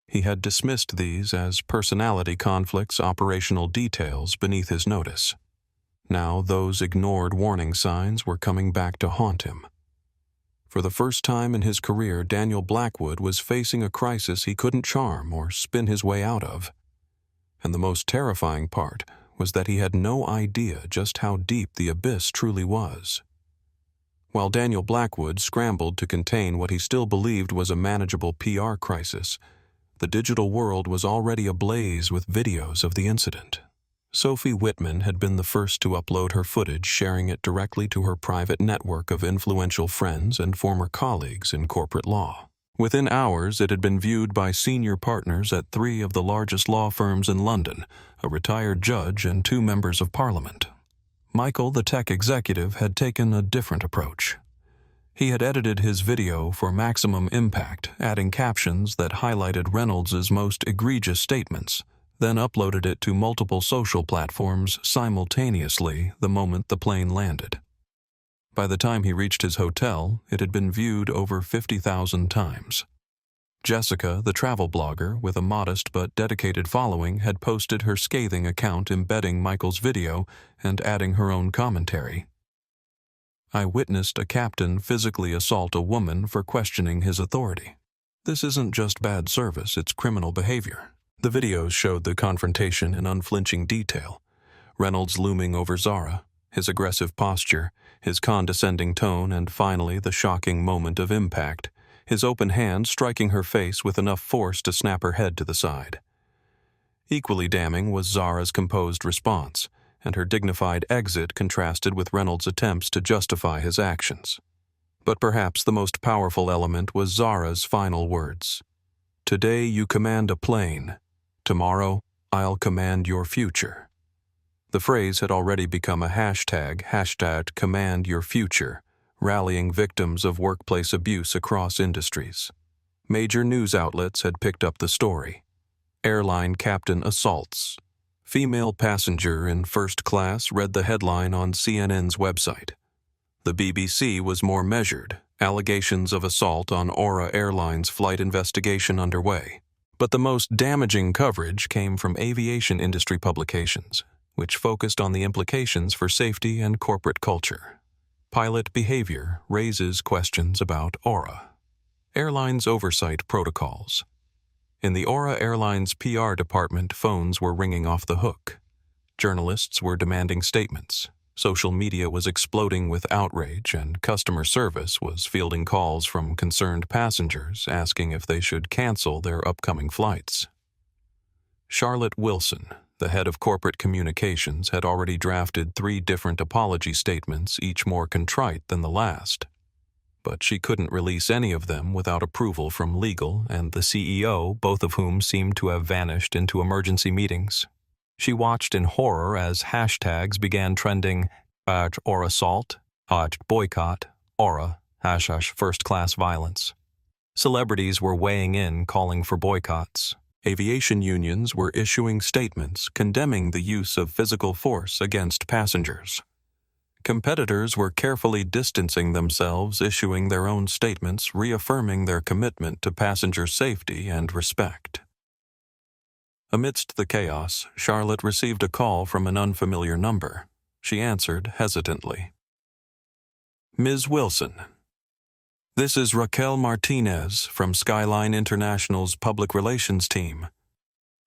He had dismissed these as personality conflicts, operational details beneath his notice. Now those ignored warning signs were coming back to haunt him. For the first time in his career, Daniel Blackwood was facing a crisis he couldn't charm or spin his way out of. And the most terrifying part was that he had no idea just how deep the abyss truly was. While Daniel Blackwood scrambled to contain what he still believed was a manageable PR crisis, the digital world was already ablaze with videos of the incident. Sophie Whitman had been the first to upload her footage, sharing it directly to her private network of influential friends and former colleagues in corporate law. Within hours, it had been viewed by senior partners at 3 of the largest law firms in London, a retired judge and 2 members of Parliament. Michael, the tech executive, had taken a different approach. He had edited his video for maximum impact, adding captions that highlighted Reynolds' most egregious statements, then uploaded it to multiple social platforms simultaneously the moment the plane landed. By the time he reached his hotel, it had been viewed over 50,000 times. Jessica, the travel blogger with a modest but dedicated following, had posted her scathing account embedding Michael's video and adding her own commentary. "I witnessed a captain physically assault a woman for questioning his authority. This isn't just bad service, it's criminal behavior." The videos showed the confrontation in unflinching detail. Reynolds looming over Zara, his aggressive posture, his condescending tone, and finally the shocking moment of impact, his open hand striking her face with enough force to snap her head to the side. Equally damning was Zara's composed response, and her dignified exit contrasted with Reynolds' attempts to justify his actions. But perhaps the most powerful element was Zara's final words. "Today you command a plane. Tomorrow, I'll command your future." The phrase had already become a hashtag #CommandYourFuture, rallying victims of workplace abuse across industries. Major news outlets had picked up the story. Airline captain assaults. Female passenger in first class read the headline on CNN's website. The BBC was more measured, allegations of assault on Aura Airlines flight investigation underway. But the most damaging coverage came from aviation industry publications, which focused on the implications for safety and corporate culture. Pilot behavior raises questions about Aura. Airlines oversight protocols. In the Aura Airlines PR department, phones were ringing off the hook. Journalists were demanding statements. Social media was exploding with outrage, and customer service was fielding calls from concerned passengers asking if they should cancel their upcoming flights. Charlotte Wilson, the head of corporate communications, had already drafted 3 different apology statements, each more contrite than the last. But she couldn't release any of them without approval from legal and the CEO, both of whom seemed to have vanished into emergency meetings. She watched in horror as hashtags began trending #Aura assault, #boycott, Aura, #first-class violence. Celebrities were weighing in, calling for boycotts. Aviation unions were issuing statements condemning the use of physical force against passengers. Competitors were carefully distancing themselves, issuing their own statements reaffirming their commitment to passenger safety and respect. Amidst the chaos, Charlotte received a call from an unfamiliar number. She answered hesitantly. "Ms. Wilson, this is Raquel Martinez from Skyline International's public relations team."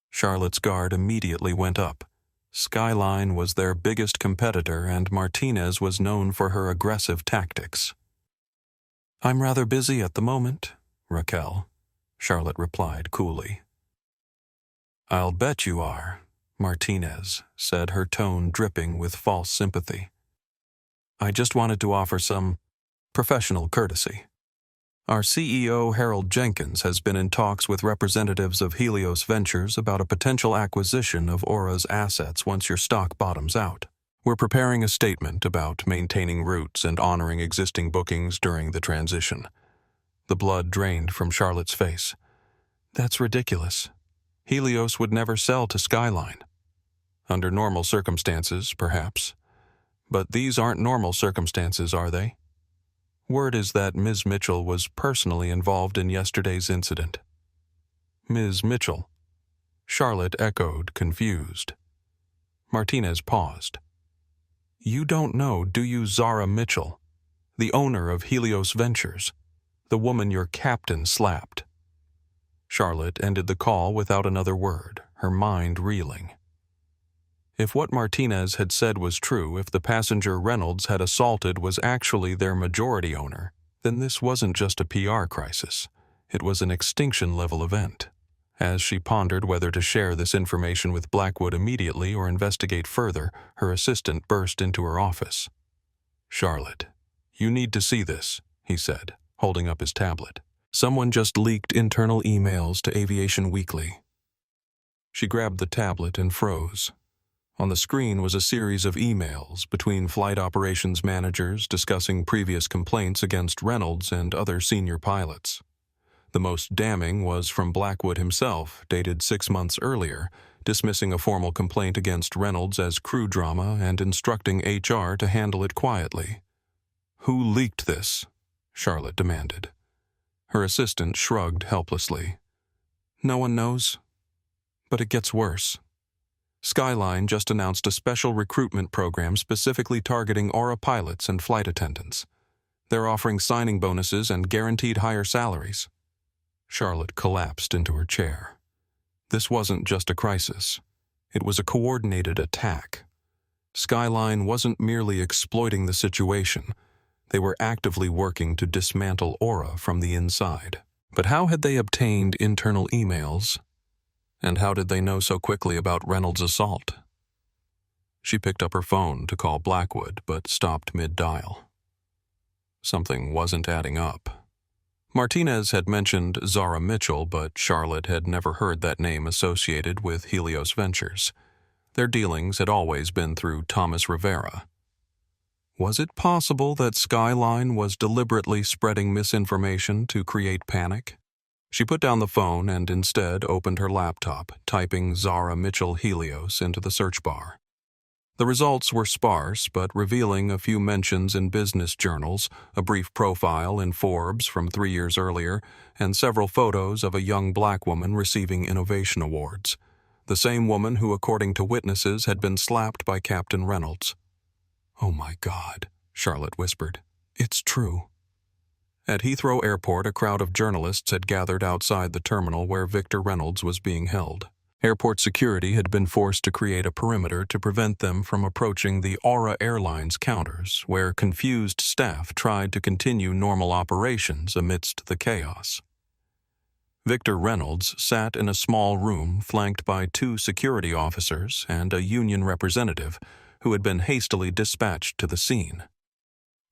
Charlotte's guard immediately went up. Skyline was their biggest competitor, and Martinez was known for her aggressive tactics. "I'm rather busy at the moment, Raquel," Charlotte replied coolly. "I'll bet you are," Martinez said, her tone dripping with false sympathy. "I just wanted to offer some professional courtesy. Our CEO, Harold Jenkins, has been in talks with representatives of Helios Ventures about a potential acquisition of Aura's assets once your stock bottoms out. We're preparing a statement about maintaining routes and honoring existing bookings during the transition." The blood drained from Charlotte's face. "That's ridiculous. Helios would never sell to Skyline. Under normal circumstances, perhaps. But these aren't normal circumstances, are they? Word is that Ms. Mitchell was personally involved in yesterday's incident." "Ms. Mitchell?" Charlotte echoed, confused. Martinez paused. You don't know, do you, Zara Mitchell, the owner of Helios Ventures, the woman your captain slapped?" Charlotte ended the call without another word, her mind reeling. If what Martinez had said was true, if the passenger Reynolds had assaulted was actually their majority owner, then this wasn't just a PR crisis. It was an extinction-level event. As she pondered whether to share this information with Blackwood immediately or investigate further, her assistant burst into her office. "Charlotte, you need to see this," he said, holding up his tablet. "Someone just leaked internal emails to Aviation Weekly." She grabbed the tablet and froze. On the screen was a series of emails between flight operations managers discussing previous complaints against Reynolds and other senior pilots. The most damning was from Blackwood himself, dated 6 months earlier, dismissing a formal complaint against Reynolds as crew drama and instructing HR to handle it quietly. "Who leaked this?" Charlotte demanded. Her assistant shrugged helplessly. "No one knows. But it gets worse. Skyline just announced a special recruitment program specifically targeting Aura pilots and flight attendants. They're offering signing bonuses and guaranteed higher salaries." Charlotte collapsed into her chair. This wasn't just a crisis. It was a coordinated attack. Skyline wasn't merely exploiting the situation. They were actively working to dismantle Aura from the inside. But how had they obtained internal emails? And how did they know so quickly about Reynolds' assault? She picked up her phone to call Blackwood, but stopped mid-dial. Something wasn't adding up. Martinez had mentioned Zara Mitchell, but Charlotte had never heard that name associated with Helios Ventures. Their dealings had always been through Thomas Rivera. Was it possible that Skyline was deliberately spreading misinformation to create panic? She put down the phone and instead opened her laptop, typing Zara Mitchell Helios into the search bar. The results were sparse, but revealing a few mentions in business journals, a brief profile in Forbes from 3 years earlier, and several photos of a young black woman receiving innovation awards. The same woman who, according to witnesses, had been slapped by Captain Reynolds. "Oh my God," Charlotte whispered. "It's true." At Heathrow Airport, a crowd of journalists had gathered outside the terminal where Victor Reynolds was being held. Airport security had been forced to create a perimeter to prevent them from approaching the Aura Airlines counters, where confused staff tried to continue normal operations amidst the chaos. Victor Reynolds sat in a small room flanked by 2 security officers and a union representative who had been hastily dispatched to the scene.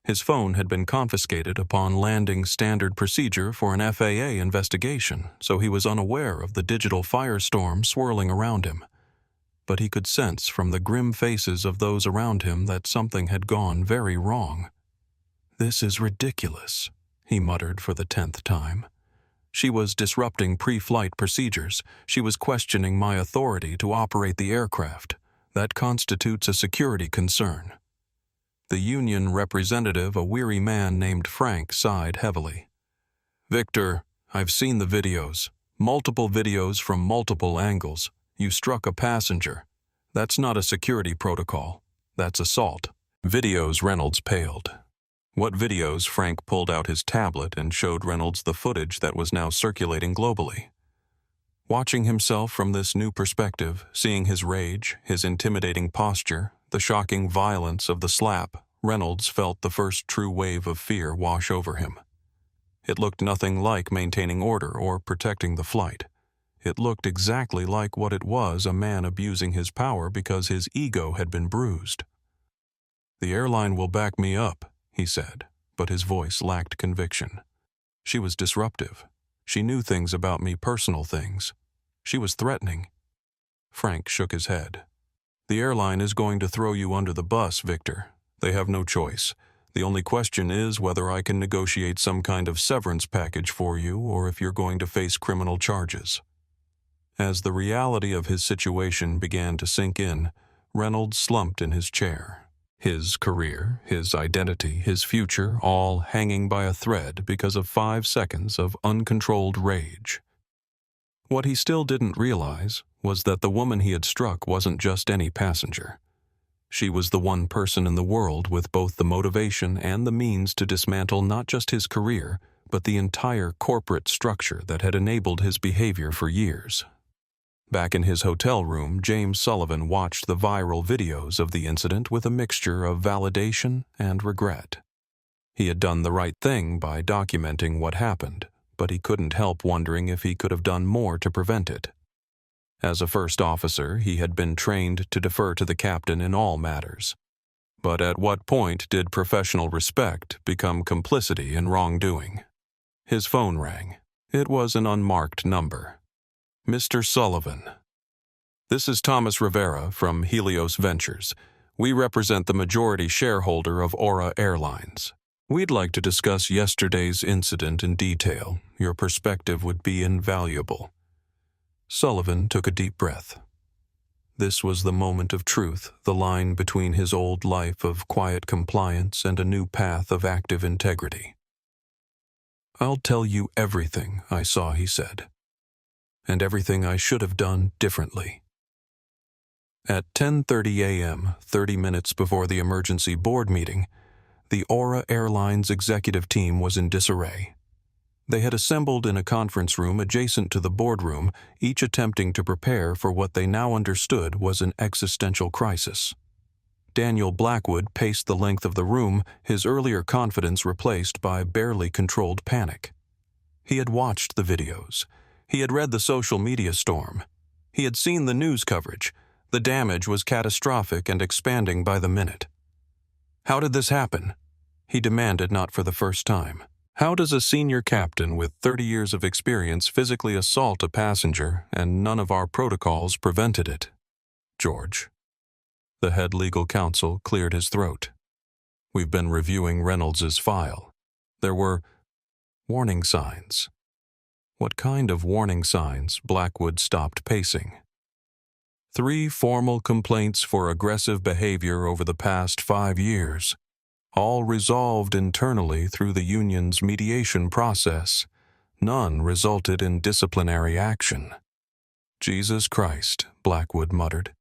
His phone had been confiscated upon landing standard procedure for an FAA investigation, so he was unaware of the digital firestorm swirling around him. But he could sense from the grim faces of those around him that something had gone very wrong. "This is ridiculous," he muttered for the 10th time. "She was disrupting pre-flight procedures. She was questioning my authority to operate the aircraft. That constitutes a security concern." The union representative, a weary man named Frank, sighed heavily. "Victor, I've seen the videos. Multiple videos from multiple angles. You struck a passenger. That's not a security protocol. That's assault." "Videos," Reynolds paled. "What videos?" Frank pulled out his tablet and showed Reynolds the footage that was now circulating globally. Watching himself from this new perspective, seeing his rage, his intimidating posture, the shocking violence of the slap, Reynolds felt the first true wave of fear wash over him. It looked nothing like maintaining order or protecting the flight. It looked exactly like what it was, a man abusing his power because his ego had been bruised. "The airline will back me up," he said, but his voice lacked conviction. "She was disruptive. She knew things about me, personal things. She was threatening." Frank shook his head. "The airline is going to throw you under the bus, Victor. They have no choice. The only question is whether I can negotiate some kind of severance package for you or if you're going to face criminal charges." As the reality of his situation began to sink in, Reynolds slumped in his chair. His career, his identity, his future, all hanging by a thread because of 5 seconds of uncontrolled rage. What he still didn't realize was that the woman he had struck wasn't just any passenger. She was the one person in the world with both the motivation and the means to dismantle not just his career, but the entire corporate structure that had enabled his behavior for years. Back in his hotel room, James Sullivan watched the viral videos of the incident with a mixture of validation and regret. He had done the right thing by documenting what happened, but he couldn't help wondering if he could have done more to prevent it. As a first officer, he had been trained to defer to the captain in all matters. But at what point did professional respect become complicity in wrongdoing? His phone rang. It was an unmarked number. Mr. Sullivan. This is Thomas Rivera from Helios Ventures. We represent the majority shareholder of Aura Airlines. We'd like to discuss yesterday's incident in detail. Your perspective would be invaluable. Sullivan took a deep breath. This was the moment of truth, the line between his old life of quiet compliance and a new path of active integrity. I'll tell you everything I saw, he said, and everything I should have done differently. At 10:30 a.m., 30 minutes before the emergency board meeting, the Aura Airlines executive team was in disarray. They had assembled in a conference room adjacent to the boardroom, each attempting to prepare for what they now understood was an existential crisis. Daniel Blackwood paced the length of the room, his earlier confidence replaced by barely controlled panic. He had watched the videos. He had read the social media storm. He had seen the news coverage. The damage was catastrophic and expanding by the minute. How did this happen? He demanded, not for the first time. How does a senior captain with 30 years of experience physically assault a passenger and none of our protocols prevented it? George. The head legal counsel cleared his throat. We've been reviewing Reynolds's file. There were warning signs. What kind of warning signs? Blackwood stopped pacing. 3 formal complaints for aggressive behavior over the past 5 years, all resolved internally through the union's mediation process. None resulted in disciplinary action. Jesus Christ, Blackwood muttered.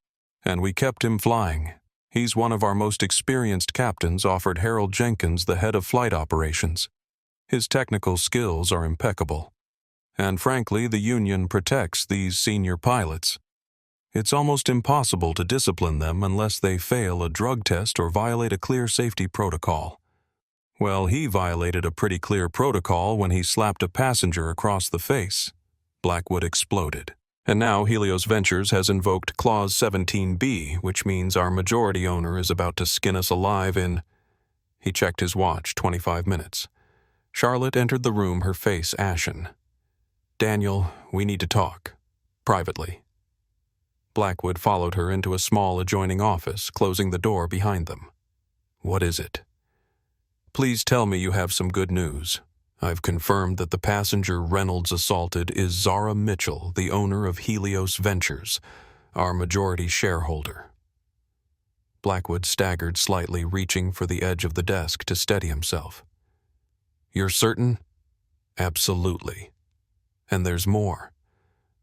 And we kept him flying. He's one of our most experienced captains, offered Harold Jenkins, the head of flight operations. His technical skills are impeccable. And frankly, the union protects these senior pilots. It's almost impossible to discipline them unless they fail a drug test or violate a clear safety protocol. Well, he violated a pretty clear protocol when he slapped a passenger across the face. Blackwood exploded. And now Helios Ventures has invoked Clause 17B, which means our majority owner is about to skin us alive in... He checked his watch, 25 minutes. Charlotte entered the room, her face ashen. Daniel, we need to talk. Privately. Blackwood followed her into a small adjoining office, closing the door behind them. What is it? Please tell me you have some good news. I've confirmed that the passenger Reynolds assaulted is Zara Mitchell, the owner of Helios Ventures, our majority shareholder. Blackwood staggered slightly, reaching for the edge of the desk to steady himself. You're certain? Absolutely. And there's more.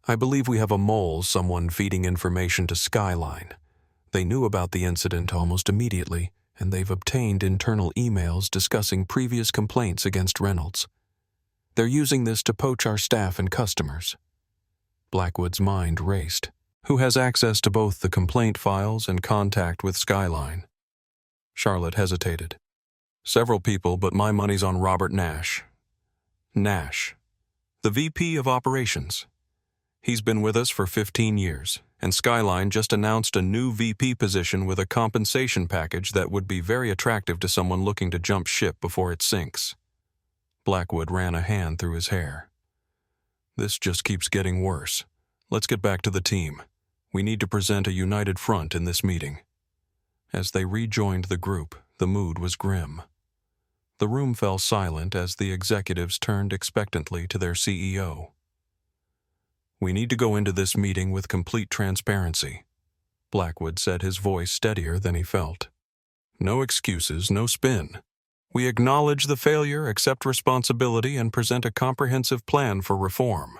I believe we have a mole, someone feeding information to Skyline. They knew about the incident almost immediately, and they've obtained internal emails discussing previous complaints against Reynolds. They're using this to poach our staff and customers. Blackwood's mind raced. Who has access to both the complaint files and contact with Skyline? Charlotte hesitated. Several people, but my money's on Robert Nash. Nash, the VP of Operations. He's been with us for 15 years, and Skyline just announced a new VP position with a compensation package that would be very attractive to someone looking to jump ship before it sinks. Blackwood ran a hand through his hair. This just keeps getting worse. Let's get back to the team. We need to present a united front in this meeting. As they rejoined the group, the mood was grim. The room fell silent as the executives turned expectantly to their CEO. We need to go into this meeting with complete transparency, Blackwood said, his voice steadier than he felt. No excuses, no spin. We acknowledge the failure, accept responsibility, and present a comprehensive plan for reform.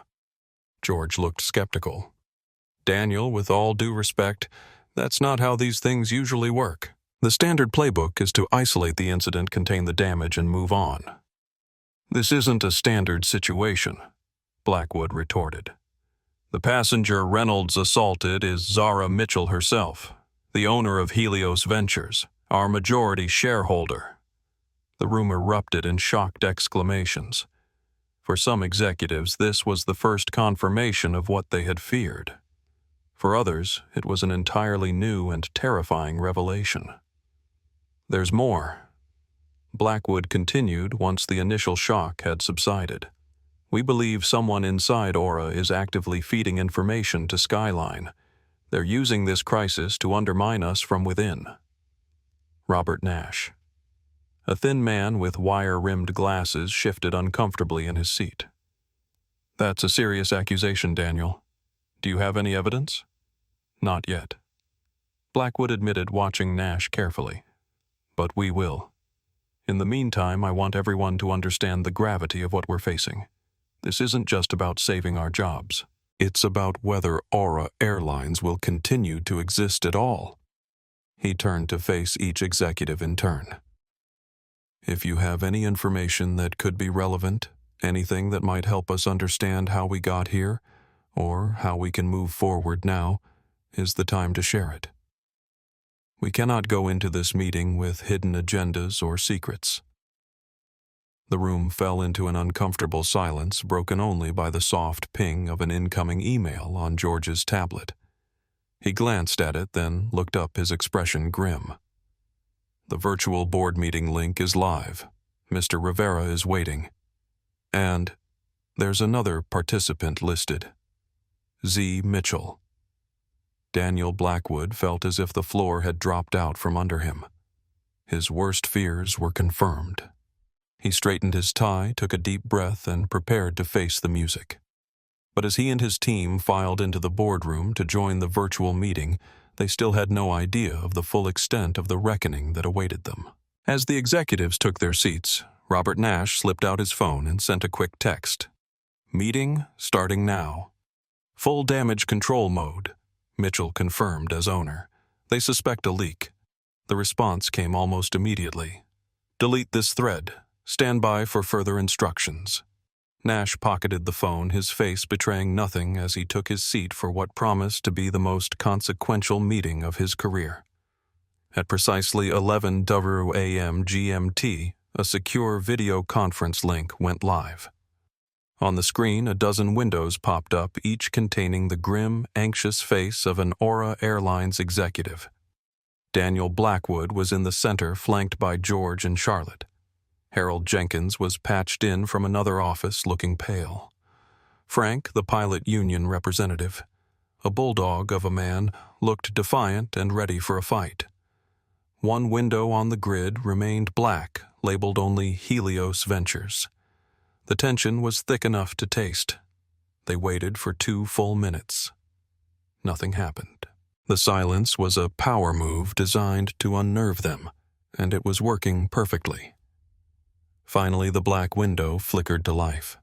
George looked skeptical. Daniel, with all due respect, That's not how these things usually work. The standard playbook is to isolate the incident, contain the damage, and move on. This isn't a standard situation, Blackwood retorted. The passenger Reynolds assaulted is Zara Mitchell herself, the owner of Helios Ventures, our majority shareholder. The room erupted in shocked exclamations. For some executives, this was the first confirmation of what they had feared. For others, it was an entirely new and terrifying revelation. There's more. Blackwood continued once the initial shock had subsided. We believe someone inside Aura is actively feeding information to Skyline. They're using this crisis to undermine us from within. Robert Nash. A thin man with wire-rimmed glasses shifted uncomfortably in his seat. That's a serious accusation, Daniel. Do you have any evidence? Not yet. Blackwood admitted, watching Nash carefully. But we will. In the meantime, I want everyone to understand the gravity of what we're facing. This isn't just about saving our jobs. It's about whether Aura Airlines will continue to exist at all. He turned to face each executive in turn. If you have any information that could be relevant, anything that might help us understand how we got here, or how we can move forward now, is the time to share it. We cannot go into this meeting with hidden agendas or secrets. The room fell into an uncomfortable silence, broken only by the soft ping of an incoming email on George's tablet. He glanced at it, then looked up, his expression grim. The virtual board meeting link is live. Mr. Rivera is waiting. And there's another participant listed. Zara Mitchell. Daniel Blackwood felt as if the floor had dropped out from under him. His worst fears were confirmed. He straightened his tie, took a deep breath, and prepared to face the music. But as he and his team filed into the boardroom to join the virtual meeting, they still had no idea of the full extent of the reckoning that awaited them. As the executives took their seats, Robert Nash slipped out his phone and sent a quick text. Meeting starting now. Full damage control mode. Mitchell confirmed as owner. They suspect a leak. The response came almost immediately. Delete this thread. Stand by for further instructions. Nash pocketed the phone, his face betraying nothing as he took his seat for what promised to be the most consequential meeting of his career. At precisely 11 a.m. GMT, a secure video conference link went live. On the screen, a dozen windows popped up, each containing the grim, anxious face of an Aura Airlines executive. Daniel Blackwood was in the center, flanked by George and Charlotte. Harold Jenkins was patched in from another office, looking pale. Frank, the pilot union representative, a bulldog of a man, looked defiant and ready for a fight. One window on the grid remained black, labeled only Helios Ventures. The tension was thick enough to taste. They waited for 2 full minutes. Nothing happened. The silence was a power move designed to unnerve them, and it was working perfectly. Finally, the black window flickered to life.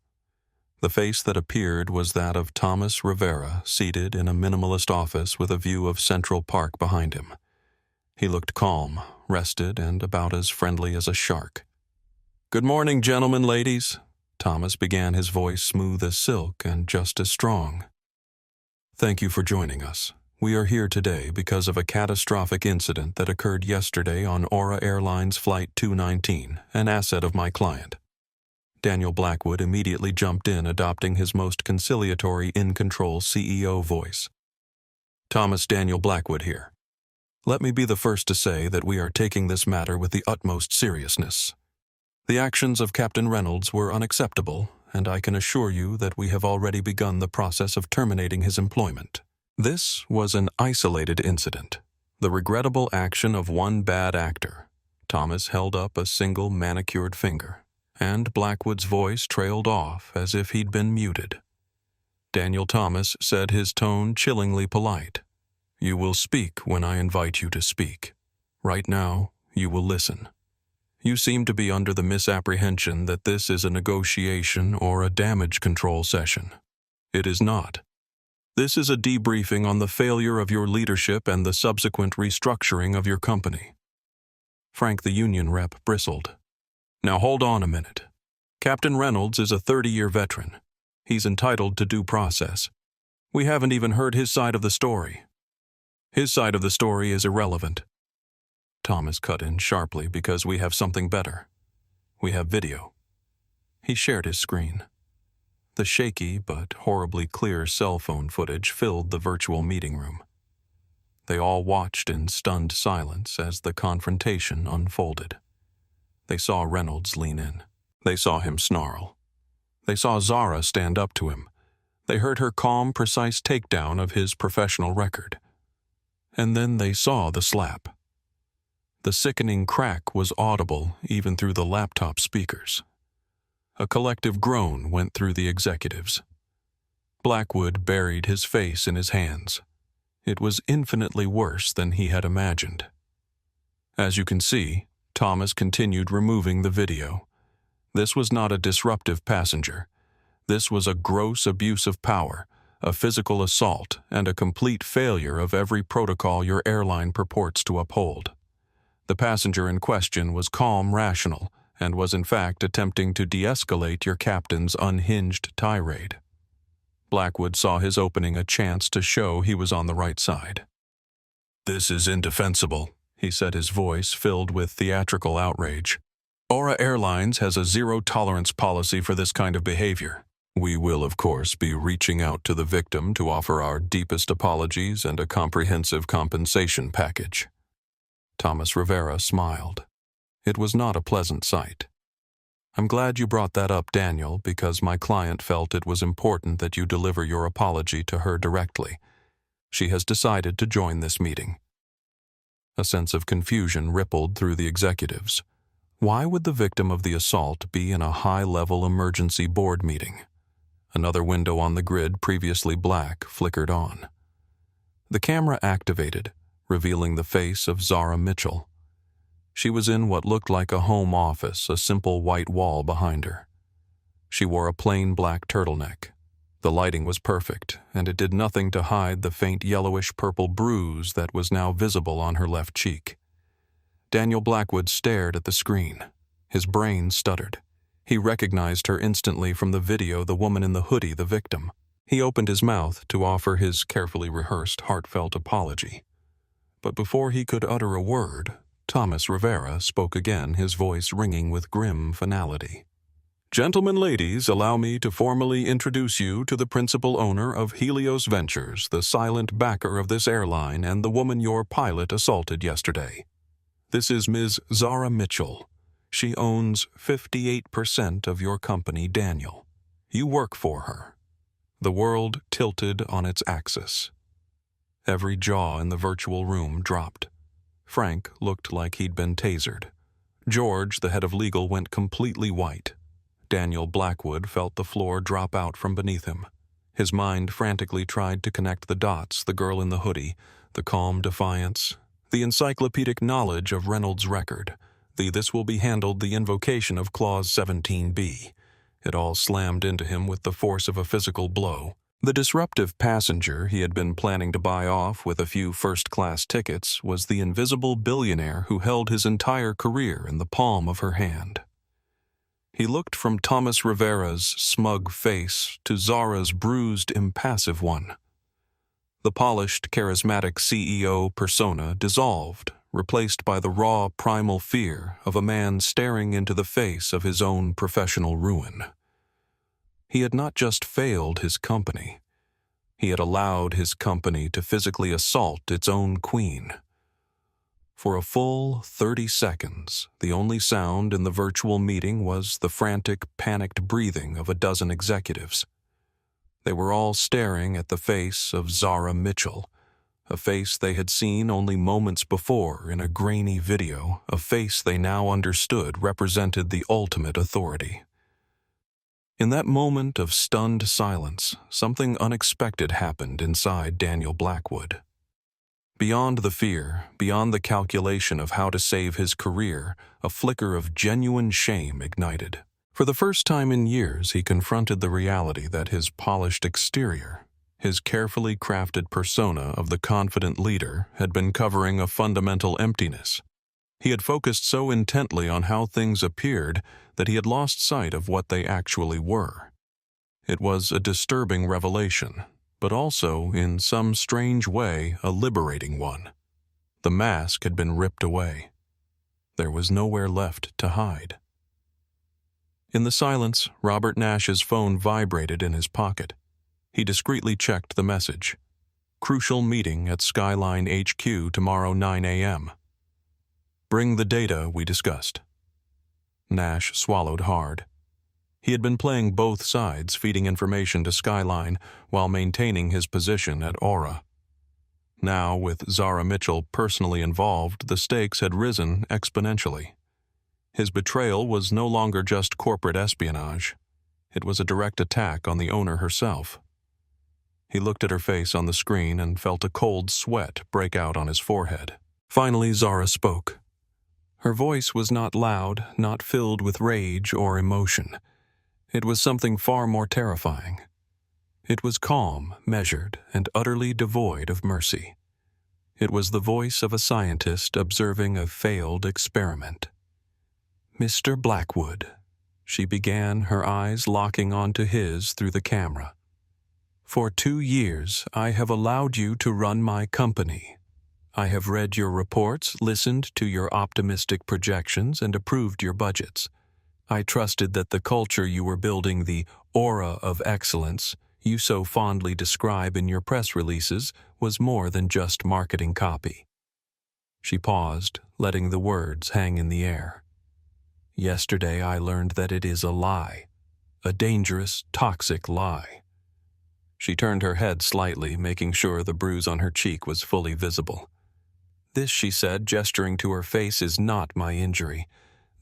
The face that appeared was that of Thomas Rivera, seated in a minimalist office with a view of Central Park behind him. He looked calm, rested, and about as friendly as a shark. "Good morning, gentlemen, ladies." Thomas began, his voice smooth as silk and just as strong. "Thank you for joining us. We are here today because of a catastrophic incident that occurred yesterday on Aura Airlines Flight 219, an asset of my client." Daniel Blackwood immediately jumped in, adopting his most conciliatory, in-control CEO voice. "Thomas Daniel Blackwood here. Let me be the first to say that we are taking this matter with the utmost seriousness. The actions of Captain Reynolds were unacceptable, and I can assure you that we have already begun the process of terminating his employment. This was an isolated incident, the regrettable action of one bad actor." Thomas held up a single manicured finger, and Blackwood's voice trailed off as if he'd been muted. Daniel Thomas said, his tone chillingly polite. "You will speak when I invite you to speak. Right now, you will listen. You seem to be under the misapprehension that this is a negotiation or a damage control session. It is not. This is a debriefing on the failure of your leadership and the subsequent restructuring of your company." Frank, the union rep, bristled. "Now hold on a minute. Captain Reynolds is a 30-year veteran. He's entitled to due process. We haven't even heard his side of the story." "His side of the story is irrelevant." Thomas cut in sharply, "because we have something better. We have video." He shared his screen. The shaky but horribly clear cell phone footage filled the virtual meeting room. They all watched in stunned silence as the confrontation unfolded. They saw Reynolds lean in. They saw him snarl. They saw Zara stand up to him. They heard her calm, precise takedown of his professional record. And then they saw the slap. The sickening crack was audible even through the laptop speakers. A collective groan went through the executives. Blackwood buried his face in his hands. It was infinitely worse than he had imagined. As you can see, Thomas continued removing the video. This was not a disruptive passenger. This was a gross abuse of power, a physical assault, and a complete failure of every protocol your airline purports to uphold. The passenger in question was calm, rational, and was in fact attempting to de-escalate your captain's unhinged tirade. Blackwood saw his opening a chance to show he was on the right side. "This is indefensible," he said, his voice filled with theatrical outrage. "Aura Airlines has a zero-tolerance policy for this kind of behavior. We will, of course, be reaching out to the victim to offer our deepest apologies and a comprehensive compensation package." Thomas Rivera smiled. It was not a pleasant sight. "I'm glad you brought that up, Daniel, because my client felt it was important that you deliver your apology to her directly. She has decided to join this meeting." A sense of confusion rippled through the executives. Why would the victim of the assault be in a high-level emergency board meeting? Another window on the grid, previously black, flickered on. The camera activated, revealing the face of Zara Mitchell. She was in what looked like a home office, a simple white wall behind her. She wore a plain black turtleneck. The lighting was perfect, and it did nothing to hide the faint yellowish-purple bruise that was now visible on her left cheek. Daniel Blackwood stared at the screen. His brain stuttered. He recognized her instantly from the video, the woman in the hoodie, the victim. He opened his mouth to offer his carefully rehearsed, heartfelt apology. But before he could utter a word, Thomas Rivera spoke again, his voice ringing with grim finality. "Gentlemen, ladies, allow me to formally introduce you to the principal owner of Helios Ventures, the silent backer of this airline, and the woman your pilot assaulted yesterday. This is Ms. Zara Mitchell. She owns 58% of your company, Daniel. You work for her." The world tilted on its axis. Every jaw in the virtual room dropped. Frank looked like he'd been tasered. George, the head of legal, went completely white. Daniel Blackwood felt the floor drop out from beneath him. His mind frantically tried to connect the dots, the girl in the hoodie, the calm defiance, the encyclopedic knowledge of Reynolds' record, the "this will be handled," the invocation of Clause 17B. It all slammed into him with the force of a physical blow. The disruptive passenger he had been planning to buy off with a few first-class tickets was the invisible billionaire who held his entire career in the palm of her hand. He looked from Thomas Rivera's smug face to Zara's bruised, impassive one. The polished, charismatic CEO persona dissolved, replaced by the raw, primal fear of a man staring into the face of his own professional ruin. He had not just failed his company. He had allowed his company to physically assault its own queen. For a full 30 seconds, the only sound in the virtual meeting was the frantic, panicked breathing of a dozen executives. They were all staring at the face of Zara Mitchell, a face they had seen only moments before in a grainy video, a face they now understood represented the ultimate authority. In that moment of stunned silence, something unexpected happened inside Daniel Blackwood. Beyond the fear, beyond the calculation of how to save his career, a flicker of genuine shame ignited. For the first time in years, he confronted the reality that his polished exterior, His carefully crafted persona of the confident leader had been covering a fundamental emptiness. He had focused so intently on how things appeared that he had lost sight of what they actually were. It was a disturbing revelation, but also, in some strange way, a liberating one. The mask had been ripped away. There was nowhere left to hide. In the silence, Robert Nash's phone vibrated in his pocket. He discreetly checked the message. Crucial meeting at Skyline HQ tomorrow 9 a.m. Bring the data we discussed. Nash swallowed hard. He had been playing both sides, feeding information to Skyline while maintaining his position at Aura. Now, with Zara Mitchell personally involved, the stakes had risen exponentially. His betrayal was no longer just corporate espionage. It was a direct attack on the owner herself. He looked at her face on the screen and felt a cold sweat break out on his forehead. Finally, Zara spoke. Her voice was not loud, not filled with rage or emotion. It was something far more terrifying. It was calm, measured, and utterly devoid of mercy. It was the voice of a scientist observing a failed experiment. Mr. Blackwood, she began, her eyes locking onto his through the camera. For 2 years, I have allowed you to run my company. I have read your reports, listened to your optimistic projections, and approved your budgets. I trusted that the culture you were building, the aura of excellence you so fondly describe in your press releases, was more than just marketing copy. She paused, letting the words hang in the air. Yesterday I learned that it is a lie, a dangerous, toxic lie. She turned her head slightly, making sure the bruise on her cheek was fully visible. This, she said, gesturing to her face, is not my injury.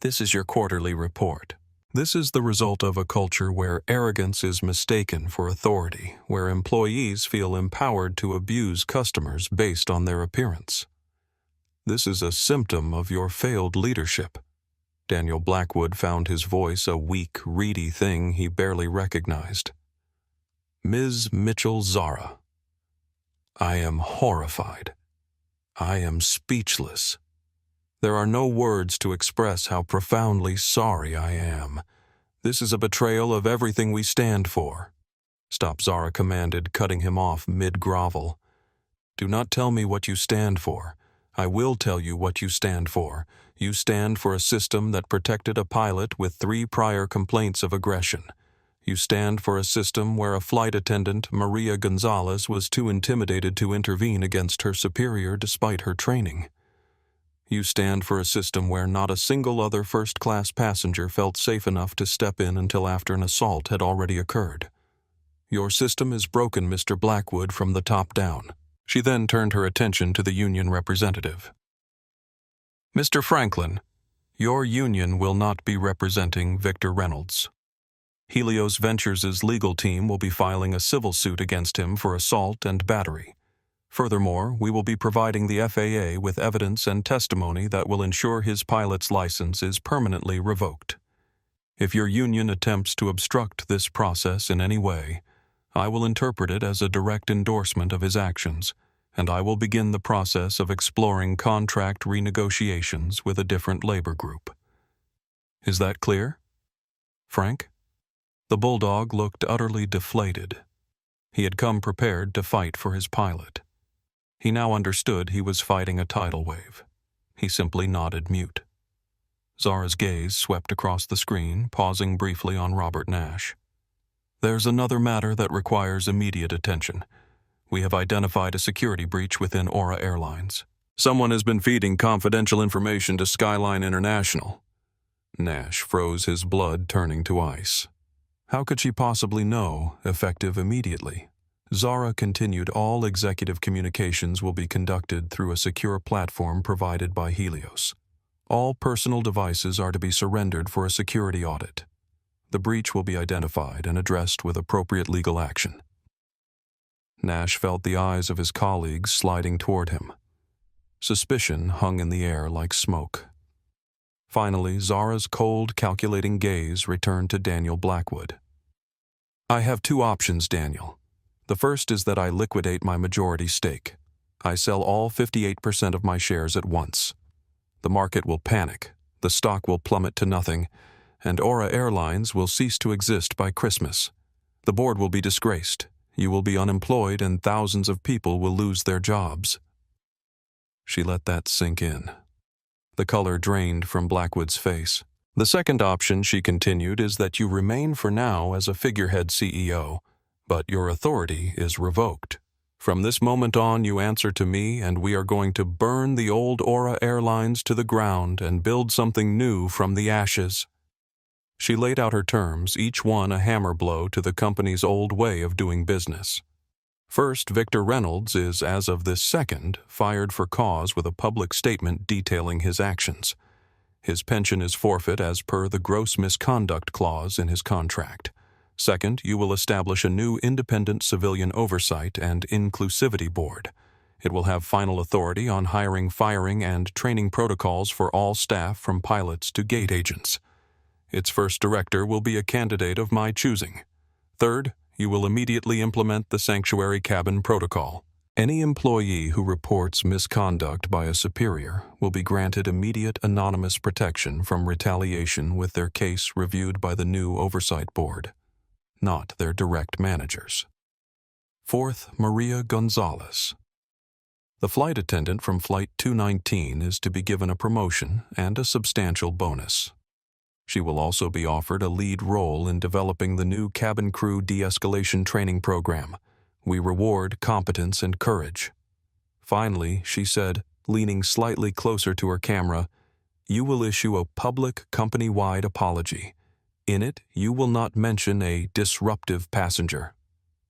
This is your quarterly report. This is the result of a culture where arrogance is mistaken for authority, where employees feel empowered to abuse customers based on their appearance. This is a symptom of your failed leadership. Daniel Blackwood found his voice a weak, reedy thing he barely recognized. Ms. Mitchell Zara. I am horrified. I am speechless. There are no words to express how profoundly sorry I am. This is a betrayal of everything we stand for. Stop, Zara commanded, cutting him off mid-grovel. Do not tell me what you stand for. I will tell you what you stand for. You stand for a system that protected a pilot with 3 prior complaints of aggression. You stand for a system where a flight attendant, Maria Gonzalez, was too intimidated to intervene against her superior despite her training. You stand for a system where not a single other first-class passenger felt safe enough to step in until after an assault had already occurred. Your system is broken, Mr. Blackwood, from the top down. She then turned her attention to the union representative. Mr. Franklin, your union will not be representing Victor Reynolds. Helios Ventures' legal team will be filing a civil suit against him for assault and battery. Furthermore, we will be providing the FAA with evidence and testimony that will ensure his pilot's license is permanently revoked. If your union attempts to obstruct this process in any way, I will interpret it as a direct endorsement of his actions, and I will begin the process of exploring contract renegotiations with a different labor group. Is that clear? Frank? The bulldog looked utterly deflated. He had come prepared to fight for his pilot. He now understood he was fighting a tidal wave. He simply nodded mute. Zara's gaze swept across the screen, pausing briefly on Robert Nash. There's another matter that requires immediate attention. We have identified a security breach within Aura Airlines. Someone has been feeding confidential information to Skyline International. Nash froze, his blood turning to ice. How could she possibly know, effective immediately? Zara continued, all executive communications will be conducted through a secure platform provided by Helios. All personal devices are to be surrendered for a security audit. The breach will be identified and addressed with appropriate legal action. Nash felt the eyes of his colleagues sliding toward him. Suspicion hung in the air like smoke. Finally, Zara's cold, calculating gaze returned to Daniel Blackwood. I have 2 options, Daniel. The first is that I liquidate my majority stake. I sell all 58% of my shares at once. The market will panic, the stock will plummet to nothing, and Aura Airlines will cease to exist by Christmas. The board will be disgraced, you will be unemployed, and thousands of people will lose their jobs. She let that sink in. The color drained from Blackwood's face. The second option, she continued, is that you remain for now as a figurehead CEO, but your authority is revoked. From this moment on, you answer to me, and we are going to burn the old Aura Airlines to the ground and build something new from the ashes. She laid out her terms, each one a hammer blow to the company's old way of doing business. First, Victor Reynolds is, as of this second, fired for cause with a public statement detailing his actions. His pension is forfeit as per the gross misconduct clause in his contract. Second, you will establish a new independent civilian oversight and inclusivity board. It will have final authority on hiring, firing, and training protocols for all staff from pilots to gate agents. Its first director will be a candidate of my choosing. Third, you will immediately implement the sanctuary cabin protocol. Any employee who reports misconduct by a superior will be granted immediate anonymous protection from retaliation with their case reviewed by the new oversight board, not their direct managers. Fourth, Maria Gonzalez. The flight attendant from Flight 219 is to be given a promotion and a substantial bonus. She will also be offered a lead role in developing the new cabin crew de-escalation training program. We reward competence and courage. Finally, she said, leaning slightly closer to her camera, you will issue a public company-wide apology. In it, you will not mention a disruptive passenger.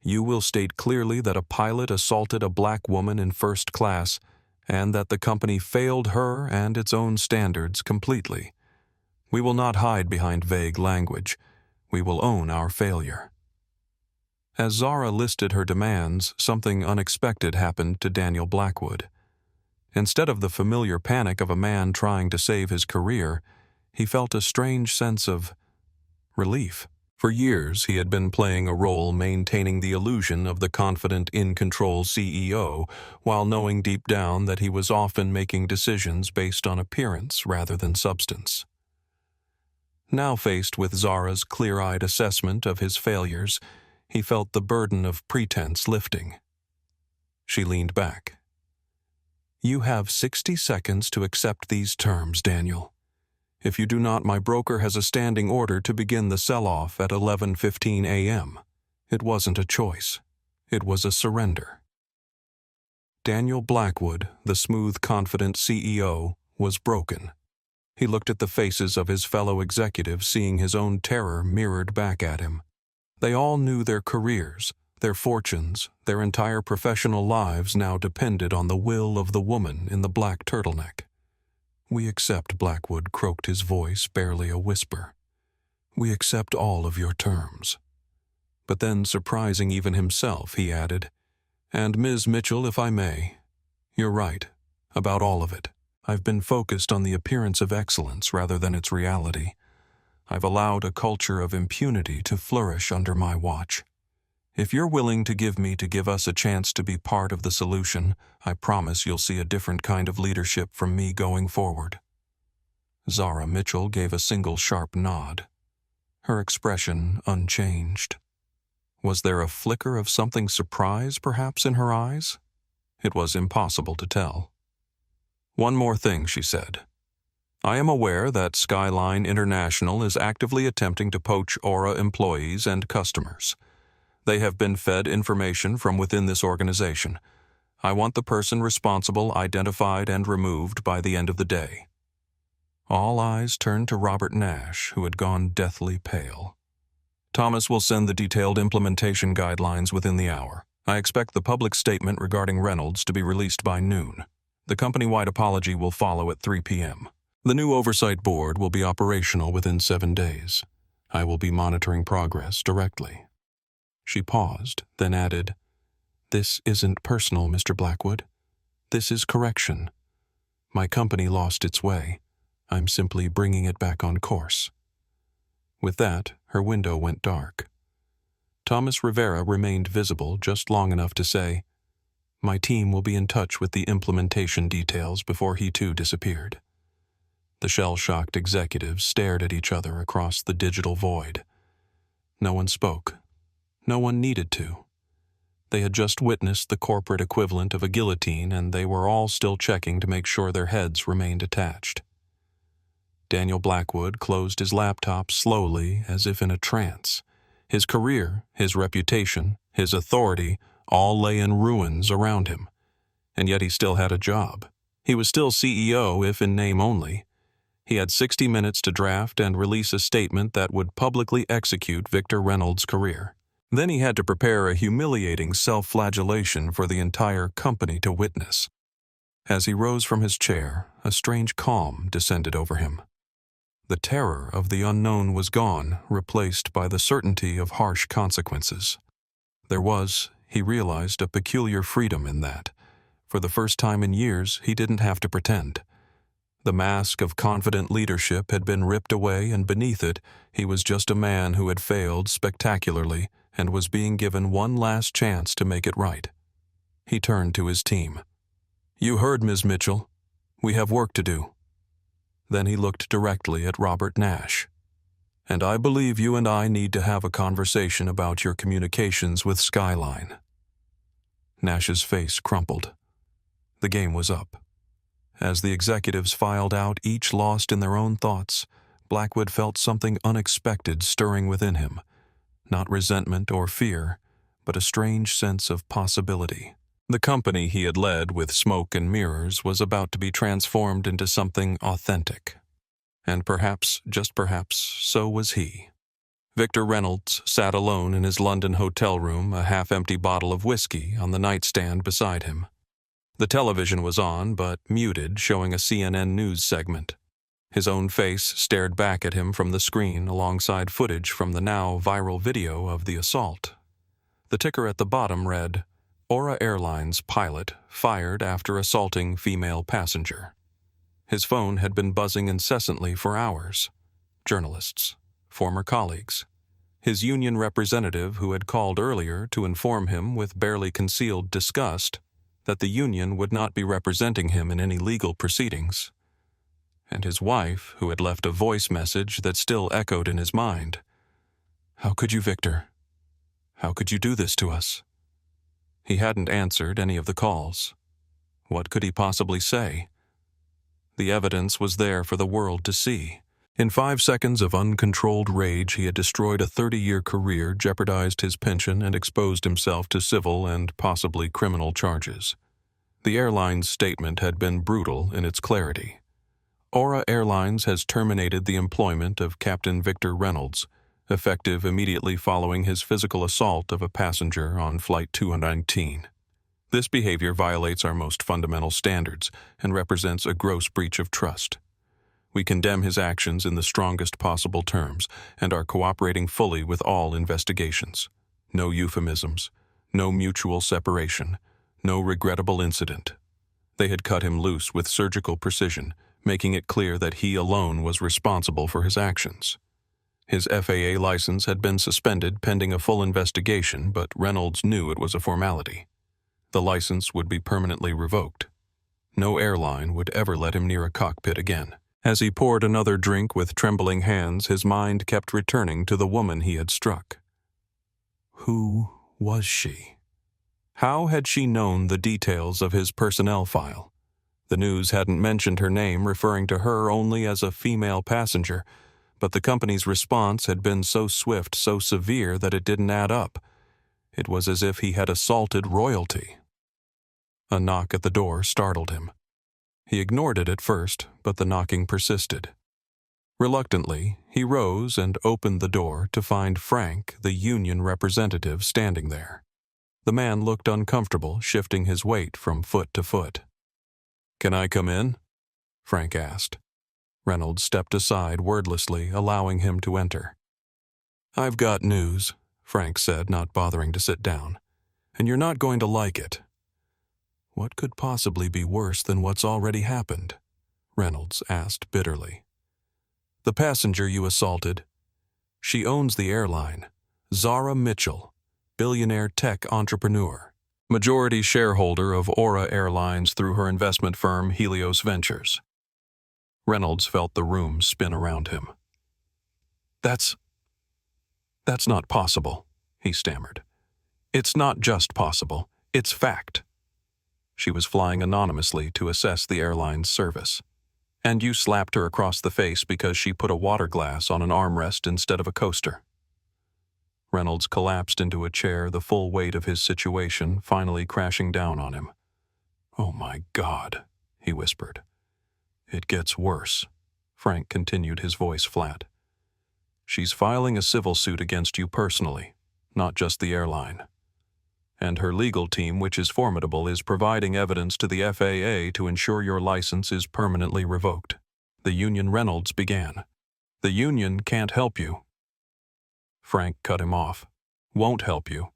You will state clearly that a pilot assaulted a black woman in first class and that the company failed her and its own standards completely. We will not hide behind vague language. We will own our failure. As Zara listed her demands, something unexpected happened to Daniel Blackwood. Instead of the familiar panic of a man trying to save his career, he felt a strange sense of relief. For years, he had been playing a role maintaining the illusion of the confident, in-control CEO, while knowing deep down that he was often making decisions based on appearance rather than substance. Now faced with Zara's clear-eyed assessment of his failures, he felt the burden of pretense lifting. She leaned back. You have 60 seconds to accept these terms, Daniel. If you do not, my broker has a standing order to begin the sell-off at 11:15 a.m. It wasn't a choice. It was a surrender. Daniel Blackwood, the smooth, confident CEO, was broken. He looked at the faces of his fellow executives, seeing his own terror mirrored back at him. They all knew their careers, their fortunes, their entire professional lives now depended on the will of the woman in the black turtleneck. We accept, Blackwood croaked, his voice barely a whisper. We accept all of your terms. But then, surprising even himself, he added, and Ms. Mitchell, if I may, you're right, about all of it. I've been focused on the appearance of excellence rather than its reality. I've allowed a culture of impunity to flourish under my watch. If you're willing to give us a chance to be part of the solution, I promise you'll see a different kind of leadership from me going forward. Zara Mitchell gave a single sharp nod, her expression unchanged. Was there a flicker of something surprise, perhaps, in her eyes? It was impossible to tell. One more thing, she said. I am aware that Skyline International is actively attempting to poach Aura employees and customers. They have been fed information from within this organization. I want the person responsible identified and removed by the end of the day. All eyes turned to Robert Nash, who had gone deathly pale. Thomas will send the detailed implementation guidelines within the hour. I expect the public statement regarding Reynolds to be released by noon. The company-wide apology will follow at 3 p.m. The new oversight board will be operational within 7 days. I will be monitoring progress directly. She paused, then added, This isn't personal, Mr. Blackwood. This is correction. My company lost its way. I'm simply bringing it back on course. With that, her window went dark. Thomas Rivera remained visible just long enough to say, "My team will be in touch with the implementation details," before he too disappeared. The shell-shocked executives stared at each other across the digital void. No one spoke. No one needed to. They had just witnessed the corporate equivalent of a guillotine, and they were all still checking to make sure their heads remained attached. Daniel Blackwood closed his laptop slowly, as if in a trance. His career, his reputation, his authority all lay in ruins around him. And yet he still had a job. He was still CEO, if in name only. He had 60 minutes to draft and release a statement that would publicly execute Victor Reynolds' career. Then he had to prepare a humiliating self-flagellation for the entire company to witness. As he rose from his chair, a strange calm descended over him. The terror of the unknown was gone, replaced by the certainty of harsh consequences. There was, he realized, a peculiar freedom in that. For the first time in years, he didn't have to pretend. The mask of confident leadership had been ripped away, and beneath it, he was just a man who had failed spectacularly and was being given one last chance to make it right. He turned to his team. "You heard, Ms. Mitchell. We have work to do." Then he looked directly at Robert Nash. "And I believe you and I need to have a conversation about your communications with Skyline." Nash's face crumpled. The game was up. As the executives filed out, each lost in their own thoughts, Blackwood felt something unexpected stirring within him. Not resentment or fear, but a strange sense of possibility. The company he had led with smoke and mirrors was about to be transformed into something authentic. And perhaps, just perhaps, so was he. Victor Reynolds sat alone in his London hotel room, a half-empty bottle of whiskey on the nightstand beside him. The television was on, but muted, showing a CNN news segment. His own face stared back at him from the screen alongside footage from the now viral video of the assault. The ticker at the bottom read, "Aura Airlines pilot fired after assaulting female passenger." His phone had been buzzing incessantly for hours. Journalists, former colleagues. His union representative who had called earlier to inform him with barely concealed disgust that the union would not be representing him in any legal proceedings. And his wife, who had left a voice message that still echoed in his mind. "How could you, Victor? How could you do this to us?" He hadn't answered any of the calls. What could he possibly say? The evidence was there for the world to see. In 5 seconds of uncontrolled rage, he had destroyed a 30-year career, jeopardized his pension, and exposed himself to civil and possibly criminal charges. The airline's statement had been brutal in its clarity. Aura Airlines has terminated the employment of Captain Victor Reynolds, effective immediately following his physical assault of a passenger on Flight 219. This behavior violates our most fundamental standards and represents a gross breach of trust. We condemn his actions in the strongest possible terms and are cooperating fully with all investigations. No euphemisms, no mutual separation, no regrettable incident. They had cut him loose with surgical precision, making it clear that he alone was responsible for his actions. His FAA license had been suspended pending a full investigation, but Reynolds knew it was a formality. The license would be permanently revoked. No airline would ever let him near a cockpit again. As he poured another drink with trembling hands, his mind kept returning to the woman he had struck. Who was she? How had she known the details of his personnel file? The news hadn't mentioned her name, referring to her only as a female passenger, but the company's response had been so swift, so severe, that it didn't add up. It was as if he had assaulted royalty. A knock at the door startled him. He ignored it at first, but the knocking persisted. Reluctantly, he rose and opened the door to find Frank, the union representative, standing there. The man looked uncomfortable, shifting his weight from foot to foot. "Can I come in?" Frank asked. Reynolds stepped aside wordlessly, allowing him to enter. "I've got news," Frank said, not bothering to sit down. "And you're not going to like it." "What could possibly be worse than what's already happened?" Reynolds asked bitterly. "The passenger you assaulted. She owns the airline, Zara Mitchell. billionaire tech entrepreneur, majority shareholder of Aura Airlines through her investment firm Helios Ventures. Reynolds felt the room spin around him. That's not possible," he stammered. "It's not just possible, it's fact." She was flying anonymously to assess the airline's service. "And you slapped her across the face because she put a water glass on an armrest instead of a coaster." Reynolds collapsed into a chair, the full weight of his situation finally crashing down on him. "Oh my God," he whispered. "It gets worse." Frank continued, his voice flat. "She's filing a civil suit against you personally, not just the airline. And her legal team, which is formidable, is providing evidence to the FAA to ensure your license is permanently revoked." The union Reynolds began. "The union can't help you." Frank cut him off. "Won't help you.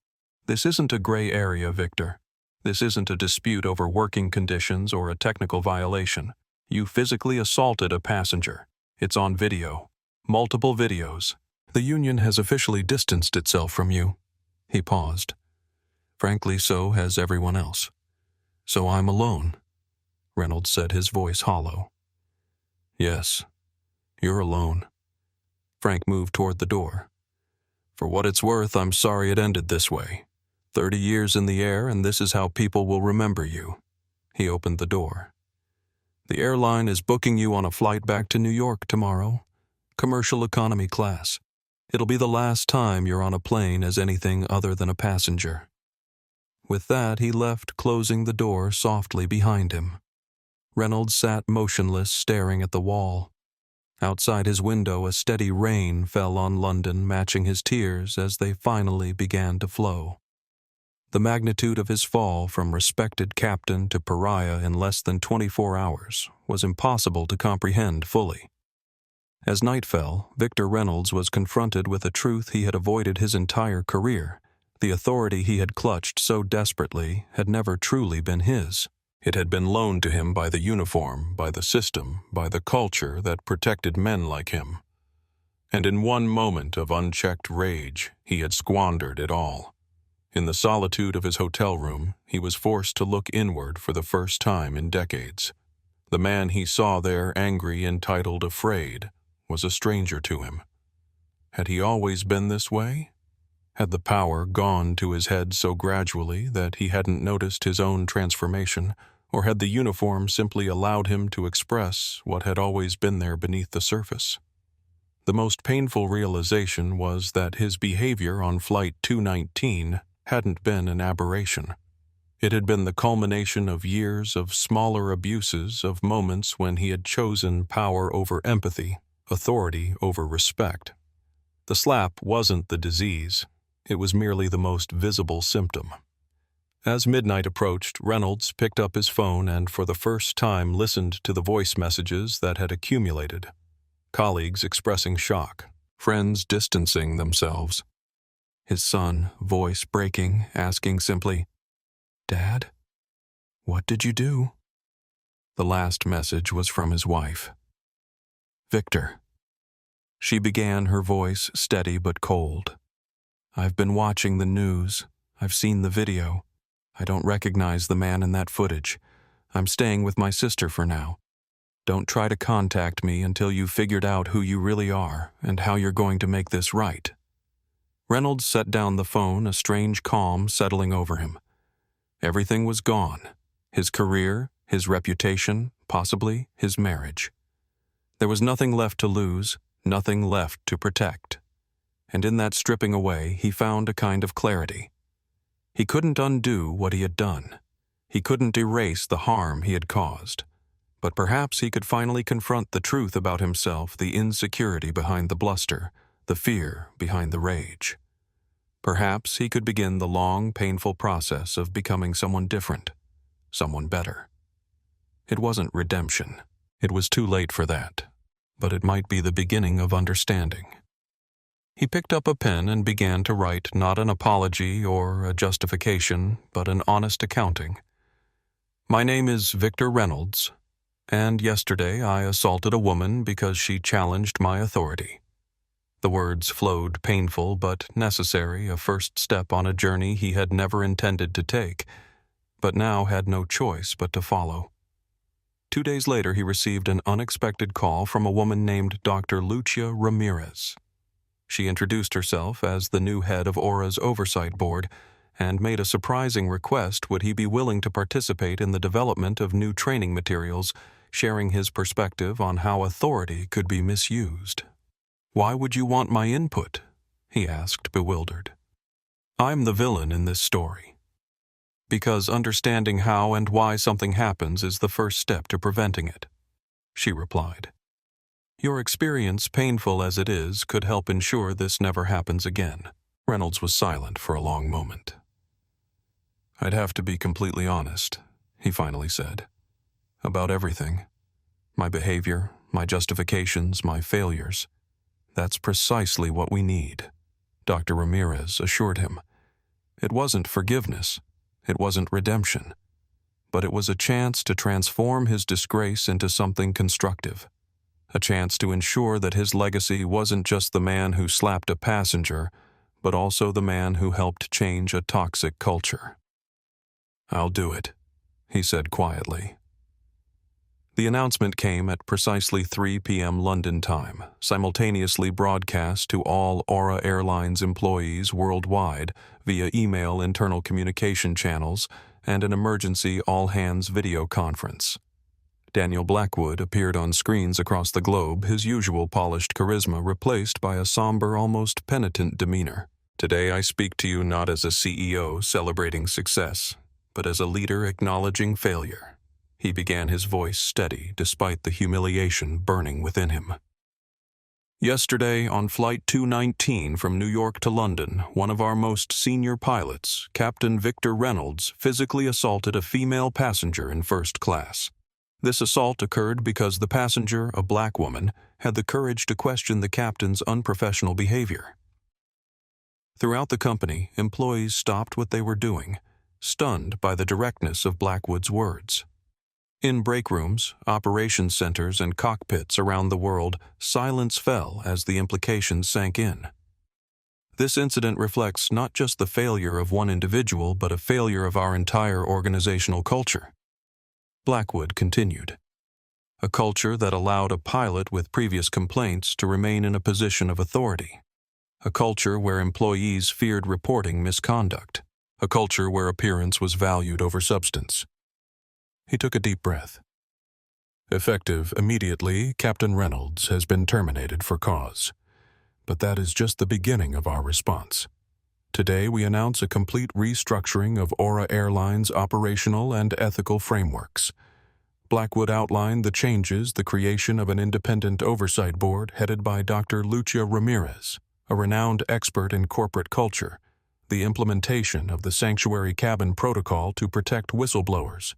This isn't a gray area, Victor. This isn't a dispute over working conditions or a technical violation. You physically assaulted a passenger. It's on video. Multiple videos. The union has officially distanced itself from you." He paused. "Frankly, so has everyone else. So I'm alone," Reynolds said, his voice hollow. "Yes, you're alone." Frank moved toward the door. "For what it's worth, I'm sorry it ended this way. 30 years in the air, and this is how people will remember you." He opened the door. "The airline is booking you on a flight back to New York tomorrow. Commercial economy class. It'll be the last time you're on a plane as anything other than a passenger." With that, he left, closing the door softly behind him. Reynolds sat motionless, staring at the wall. Outside his window, a steady rain fell on London, matching his tears as they finally began to flow. The magnitude of his fall from respected captain to pariah in less than 24 hours was impossible to comprehend fully. As night fell, Victor Reynolds was confronted with a truth he had avoided his entire career. The authority he had clutched so desperately had never truly been his. It had been loaned to him by the uniform, by the system, by the culture that protected men like him. And in one moment of unchecked rage, he had squandered it all. In the solitude of his hotel room, he was forced to look inward for the first time in decades. The man he saw there, angry, entitled, afraid, was a stranger to him. Had he always been this way? Had the power gone to his head so gradually that he hadn't noticed his own transformation, or had the uniform simply allowed him to express what had always been there beneath the surface? The most painful realization was that his behavior on Flight 219 hadn't been an aberration. It had been the culmination of years of smaller abuses, of moments when he had chosen power over empathy, authority over respect. The slap wasn't the disease. It was merely the most visible symptom. As midnight approached, Reynolds picked up his phone and for the first time listened to the voice messages that had accumulated. Colleagues expressing shock, friends distancing themselves. His son, voice breaking, asking simply, "Dad, what did you do?" The last message was from his wife. "Victor." She began, her voice steady but cold. "I've been watching the news. I've seen the video. I don't recognize the man in that footage. I'm staying with my sister for now. Don't try to contact me until you've figured out who you really are and how you're going to make this right." Reynolds set down the phone, a strange calm settling over him. Everything was gone. His career, his reputation, possibly his marriage. There was nothing left to lose, nothing left to protect. And in that stripping away, he found a kind of clarity. He couldn't undo what he had done. He couldn't erase the harm he had caused. But perhaps he could finally confront the truth about himself, the insecurity behind the bluster, the fear behind the rage. Perhaps he could begin the long, painful process of becoming someone different, someone better. It wasn't redemption. It was too late for that. But it might be the beginning of understanding. He picked up a pen and began to write not an apology or a justification, but an honest accounting. "My name is Victor Reynolds, and yesterday I assaulted a woman because she challenged my authority. The words flowed painful but necessary, a first step on a journey he had never intended to take, but now had no choice but to follow. 2 days later, he received an unexpected call from a woman named Dr. Lucia Ramirez. She introduced herself as the new head of Aura's oversight board and made a surprising request: would he be willing to participate in the development of new training materials, sharing his perspective on how authority could be misused. "Why would you want my input?" he asked, bewildered. "I'm the villain in this story. Because understanding how and why something happens is the first step to preventing it," she replied. "Your experience, painful as it is, could help ensure this never happens again." Reynolds was silent for a long moment. "I'd have to be completely honest," he finally said. "About everything. My behavior, my justifications, my failures. That's precisely what we need," Dr. Ramirez assured him. It wasn't forgiveness. It wasn't redemption. But it was a chance to transform his disgrace into something constructive. A chance to ensure that his legacy wasn't just the man who slapped a passenger, but also the man who helped change a toxic culture. "I'll do it," he said quietly. The announcement came at precisely 3 p.m. London time, simultaneously broadcast to all Aura Airlines employees worldwide via email internal communication channels and an emergency all-hands video conference. Daniel Blackwood appeared on screens across the globe, his usual polished charisma replaced by a somber, almost penitent demeanor. "Today I speak to you not as a CEO celebrating success, but as a leader acknowledging failure." He began, his voice steady despite the humiliation burning within him. "Yesterday, on Flight 219 from New York to London, one of our most senior pilots, Captain Victor Reynolds, physically assaulted a female passenger in first class. This assault occurred because the passenger, a black woman, had the courage to question the captain's unprofessional behavior. Throughout the company, employees stopped what they were doing, stunned by the directness of Blackwood's words. In break rooms, operations centers, and cockpits around the world, silence fell as the implications sank in. This incident reflects not just the failure of one individual, but a failure of our entire organizational culture." Blackwood continued. "A culture that allowed a pilot with previous complaints to remain in a position of authority. A culture where employees feared reporting misconduct. A culture where appearance was valued over substance." He took a deep breath. "Effective immediately, Captain Reynolds has been terminated for cause. But that is just the beginning of our response. Today we announce a complete restructuring of Aura Airlines' operational and ethical frameworks." Blackwood outlined the changes: the creation of an independent oversight board headed by Dr. Lucia Ramirez, a renowned expert in corporate culture, the implementation of the Sanctuary Cabin Protocol to protect whistleblowers,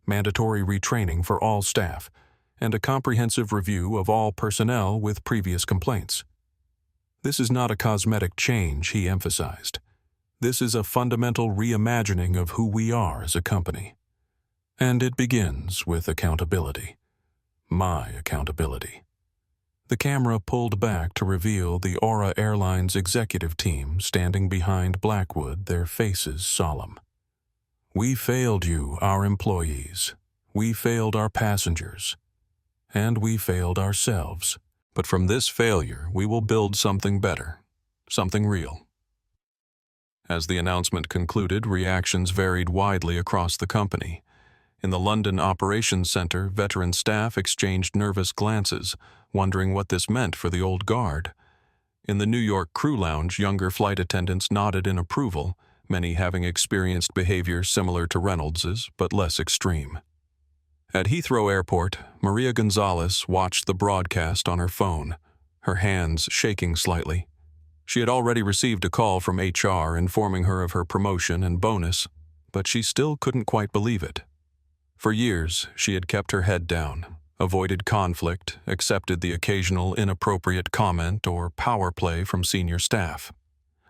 mandatory retraining for all staff, and a comprehensive review of all personnel with previous complaints. This is not a cosmetic change, he emphasized. This is a fundamental reimagining of who we are as a company. And it begins with accountability. My accountability. The camera pulled back to reveal the Aura Airlines executive team standing behind Blackwood, their faces solemn. "We failed you, our employees. We failed our passengers. And we failed ourselves. But from this failure, we will build something better, something real." As the announcement concluded, reactions varied widely across the company. In the London Operations Center, veteran staff exchanged nervous glances, wondering what this meant for the old guard. In the New York crew lounge, younger flight attendants nodded in approval, many having experienced behavior similar to Reynolds's, but less extreme. At Heathrow Airport, Maria Gonzalez watched the broadcast on her phone, her hands shaking slightly. She had already received a call from HR informing her of her promotion and bonus, but she still couldn't quite believe it. For years, she had kept her head down, avoided conflict, accepted the occasional inappropriate comment or power play from senior staff.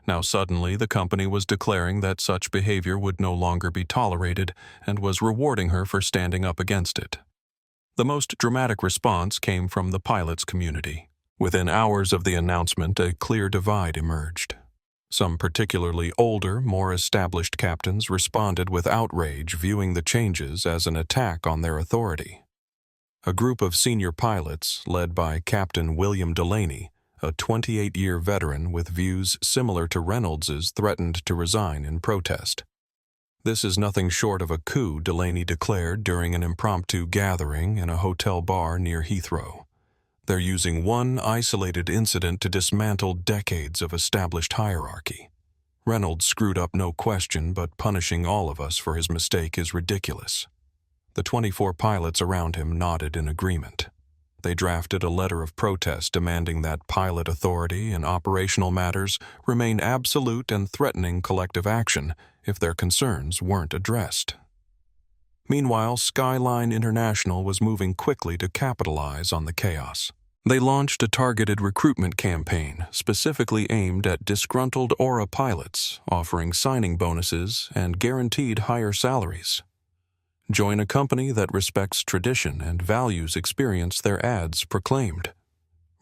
Now suddenly, the company was declaring that such behavior would no longer be tolerated and was rewarding her for standing up against it. The most dramatic response came from the pilots' community. Within hours of the announcement, a clear divide emerged. Some particularly older, more established captains responded with outrage, viewing the changes as an attack on their authority. A group of senior pilots, led by Captain William Delaney, a 28-year veteran with views similar to Reynolds's, threatened to resign in protest. "This is nothing short of a coup," Delaney declared during an impromptu gathering in a hotel bar near Heathrow. "They're using one isolated incident to dismantle decades of established hierarchy. Reynolds screwed up, no question, but punishing all of us for his mistake is ridiculous." The 24 pilots around him nodded in agreement. They drafted a letter of protest demanding that pilot authority in operational matters remain absolute and threatening collective action if their concerns weren't addressed. Meanwhile, Skyline International was moving quickly to capitalize on the chaos. They launched a targeted recruitment campaign specifically aimed at disgruntled Aura pilots, offering signing bonuses and guaranteed higher salaries. "Join a company that respects tradition and values experience," their ads proclaimed.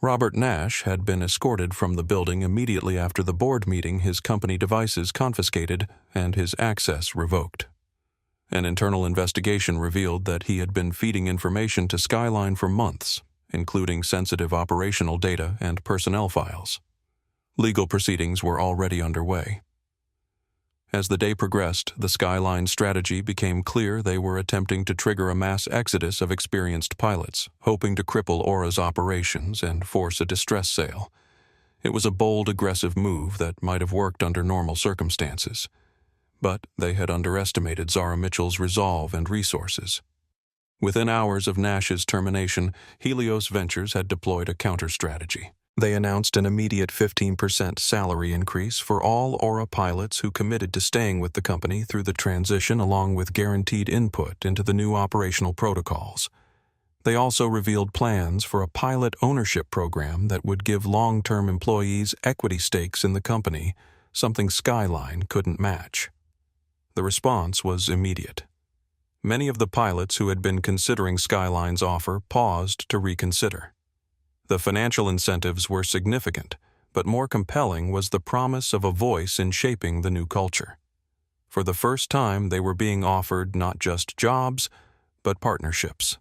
Robert Nash had been escorted from the building immediately after the board meeting, his company devices confiscated and his access revoked. An internal investigation revealed that he had been feeding information to Skyline for months, including sensitive operational data and personnel files. Legal proceedings were already underway. As the day progressed, the Skyline strategy became clear. They were attempting to trigger a mass exodus of experienced pilots, hoping to cripple Aura's operations and force a distress sale. It was a bold, aggressive move that might have worked under normal circumstances. But they had underestimated Zara Mitchell's resolve and resources. Within hours of Nash's termination, Helios Ventures had deployed a counter-strategy. They announced an immediate 15% salary increase for all Aura pilots who committed to staying with the company through the transition, along with guaranteed input into the new operational protocols. They also revealed plans for a pilot ownership program that would give long-term employees equity stakes in the company, something Skyline couldn't match. The response was immediate. Many of the pilots who had been considering Skyline's offer paused to reconsider. The financial incentives were significant, but more compelling was the promise of a voice in shaping the new culture. For the first time, they were being offered not just jobs, but partnerships.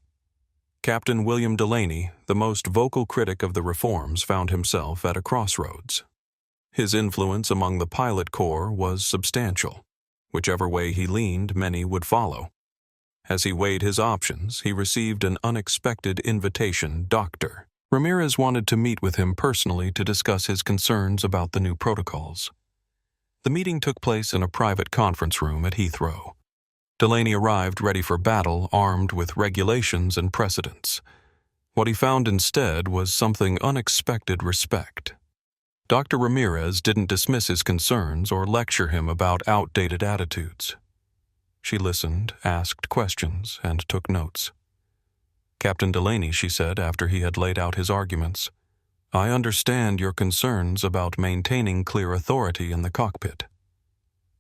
Captain William Delaney, the most vocal critic of the reforms, found himself at a crossroads. His influence among the pilot corps was substantial. Whichever way he leaned, many would follow. As he weighed his options, he received an unexpected invitation. Dr. Ramirez wanted to meet with him personally to discuss his concerns about the new protocols. The meeting took place in a private conference room at Heathrow. Delaney arrived ready for battle, armed with regulations and precedents. What he found instead was something unexpected: respect. Dr. Ramirez didn't dismiss his concerns or lecture him about outdated attitudes. She listened, asked questions, and took notes. "Captain Delaney," she said after he had laid out his arguments, "I understand your concerns about maintaining clear authority in the cockpit.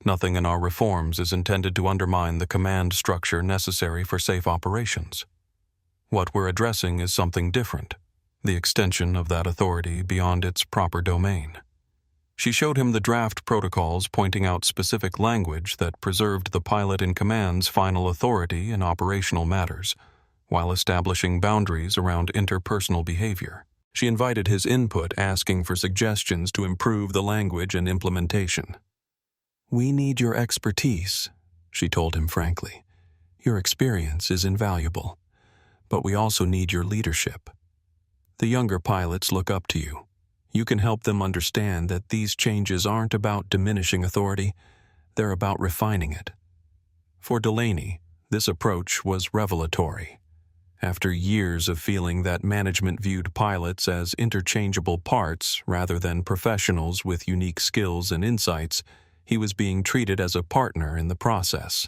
Nothing in our reforms is intended to undermine the command structure necessary for safe operations. What we're addressing is something different, the extension of that authority beyond its proper domain." She showed him the draft protocols, pointing out specific language that preserved the pilot in command's final authority in operational matters, while establishing boundaries around interpersonal behavior. She invited his input, asking for suggestions to improve the language and implementation. "We need your expertise," she told him frankly. "Your experience is invaluable, but we also need your leadership. The younger pilots look up to you. You can help them understand that these changes aren't about diminishing authority, they're about refining it." For Delaney, this approach was revelatory. After years of feeling that management viewed pilots as interchangeable parts rather than professionals with unique skills and insights, he was being treated as a partner in the process.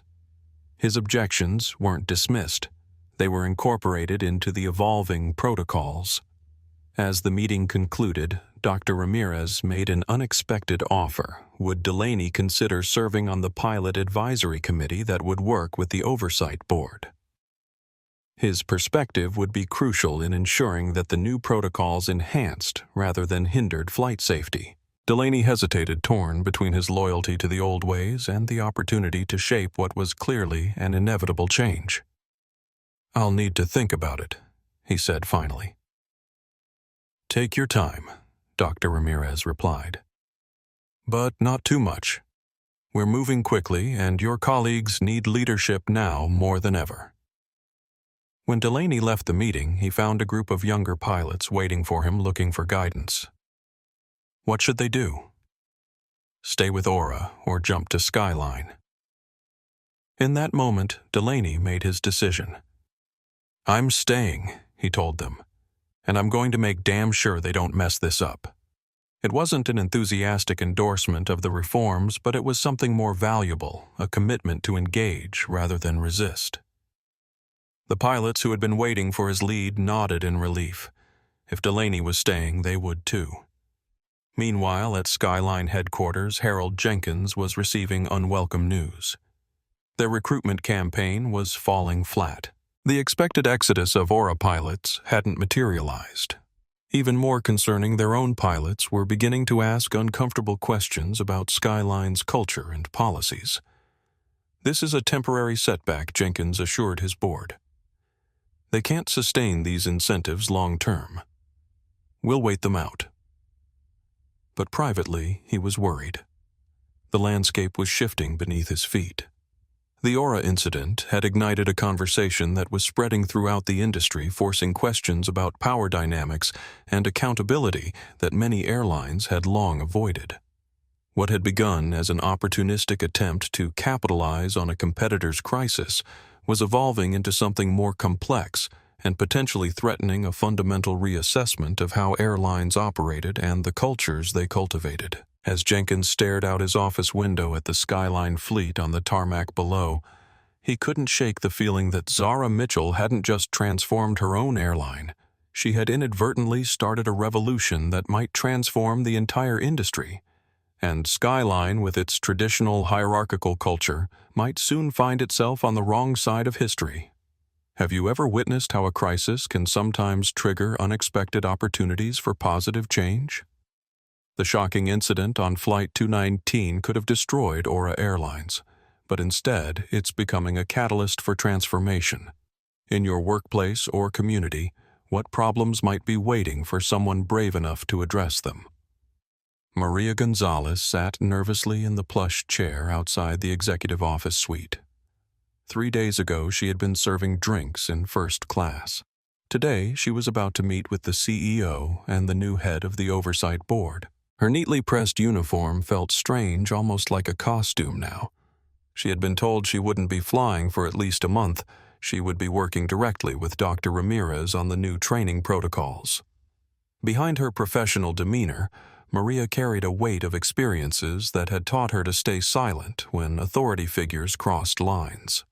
His objections weren't dismissed. They were incorporated into the evolving protocols. As the meeting concluded, Dr. Ramirez made an unexpected offer. Would Delaney consider serving on the pilot advisory committee that would work with the oversight board? His perspective would be crucial in ensuring that the new protocols enhanced rather than hindered flight safety. Delaney hesitated, torn between his loyalty to the old ways and the opportunity to shape what was clearly an inevitable change. "I'll need to think about it," he said finally. "Take your time," Dr. Ramirez replied. "But not too much. We're moving quickly, and your colleagues need leadership now more than ever." When Delaney left the meeting, he found a group of younger pilots waiting for him, looking for guidance. What should they do? Stay with Aura or jump to Skyline? In that moment, Delaney made his decision. "I'm staying," he told them, "and I'm going to make damn sure they don't mess this up." It wasn't an enthusiastic endorsement of the reforms, but it was something more valuable, a commitment to engage rather than resist. The pilots who had been waiting for his lead nodded in relief. If Delaney was staying, they would too. Meanwhile, at Skyline headquarters, Harold Jenkins was receiving unwelcome news. Their recruitment campaign was falling flat. The expected exodus of Aura pilots hadn't materialized. Even more concerning, their own pilots were beginning to ask uncomfortable questions about Skyline's culture and policies. "This is a temporary setback," Jenkins assured his board. "They can't sustain these incentives long term. We'll wait them out." But privately, he was worried. The landscape was shifting beneath his feet. The Aura incident had ignited a conversation that was spreading throughout the industry, forcing questions about power dynamics and accountability that many airlines had long avoided. What had begun as an opportunistic attempt to capitalize on a competitor's crisis was evolving into something more complex and potentially threatening a fundamental reassessment of how airlines operated and the cultures they cultivated. As Jenkins stared out his office window at the Skyline fleet on the tarmac below, he couldn't shake the feeling that Zara Mitchell hadn't just transformed her own airline. She had inadvertently started a revolution that might transform the entire industry. And Skyline, with its traditional hierarchical culture, might soon find itself on the wrong side of history. Have you ever witnessed how a crisis can sometimes trigger unexpected opportunities for positive change? The shocking incident on Flight 219 could have destroyed Aura Airlines, but instead it's becoming a catalyst for transformation. In your workplace or community, what problems might be waiting for someone brave enough to address them? Maria Gonzalez sat nervously in the plush chair outside the executive office suite. 3 days ago, she had been serving drinks in first class. Today, she was about to meet with the CEO and the new head of the oversight board. Her neatly pressed uniform felt strange, almost like a costume now. She had been told she wouldn't be flying for at least a month. She would be working directly with Dr. Ramirez on the new training protocols. Behind her professional demeanor, Maria carried a weight of experiences that had taught her to stay silent when authority figures crossed lines.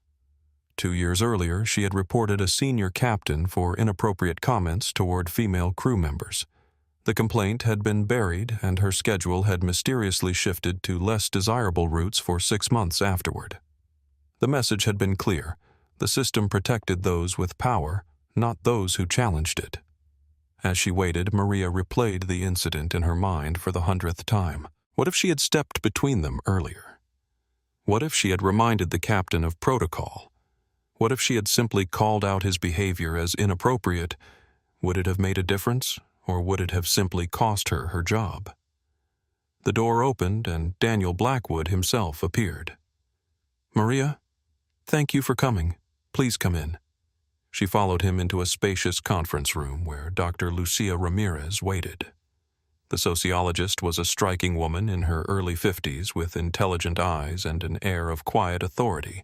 2 years earlier, she had reported a senior captain for inappropriate comments toward female crew members. The complaint had been buried, and her schedule had mysteriously shifted to less desirable routes for 6 months afterward. The message had been clear. The system protected those with power, not those who challenged it. As she waited, Maria replayed the incident in her mind for the 100th time. What if she had stepped between them earlier? What if she had reminded the captain of protocol? What if she had simply called out his behavior as inappropriate? Would it have made a difference, or would it have simply cost her her job? The door opened, and Daniel Blackwood himself appeared. "Maria, thank you for coming. Please come in." She followed him into a spacious conference room where Dr. Lucia Ramirez waited. The sociologist was a striking woman in her early 50s with intelligent eyes and an air of quiet authority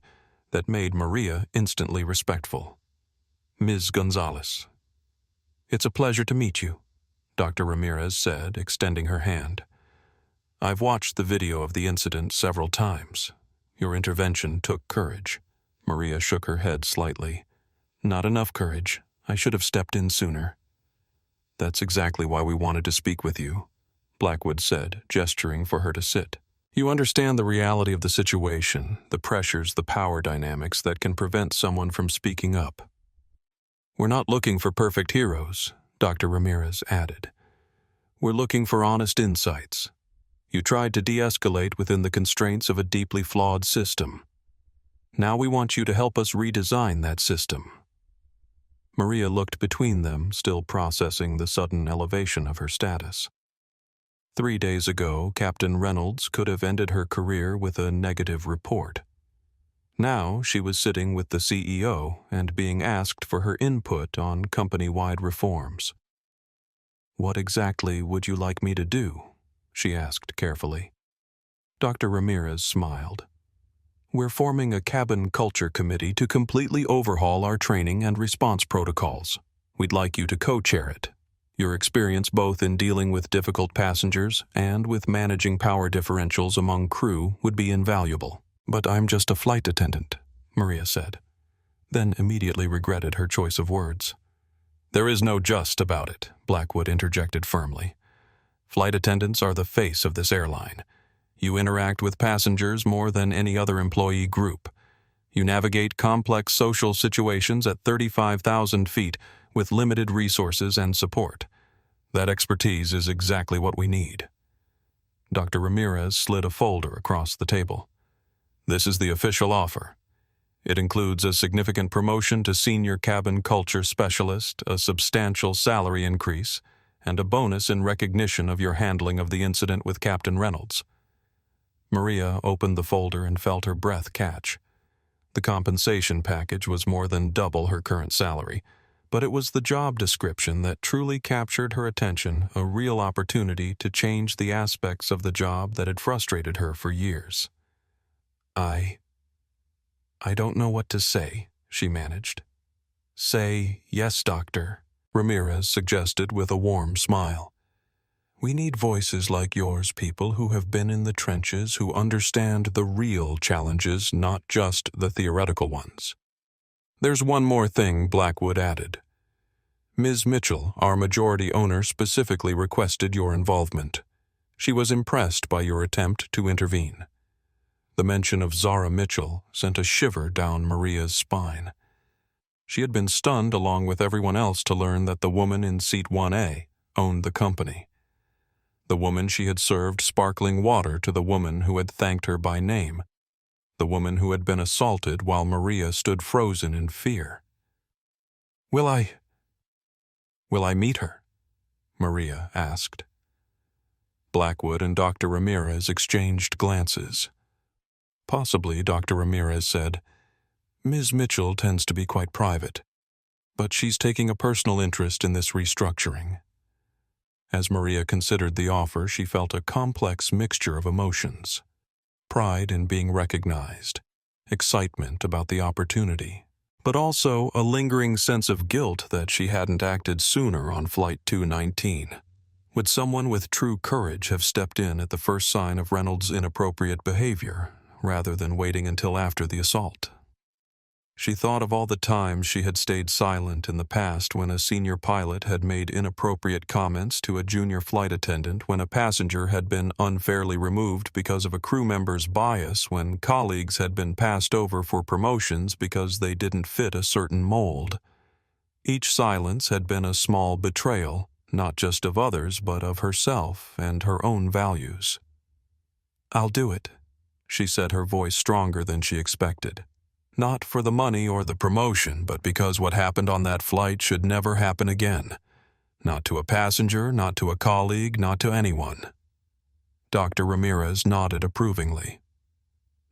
that made Maria instantly respectful. "Ms. Gonzalez." "It's a pleasure to meet you," Dr. Ramirez said, extending her hand. "I've watched the video of the incident several times. Your intervention took courage." Maria shook her head slightly. "Not enough courage. I should have stepped in sooner." "That's exactly why we wanted to speak with you," Blackwood said, gesturing for her to sit. "You understand the reality of the situation, the pressures, the power dynamics that can prevent someone from speaking up." "We're not looking for perfect heroes," Dr. Ramirez added. "We're looking for honest insights. You tried to de-escalate within the constraints of a deeply flawed system. Now we want you to help us redesign that system." Maria looked between them, still processing the sudden elevation of her status. 3 days ago, Captain Reynolds could have ended her career with a negative report. Now she was sitting with the CEO and being asked for her input on company-wide reforms. "What exactly would you like me to do?" she asked carefully. Dr. Ramirez smiled. "We're forming a cabin culture committee to completely overhaul our training and response protocols. We'd like you to co-chair it. Your experience both in dealing with difficult passengers and with managing power differentials among crew would be invaluable." "But I'm just a flight attendant," Maria said, then immediately regretted her choice of words. "There is no just about it," Blackwood interjected firmly. "Flight attendants are the face of this airline. You interact with passengers more than any other employee group. You navigate complex social situations at 35,000 feet with limited resources and support. That expertise is exactly what we need." Dr. Ramirez slid a folder across the table. "This is the official offer. It includes a significant promotion to senior cabin culture specialist, a substantial salary increase, and a bonus in recognition of your handling of the incident with Captain Reynolds." Maria opened the folder and felt her breath catch. The compensation package was more than double her current salary, but it was the job description that truly captured her attention, a real opportunity to change the aspects of the job that had frustrated her for years. I don't know what to say," she managed. "Say, yes, doctor," Ramirez suggested with a warm smile. "We need voices like yours, people who have been in the trenches, who understand the real challenges, not just the theoretical ones." "There's one more thing," Blackwood added. "Ms. Mitchell, our majority owner, specifically requested your involvement. She was impressed by your attempt to intervene." The mention of Zara Mitchell sent a shiver down Maria's spine. She had been stunned along with everyone else to learn that the woman in seat 1A owned the company. The woman she had served sparkling water to the woman who had thanked her by name. The woman who had been assaulted while Maria stood frozen in fear. Will I meet her?" Maria asked. Blackwood and Dr. Ramirez exchanged glances. "Possibly," Dr. Ramirez said. "Ms. Mitchell tends to be quite private, but she's taking a personal interest in this restructuring." As Maria considered the offer, she felt a complex mixture of emotions. Pride in being recognized, excitement about the opportunity, but also a lingering sense of guilt that she hadn't acted sooner on Flight 219. Would someone with true courage have stepped in at the first sign of Reynolds' inappropriate behavior, rather than waiting until after the assault? She thought of all the times she had stayed silent in the past when a senior pilot had made inappropriate comments to a junior flight attendant, when a passenger had been unfairly removed because of a crew member's bias, when colleagues had been passed over for promotions because they didn't fit a certain mold. Each silence had been a small betrayal, not just of others but of herself and her own values. "I'll do it," she said, her voice stronger than she expected. "Not for the money or the promotion, but because what happened on that flight should never happen again. Not to a passenger, not to a colleague, not to anyone." Dr. Ramirez nodded approvingly.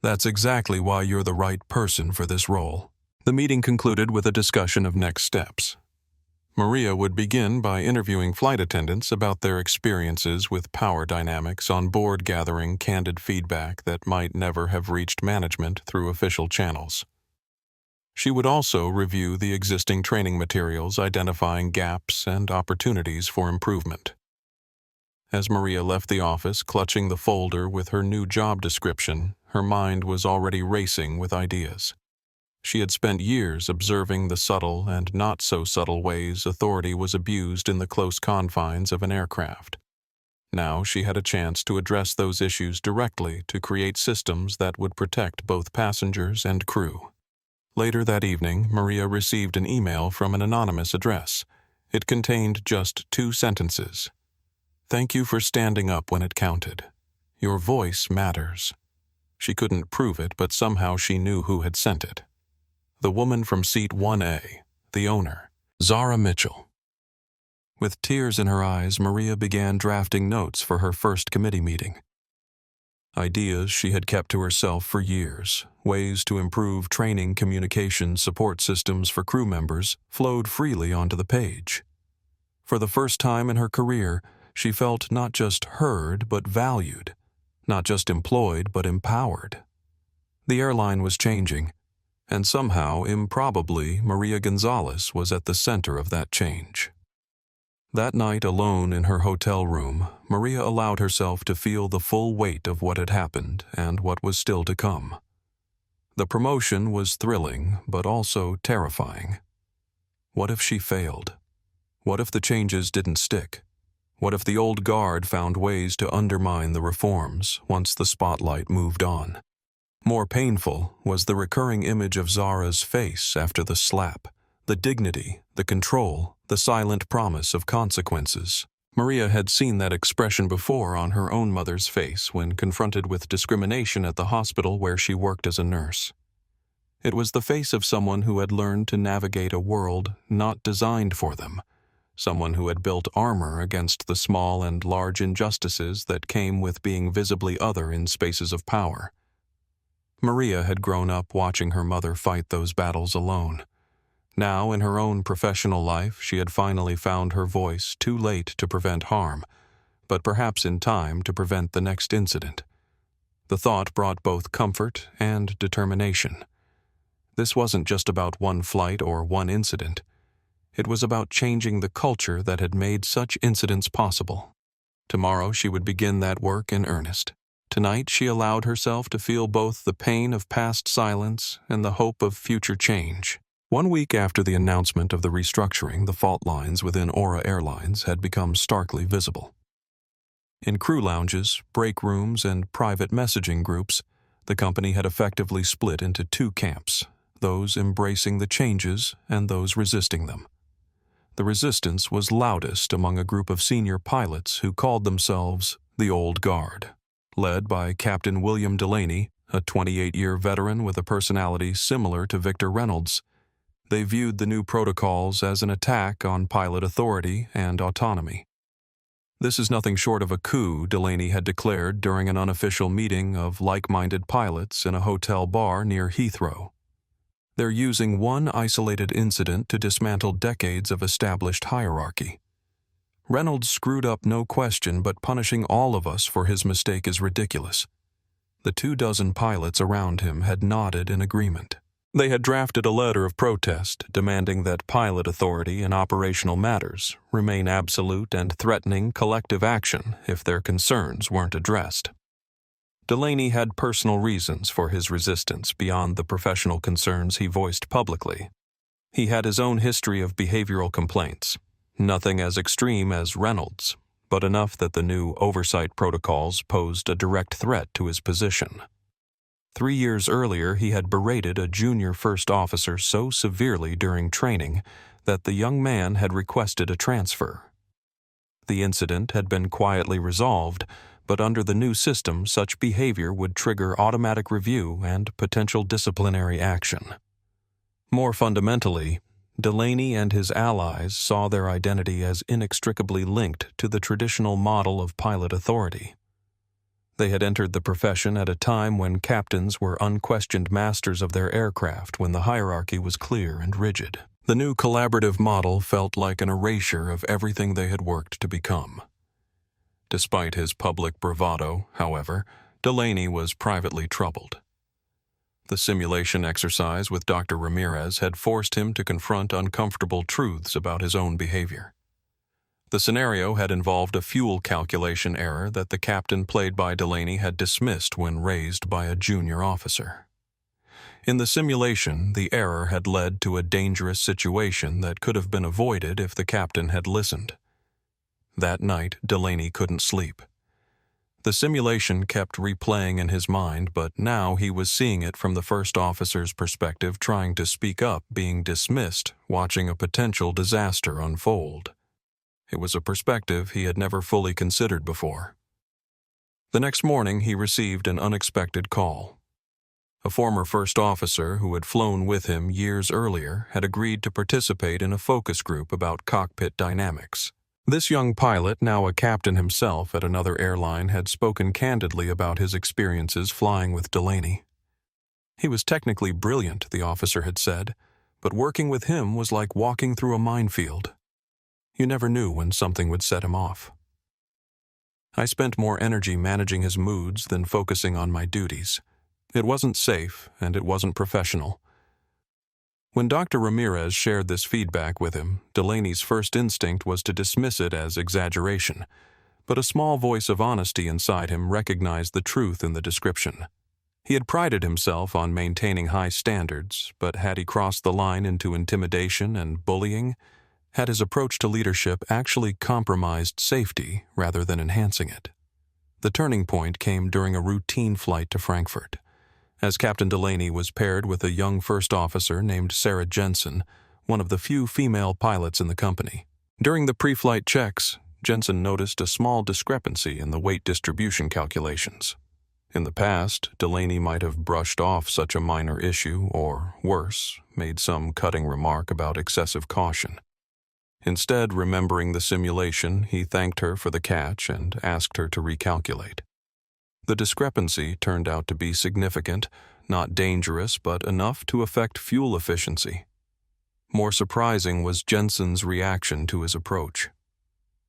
"That's exactly why you're the right person for this role." The meeting concluded with a discussion of next steps. Maria would begin by interviewing flight attendants about their experiences with power dynamics on board, gathering candid feedback that might never have reached management through official channels. She would also review the existing training materials, identifying gaps and opportunities for improvement. As Maria left the office, clutching the folder with her new job description, her mind was already racing with ideas. She had spent years observing the subtle and not-so-subtle ways authority was abused in the close confines of an aircraft. Now she had a chance to address those issues directly to create systems that would protect both passengers and crew. Later that evening, Maria received an email from an anonymous address. It contained just 2 sentences. "Thank you for standing up when it counted. Your voice matters." She couldn't prove it, but somehow she knew who had sent it. The woman from seat 1A, the owner, Zara Mitchell. With tears in her eyes, Maria began drafting notes for her first committee meeting. Ideas she had kept to herself for years, ways to improve training, communication, support systems for crew members, flowed freely onto the page. For the first time in her career, she felt not just heard but valued, not just employed but empowered. The airline was changing, and somehow, improbably, Maria Gonzalez was at the center of that change. That night, alone in her hotel room, Maria allowed herself to feel the full weight of what had happened and what was still to come. The promotion was thrilling, but also terrifying. What if she failed? What if the changes didn't stick? What if the old guard found ways to undermine the reforms once the spotlight moved on? More painful was the recurring image of Zara's face after the slap, the dignity, the control, the silent promise of consequences. Maria had seen that expression before on her own mother's face when confronted with discrimination at the hospital where she worked as a nurse. It was the face of someone who had learned to navigate a world not designed for them, someone who had built armor against the small and large injustices that came with being visibly other in spaces of power. Maria had grown up watching her mother fight those battles alone. Now, in her own professional life, she had finally found her voice too late to prevent harm, but perhaps in time to prevent the next incident. The thought brought both comfort and determination. This wasn't just about one flight or one incident. It was about changing the culture that had made such incidents possible. Tomorrow she would begin that work in earnest. Tonight she allowed herself to feel both the pain of past silence and the hope of future change. 1 week after the announcement of the restructuring, the fault lines within Aura Airlines had become starkly visible. In crew lounges, break rooms, and private messaging groups, the company had effectively split into 2 camps, those embracing the changes and those resisting them. The resistance was loudest among a group of senior pilots who called themselves the Old Guard. Led by Captain William Delaney, a 28-year veteran with a personality similar to Victor Reynolds, they viewed the new protocols as an attack on pilot authority and autonomy. "This is nothing short of a coup," Delaney had declared during an unofficial meeting of like-minded pilots in a hotel bar near Heathrow. "They're using one isolated incident to dismantle decades of established hierarchy. Reynolds screwed up, no question, but punishing all of us for his mistake is ridiculous." The 24 pilots around him had nodded in agreement. They had drafted a letter of protest demanding that pilot authority in operational matters remain absolute and threatening collective action if their concerns weren't addressed. Delaney had personal reasons for his resistance beyond the professional concerns he voiced publicly. He had his own history of behavioral complaints, nothing as extreme as Reynolds, but enough that the new oversight protocols posed a direct threat to his position. 3 years earlier, he had berated a junior first officer so severely during training that the young man had requested a transfer. The incident had been quietly resolved, but under the new system, such behavior would trigger automatic review and potential disciplinary action. More fundamentally, Delaney and his allies saw their identity as inextricably linked to the traditional model of pilot authority. They had entered the profession at a time when captains were unquestioned masters of their aircraft, when the hierarchy was clear and rigid. The new collaborative model felt like an erasure of everything they had worked to become. Despite his public bravado, however, Delaney was privately troubled. The simulation exercise with Dr. Ramirez had forced him to confront uncomfortable truths about his own behavior. The scenario had involved a fuel calculation error that the captain played by Delaney had dismissed when raised by a junior officer. In the simulation, the error had led to a dangerous situation that could have been avoided if the captain had listened. That night, Delaney couldn't sleep. The simulation kept replaying in his mind, but now he was seeing it from the first officer's perspective, trying to speak up, being dismissed, watching a potential disaster unfold. It was a perspective he had never fully considered before. The next morning, he received an unexpected call. A former first officer who had flown with him years earlier had agreed to participate in a focus group about cockpit dynamics. This young pilot, now a captain himself at another airline, had spoken candidly about his experiences flying with Delaney. He was technically brilliant, the officer had said, but working with him was like walking through a minefield. You never knew when something would set him off. I spent more energy managing his moods than focusing on my duties. It wasn't safe, and it wasn't professional. When Dr. Ramirez shared this feedback with him, Delaney's first instinct was to dismiss it as exaggeration, but a small voice of honesty inside him recognized the truth in the description. He had prided himself on maintaining high standards, but had he crossed the line into intimidation and bullying? Had his approach to leadership actually compromised safety rather than enhancing it? The turning point came during a routine flight to Frankfurt, as Captain Delaney was paired with a young first officer named Sarah Jensen, one of the few female pilots in the company. During the pre-flight checks, Jensen noticed a small discrepancy in the weight distribution calculations. In the past, Delaney might have brushed off such a minor issue or, worse, made some cutting remark about excessive caution. Instead, remembering the simulation, he thanked her for the catch and asked her to recalculate. The discrepancy turned out to be significant, not dangerous, but enough to affect fuel efficiency. More surprising was Jensen's reaction to his approach.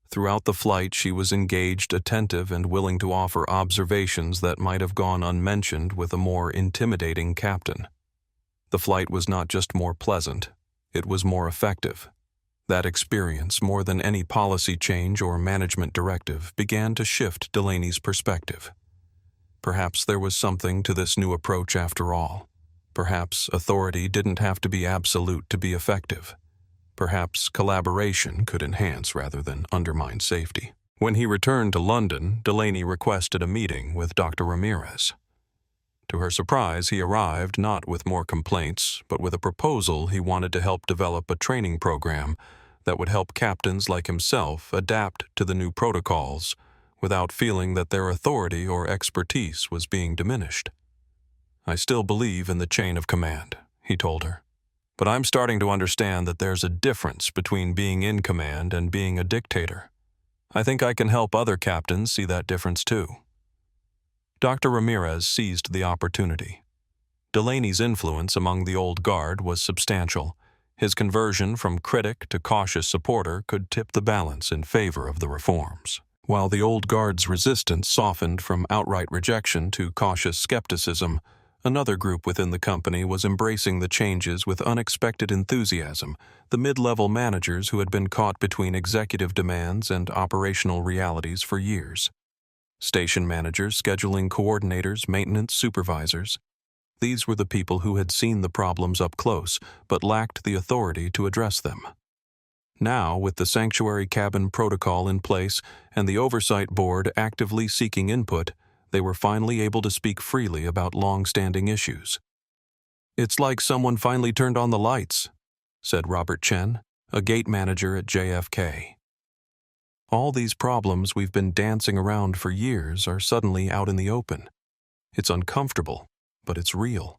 Throughout the flight, she was engaged, attentive, and willing to offer observations that might have gone unmentioned with a more intimidating captain. The flight was not just more pleasant, it was more effective. That experience, more than any policy change or management directive, began to shift Delaney's perspective. Perhaps there was something to this new approach after all. Perhaps authority didn't have to be absolute to be effective. Perhaps collaboration could enhance rather than undermine safety. When he returned to London, Delaney requested a meeting with Dr. Ramirez. To her surprise, he arrived not with more complaints, but with a proposal he wanted to help develop a training program that would help captains like himself adapt to the new protocols without feeling that their authority or expertise was being diminished. "I still believe in the chain of command," he told her. "But I'm starting to understand that there's a difference between being in command and being a dictator. I think I can help other captains see that difference too." Dr. Ramirez seized the opportunity. Delaney's influence among the old guard was substantial. His conversion from critic to cautious supporter could tip the balance in favor of the reforms. While the old guard's resistance softened from outright rejection to cautious skepticism, another group within the company was embracing the changes with unexpected enthusiasm, the mid-level managers who had been caught between executive demands and operational realities for years. Station managers, scheduling coordinators, maintenance supervisors. These were the people who had seen the problems up close, but lacked the authority to address them. Now, with the sanctuary cabin protocol in place and the oversight board actively seeking input, they were finally able to speak freely about long-standing issues. "It's like someone finally turned on the lights," said Robert Chen, a gate manager at JFK. "All these problems we've been dancing around for years are suddenly out in the open. It's uncomfortable, but it's real."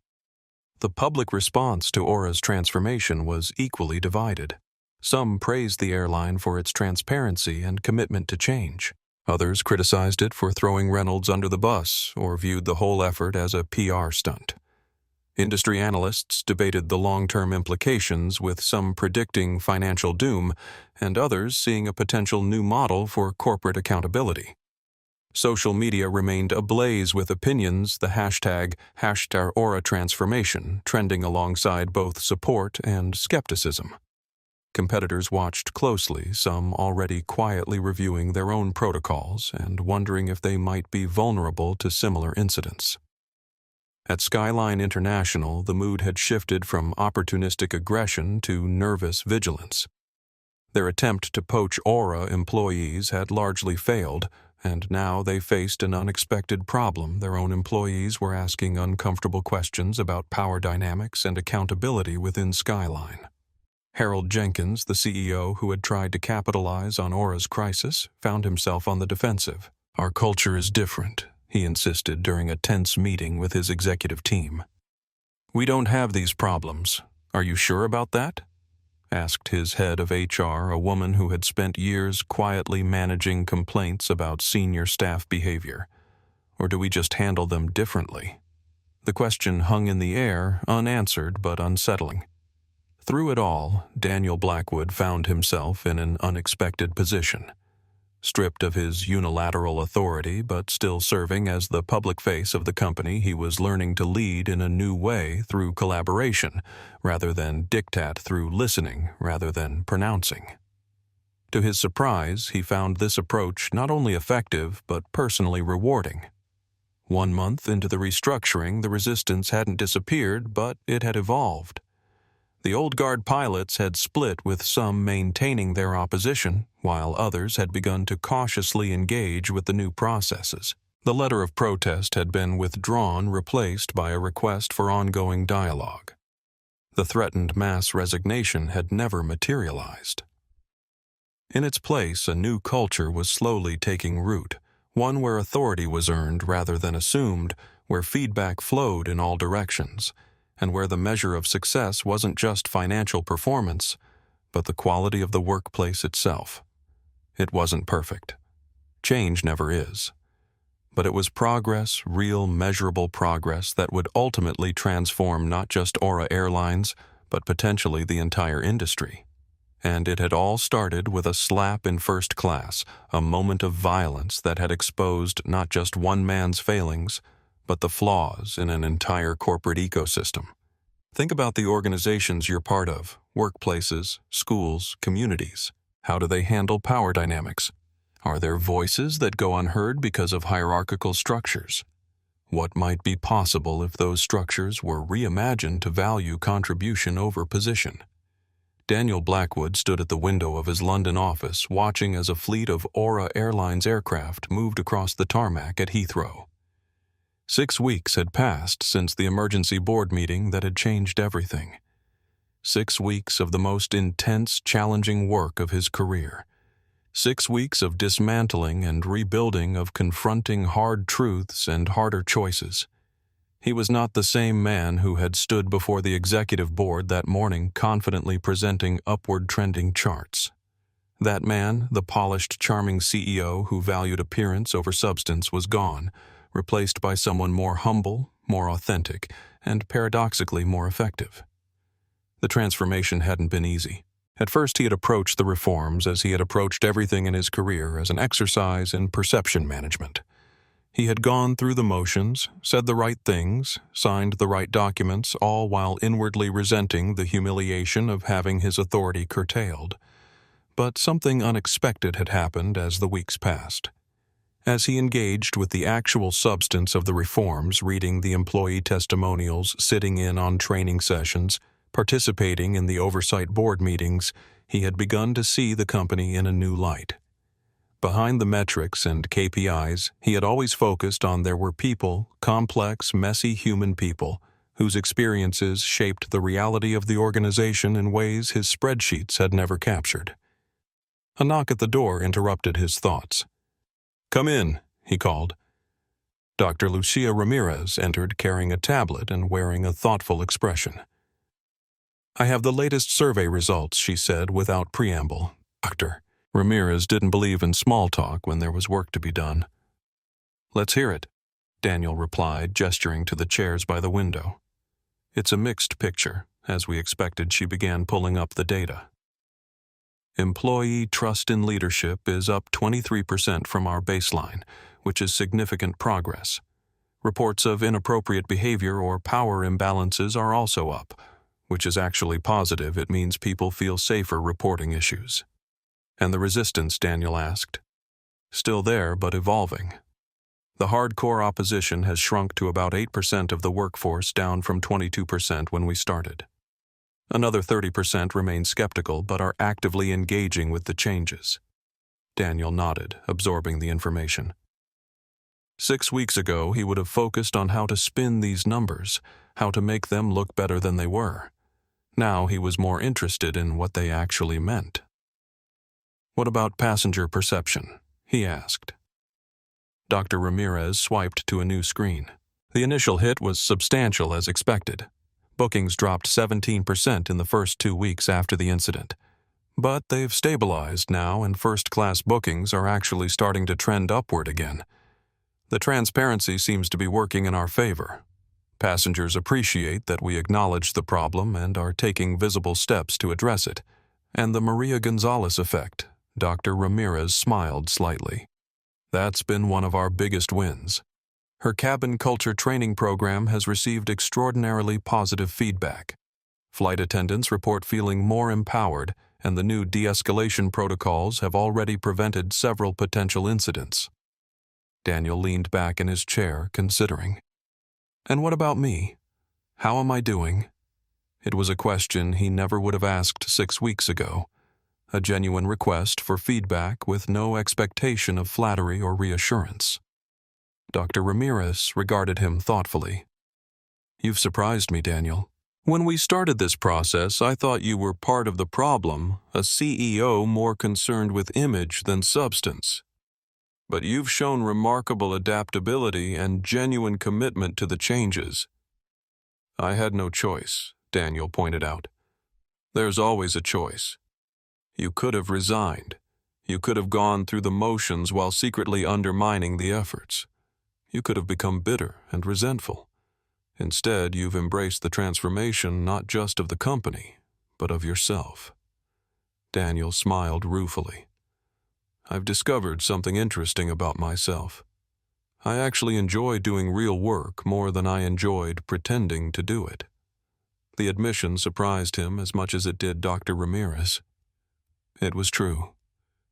The public response to Aura's transformation was equally divided. Some praised the airline for its transparency and commitment to change. Others criticized it for throwing Reynolds under the bus or viewed the whole effort as a PR stunt. Industry analysts debated the long-term implications, with some predicting financial doom and others seeing a potential new model for corporate accountability. Social media remained ablaze with opinions, the hashtag Aura Transformation, trending alongside both support and skepticism. Competitors watched closely, some already quietly reviewing their own protocols and wondering if they might be vulnerable to similar incidents. At Skyline International, the mood had shifted from opportunistic aggression to nervous vigilance. Their attempt to poach Aura employees had largely failed, and now they faced an unexpected problem. Their own employees were asking uncomfortable questions about power dynamics and accountability within Skyline. Harold Jenkins, the CEO who had tried to capitalize on Aura's crisis, found himself on the defensive. "Our culture is different," he insisted during a tense meeting with his executive team. "We don't have these problems. Are you sure about that?" asked his head of HR, a woman who had spent years quietly managing complaints about senior staff behavior. "Or do we just handle them differently?" The question hung in the air, unanswered but unsettling. Through it all, Daniel Blackwood found himself in an unexpected position. Stripped of his unilateral authority, but still serving as the public face of the company, he was learning to lead in a new way through collaboration, rather than diktat, through listening rather than pronouncing. To his surprise, he found this approach not only effective, but personally rewarding. 1 month into the restructuring, the resistance hadn't disappeared, but it had evolved. The old guard pilots had split, with some maintaining their opposition, while others had begun to cautiously engage with the new processes. The letter of protest had been withdrawn, replaced by a request for ongoing dialogue. The threatened mass resignation had never materialized. In its place, a new culture was slowly taking root, one where authority was earned rather than assumed, where feedback flowed in all directions, and where the measure of success wasn't just financial performance, but the quality of the workplace itself. It wasn't perfect. Change never is. But it was progress, real measurable progress, that would ultimately transform not just Aura Airlines, but potentially the entire industry. And it had all started with a slap in first class, a moment of violence that had exposed not just one man's failings, but the flaws in an entire corporate ecosystem. Think about the organizations you're part of: workplaces, schools, communities. How do they handle power dynamics? Are there voices that go unheard because of hierarchical structures? What might be possible if those structures were reimagined to value contribution over position? Daniel Blackwood stood at the window of his London office, watching as a fleet of Aura Airlines aircraft moved across the tarmac at Heathrow. 6 weeks had passed since the emergency board meeting that had changed everything. 6 weeks of the most intense, challenging work of his career. 6 weeks of dismantling and rebuilding, of confronting hard truths and harder choices. He was not the same man who had stood before the executive board that morning confidently presenting upward trending charts. That man, the polished, charming CEO who valued appearance over substance, was gone, replaced by someone more humble, more authentic, and paradoxically more effective. The transformation hadn't been easy. At first he had approached the reforms as he had approached everything in his career, as an exercise in perception management. He had gone through the motions, said the right things, signed the right documents, all while inwardly resenting the humiliation of having his authority curtailed. But something unexpected had happened as the weeks passed. As he engaged with the actual substance of the reforms, reading the employee testimonials, sitting in on training sessions, participating in the oversight board meetings, he had begun to see the company in a new light. Behind the metrics and KPIs, he had always focused on there were people, complex, messy human people, whose experiences shaped the reality of the organization in ways his spreadsheets had never captured. A knock at the door interrupted his thoughts. "Come in," he called. Dr. Lucia Ramirez entered, carrying a tablet and wearing a thoughtful expression. "I have the latest survey results," she said without preamble. "Doctor." Ramirez didn't believe in small talk when there was work to be done. "Let's hear it," Daniel replied, gesturing to the chairs by the window. "It's a mixed picture." As we expected, she began pulling up the data. Employee trust in leadership is up 23% from our baseline, which is significant progress. Reports of inappropriate behavior or power imbalances are also up, which is actually positive. It means people feel safer reporting issues. "And the resistance?" Daniel asked. "Still there, but evolving. The hardcore opposition has shrunk to about 8% of the workforce, down from 22% when we started. Another 30% remain skeptical but are actively engaging with the changes." Daniel nodded, absorbing the information. 6 weeks ago, he would have focused on how to spin these numbers, how to make them look better than they were. Now he was more interested in what they actually meant. "What about passenger perception?" he asked. Dr. Ramirez swiped to a new screen. The initial hit was substantial as expected. Bookings dropped 17% in the first 2 weeks after the incident. But they've stabilized now, and first-class bookings are actually starting to trend upward again. The transparency seems to be working in our favor. Passengers appreciate that we acknowledge the problem and are taking visible steps to address it. And the Maria Gonzalez effect, Dr. Ramirez smiled slightly. That's been one of our biggest wins. Her cabin culture training program has received extraordinarily positive feedback. Flight attendants report feeling more empowered, and the new de-escalation protocols have already prevented several potential incidents. Daniel leaned back in his chair, considering. "And what about me? How am I doing?" It was a question he never would have asked 6 weeks ago. A genuine request for feedback with no expectation of flattery or reassurance. Dr. Ramirez regarded him thoughtfully. "You've surprised me, Daniel. When we started this process, I thought you were part of the problem, a CEO more concerned with image than substance. But you've shown remarkable adaptability and genuine commitment to the changes." "I had no choice," Daniel pointed out. "There's always a choice. You could have resigned. You could have gone through the motions while secretly undermining the efforts. You could have become bitter and resentful. Instead, you've embraced the transformation not just of the company, but of yourself." Daniel smiled ruefully. "I've discovered something interesting about myself. I actually enjoy doing real work more than I enjoyed pretending to do it." The admission surprised him as much as it did Dr. Ramirez. It was true.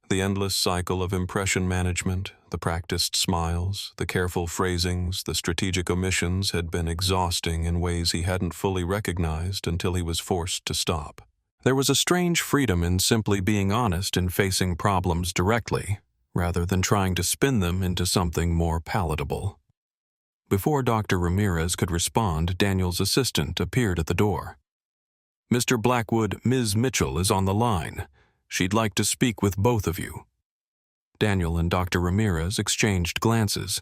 The endless cycle of impression management, the practiced smiles, the careful phrasings, the strategic omissions had been exhausting in ways he hadn't fully recognized until he was forced to stop. There was a strange freedom in simply being honest and facing problems directly, rather than trying to spin them into something more palatable. Before Dr. Ramirez could respond, Daniel's assistant appeared at the door. "Mr. Blackwood, Ms. Mitchell is on the line. She'd like to speak with both of you." Daniel and Dr. Ramirez exchanged glances.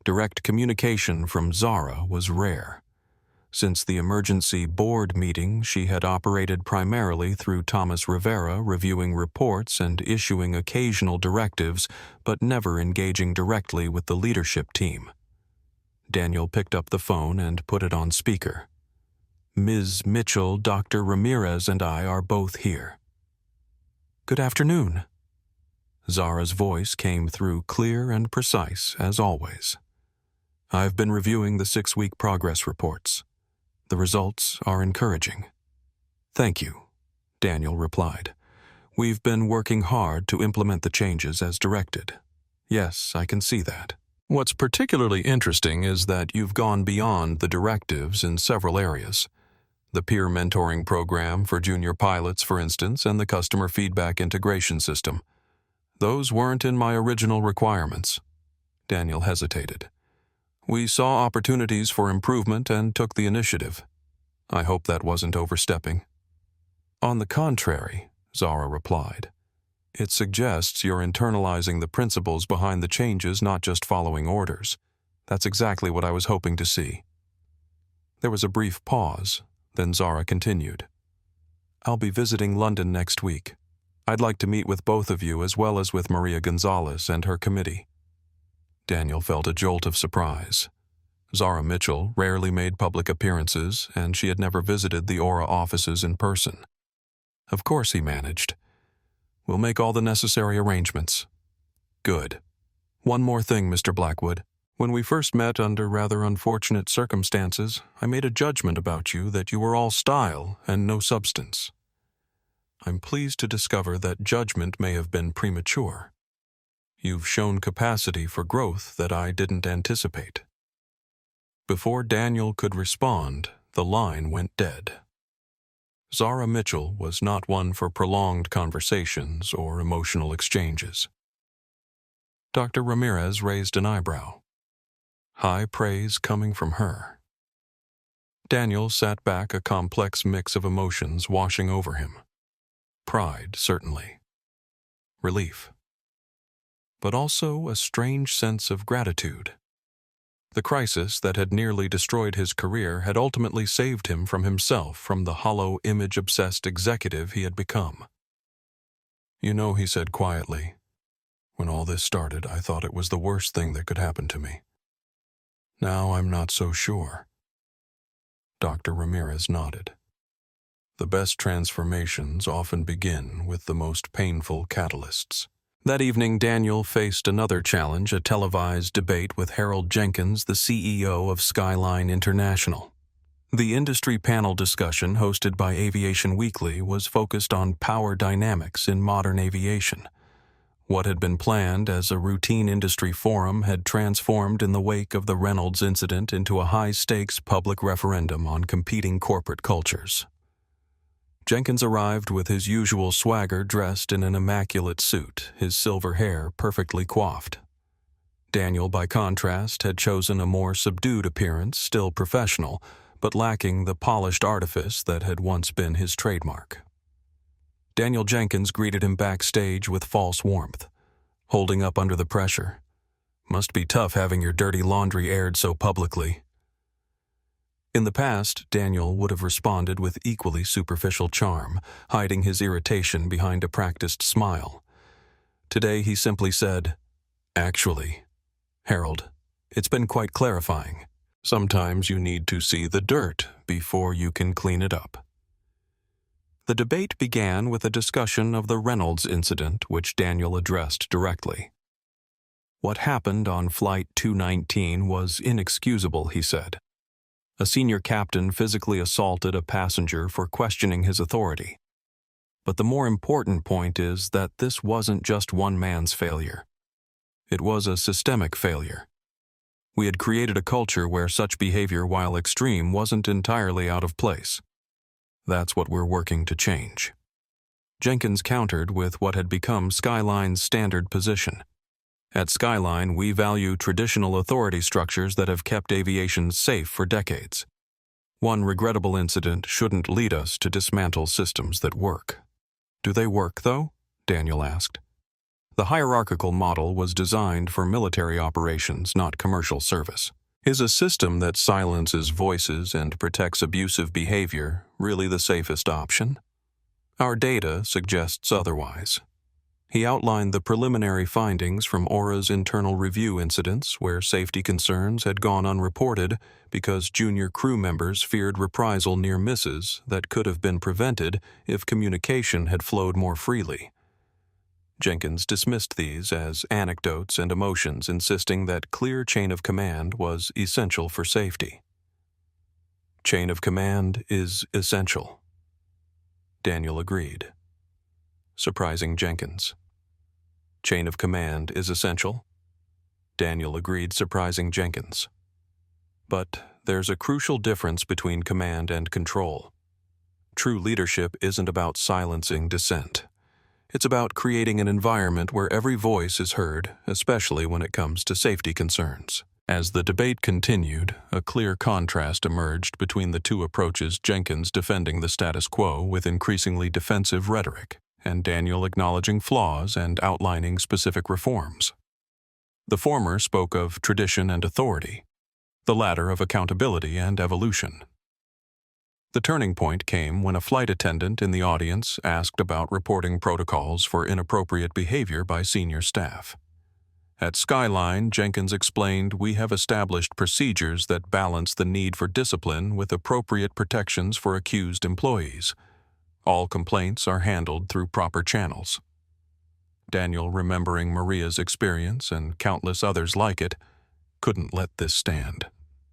Direct communication from Zara was rare. Since the emergency board meeting, she had operated primarily through Thomas Rivera, reviewing reports and issuing occasional directives, but never engaging directly with the leadership team. Daniel picked up the phone and put it on speaker. "Ms. Mitchell, Dr. Ramirez, and I are both here." "Good afternoon." Zara's voice came through clear and precise, as always. "I've been reviewing the 6-week progress reports. The results are encouraging." "Thank you," Daniel replied. "We've been working hard to implement the changes as directed." "Yes, I can see that. What's particularly interesting is that you've gone beyond the directives in several areas. The peer mentoring program for junior pilots, for instance, and the customer feedback integration system. Those weren't in my original requirements." Daniel hesitated. "We saw opportunities for improvement and took the initiative. I hope that wasn't overstepping." "On the contrary," Zara replied. "It suggests you're internalizing the principles behind the changes, not just following orders. That's exactly what I was hoping to see." There was a brief pause. Then Zara continued. "I'll be visiting London next week. I'd like to meet with both of you as well as with Maria Gonzalez and her committee." Daniel felt a jolt of surprise. Zara Mitchell rarely made public appearances, and she had never visited the Aura offices in person. Of course he managed. "We'll make all the necessary arrangements." "Good. One more thing, Mr. Blackwood. When we first met under rather unfortunate circumstances, I made a judgment about you that you were all style and no substance. I'm pleased to discover that judgment may have been premature. You've shown capacity for growth that I didn't anticipate." Before Daniel could respond, the line went dead. Zara Mitchell was not one for prolonged conversations or emotional exchanges. Dr. Ramirez raised an eyebrow. High praise coming from her. Daniel sat back, a complex mix of emotions washing over him. Pride, certainly. Relief. But also a strange sense of gratitude. The crisis that had nearly destroyed his career had ultimately saved him from himself, from the hollow, image-obsessed executive he had become. You know, he said quietly, when all this started, I thought it was the worst thing that could happen to me. Now I'm not so sure. Dr. Ramirez nodded. The best transformations often begin with the most painful catalysts. That evening, Daniel faced another challenge, a televised debate with Harold Jenkins, the CEO of Skyline International. The industry panel discussion, hosted by Aviation Weekly, was focused on power dynamics in modern aviation. What had been planned as a routine industry forum had transformed in the wake of the Reynolds incident into a high-stakes public referendum on competing corporate cultures. Jenkins arrived with his usual swagger, dressed in an immaculate suit, his silver hair perfectly coiffed. Daniel, by contrast, had chosen a more subdued appearance, still professional, but lacking the polished artifice that had once been his trademark. Daniel Jenkins greeted him backstage with false warmth, holding up under the pressure. Must be tough having your dirty laundry aired so publicly. In the past, Daniel would have responded with equally superficial charm, hiding his irritation behind a practiced smile. Today he simply said, "Actually, Harold, it's been quite clarifying. Sometimes you need to see the dirt before you can clean it up." The debate began with a discussion of the Reynolds incident, which Daniel addressed directly. What happened on Flight 219 was inexcusable, he said. A senior captain physically assaulted a passenger for questioning his authority. But the more important point is that this wasn't just one man's failure. It was a systemic failure. We had created a culture where such behavior, while extreme, wasn't entirely out of place. That's what we're working to change. Jenkins countered with what had become Skyline's standard position. At Skyline, we value traditional authority structures that have kept aviation safe for decades. One regrettable incident shouldn't lead us to dismantle systems that work. Do they work, though? Daniel asked. The hierarchical model was designed for military operations, not commercial service. Is a system that silences voices and protects abusive behavior really the safest option? Our data suggests otherwise. He outlined the preliminary findings from Aura's internal review incidents, where safety concerns had gone unreported because junior crew members feared reprisal near misses that could have been prevented if communication had flowed more freely. Jenkins dismissed these as anecdotes and emotions, insisting that clear chain of command was essential for safety. Chain of command is essential. Daniel agreed. Surprising Jenkins. Chain of command is essential. Daniel agreed, surprising Jenkins. But there's a crucial difference between command and control. True leadership isn't about silencing dissent. It's about creating an environment where every voice is heard, especially when it comes to safety concerns. As the debate continued, a clear contrast emerged between the two approaches, Jenkins defending the status quo with increasingly defensive rhetoric, and Daniel acknowledging flaws and outlining specific reforms. The former spoke of tradition and authority, the latter of accountability and evolution. The turning point came when a flight attendant in the audience asked about reporting protocols for inappropriate behavior by senior staff. At Skyline, Jenkins explained, we have established procedures that balance the need for discipline with appropriate protections for accused employees. All complaints are handled through proper channels. Daniel, remembering Maria's experience and countless others like it, couldn't let this stand.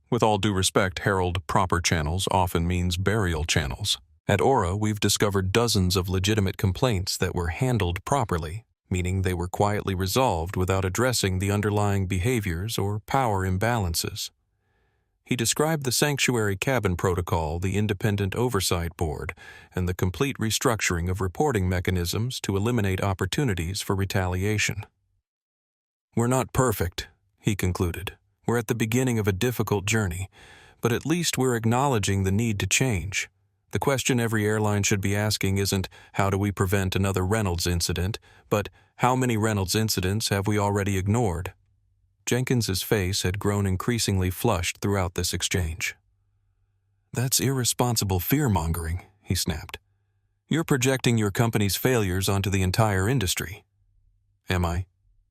With all due respect, Harold, proper channels often means burial channels. At Aura, we've discovered dozens of legitimate complaints that were handled properly, meaning they were quietly resolved without addressing the underlying behaviors or power imbalances. He described the sanctuary cabin protocol, the independent oversight board, and the complete restructuring of reporting mechanisms to eliminate opportunities for retaliation. "We're not perfect," he concluded. "We're at the beginning of a difficult journey, but at least we're acknowledging the need to change. The question every airline should be asking isn't, how do we prevent another Reynolds incident, but how many Reynolds incidents have we already ignored?" Jenkins's face had grown increasingly flushed throughout this exchange. "That's irresponsible fear-mongering," he snapped. "You're projecting your company's failures onto the entire industry." "Am I?"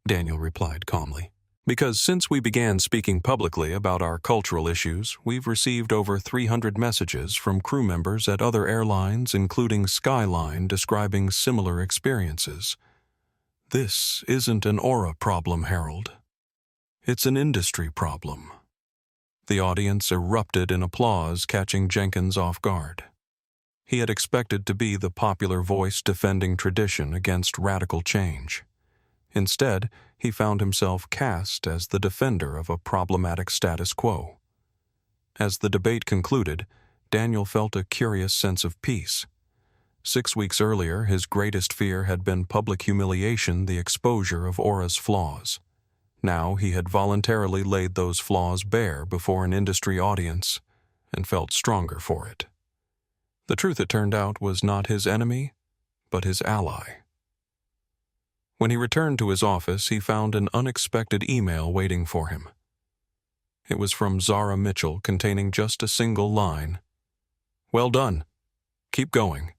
Daniel replied calmly. "Because since we began speaking publicly about our cultural issues, we've received over 300 messages from crew members at other airlines, including Skyline, describing similar experiences. This isn't an Aura problem, Harold. It's an industry problem." The audience erupted in applause, catching Jenkins off guard. He had expected to be the popular voice defending tradition against radical change. Instead, he found himself cast as the defender of a problematic status quo. As the debate concluded, Daniel felt a curious sense of peace. 6 weeks earlier, his greatest fear had been public humiliation, the exposure of Aura's flaws. Now he had voluntarily laid those flaws bare before an industry audience and felt stronger for it. The truth, it turned out, was not his enemy, but his ally. When he returned to his office, he found an unexpected email waiting for him. It was from Zara Mitchell, containing just a single line. "Well done. Keep going."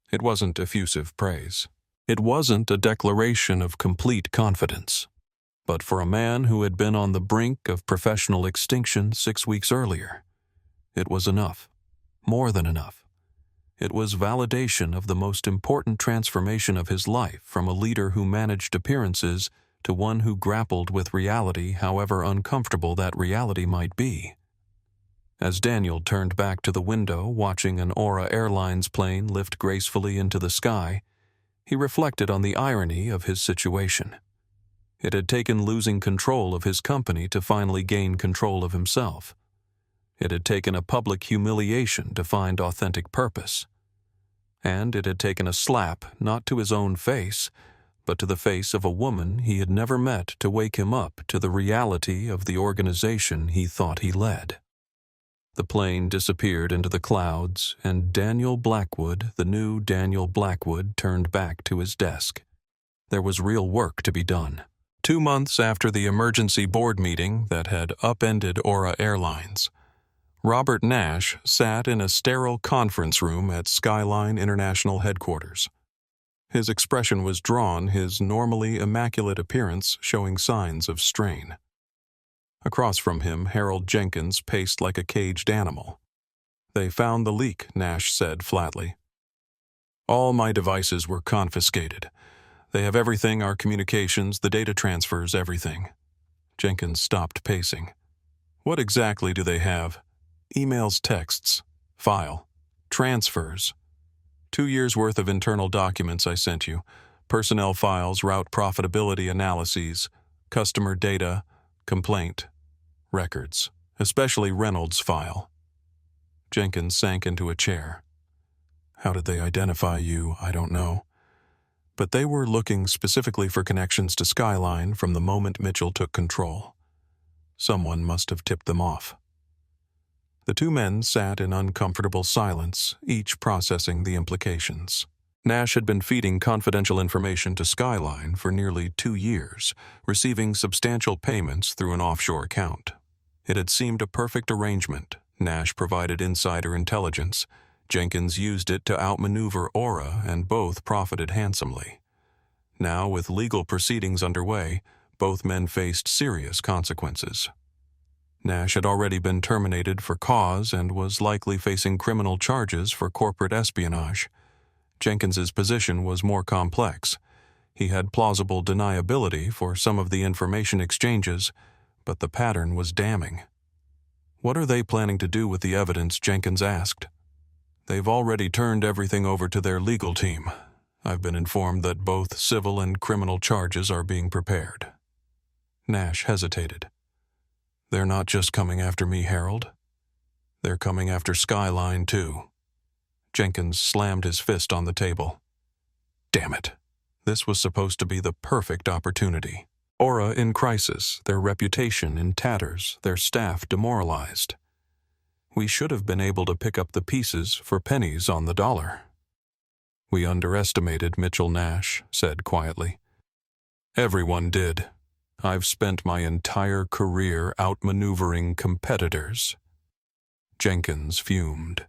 It wasn't effusive praise. It wasn't a declaration of complete confidence. But for a man who had been on the brink of professional extinction 6 weeks earlier, it was enough. More than enough. It was validation of the most important transformation of his life, from a leader who managed appearances to one who grappled with reality, however uncomfortable that reality might be. As Daniel turned back to the window, watching an Aura Airlines plane lift gracefully into the sky, he reflected on the irony of his situation. It had taken losing control of his company to finally gain control of himself. It had taken a public humiliation to find authentic purpose. And it had taken a slap, not to his own face, but to the face of a woman he had never met, to wake him up to the reality of the organization he thought he led. The plane disappeared into the clouds, and Daniel Blackwood, the new Daniel Blackwood, turned back to his desk. There was real work to be done. 2 months after the emergency board meeting that had upended Aura Airlines, Robert Nash sat in a sterile conference room at Skyline International headquarters. His expression was drawn, his normally immaculate appearance showing signs of strain. Across from him, Harold Jenkins paced like a caged animal. "They found the leak," Nash said flatly. "All my devices were confiscated. They have everything, our communications, the data transfers, everything." Jenkins stopped pacing. "What exactly do they have?" "Emails, texts, file, transfers. 2 years' worth of internal documents I sent you. Personnel files, route profitability analyses, customer data, complaint, records, especially Reynolds' file." Jenkins sank into a chair. "How did they identify you? I don't know. But they were looking specifically for connections to Skyline from the moment Mitchell took control. Someone must have tipped them off." The two men sat in uncomfortable silence, each processing the implications. Nash had been feeding confidential information to Skyline for nearly 2 years, receiving substantial payments through an offshore account. It had seemed a perfect arrangement. Nash provided insider intelligence. Jenkins used it to outmaneuver Aura, and both profited handsomely. Now, with legal proceedings underway, both men faced serious consequences. Nash had already been terminated for cause and was likely facing criminal charges for corporate espionage. Jenkins's position was more complex. He had plausible deniability for some of the information exchanges, but the pattern was damning. "What are they planning to do with the evidence?" Jenkins asked. "They've already turned everything over to their legal team. I've been informed that both civil and criminal charges are being prepared." Nash hesitated. "They're not just coming after me, Harold. They're coming after Skyline, too." Jenkins slammed his fist on the table. Damn it. This was supposed to be the perfect opportunity. Aura in crisis, their reputation in tatters, their staff demoralized. We should have been able to pick up the pieces for pennies on the dollar. We underestimated Mitchell, Nash said quietly. Everyone did. I've spent my entire career outmaneuvering competitors. Jenkins fumed.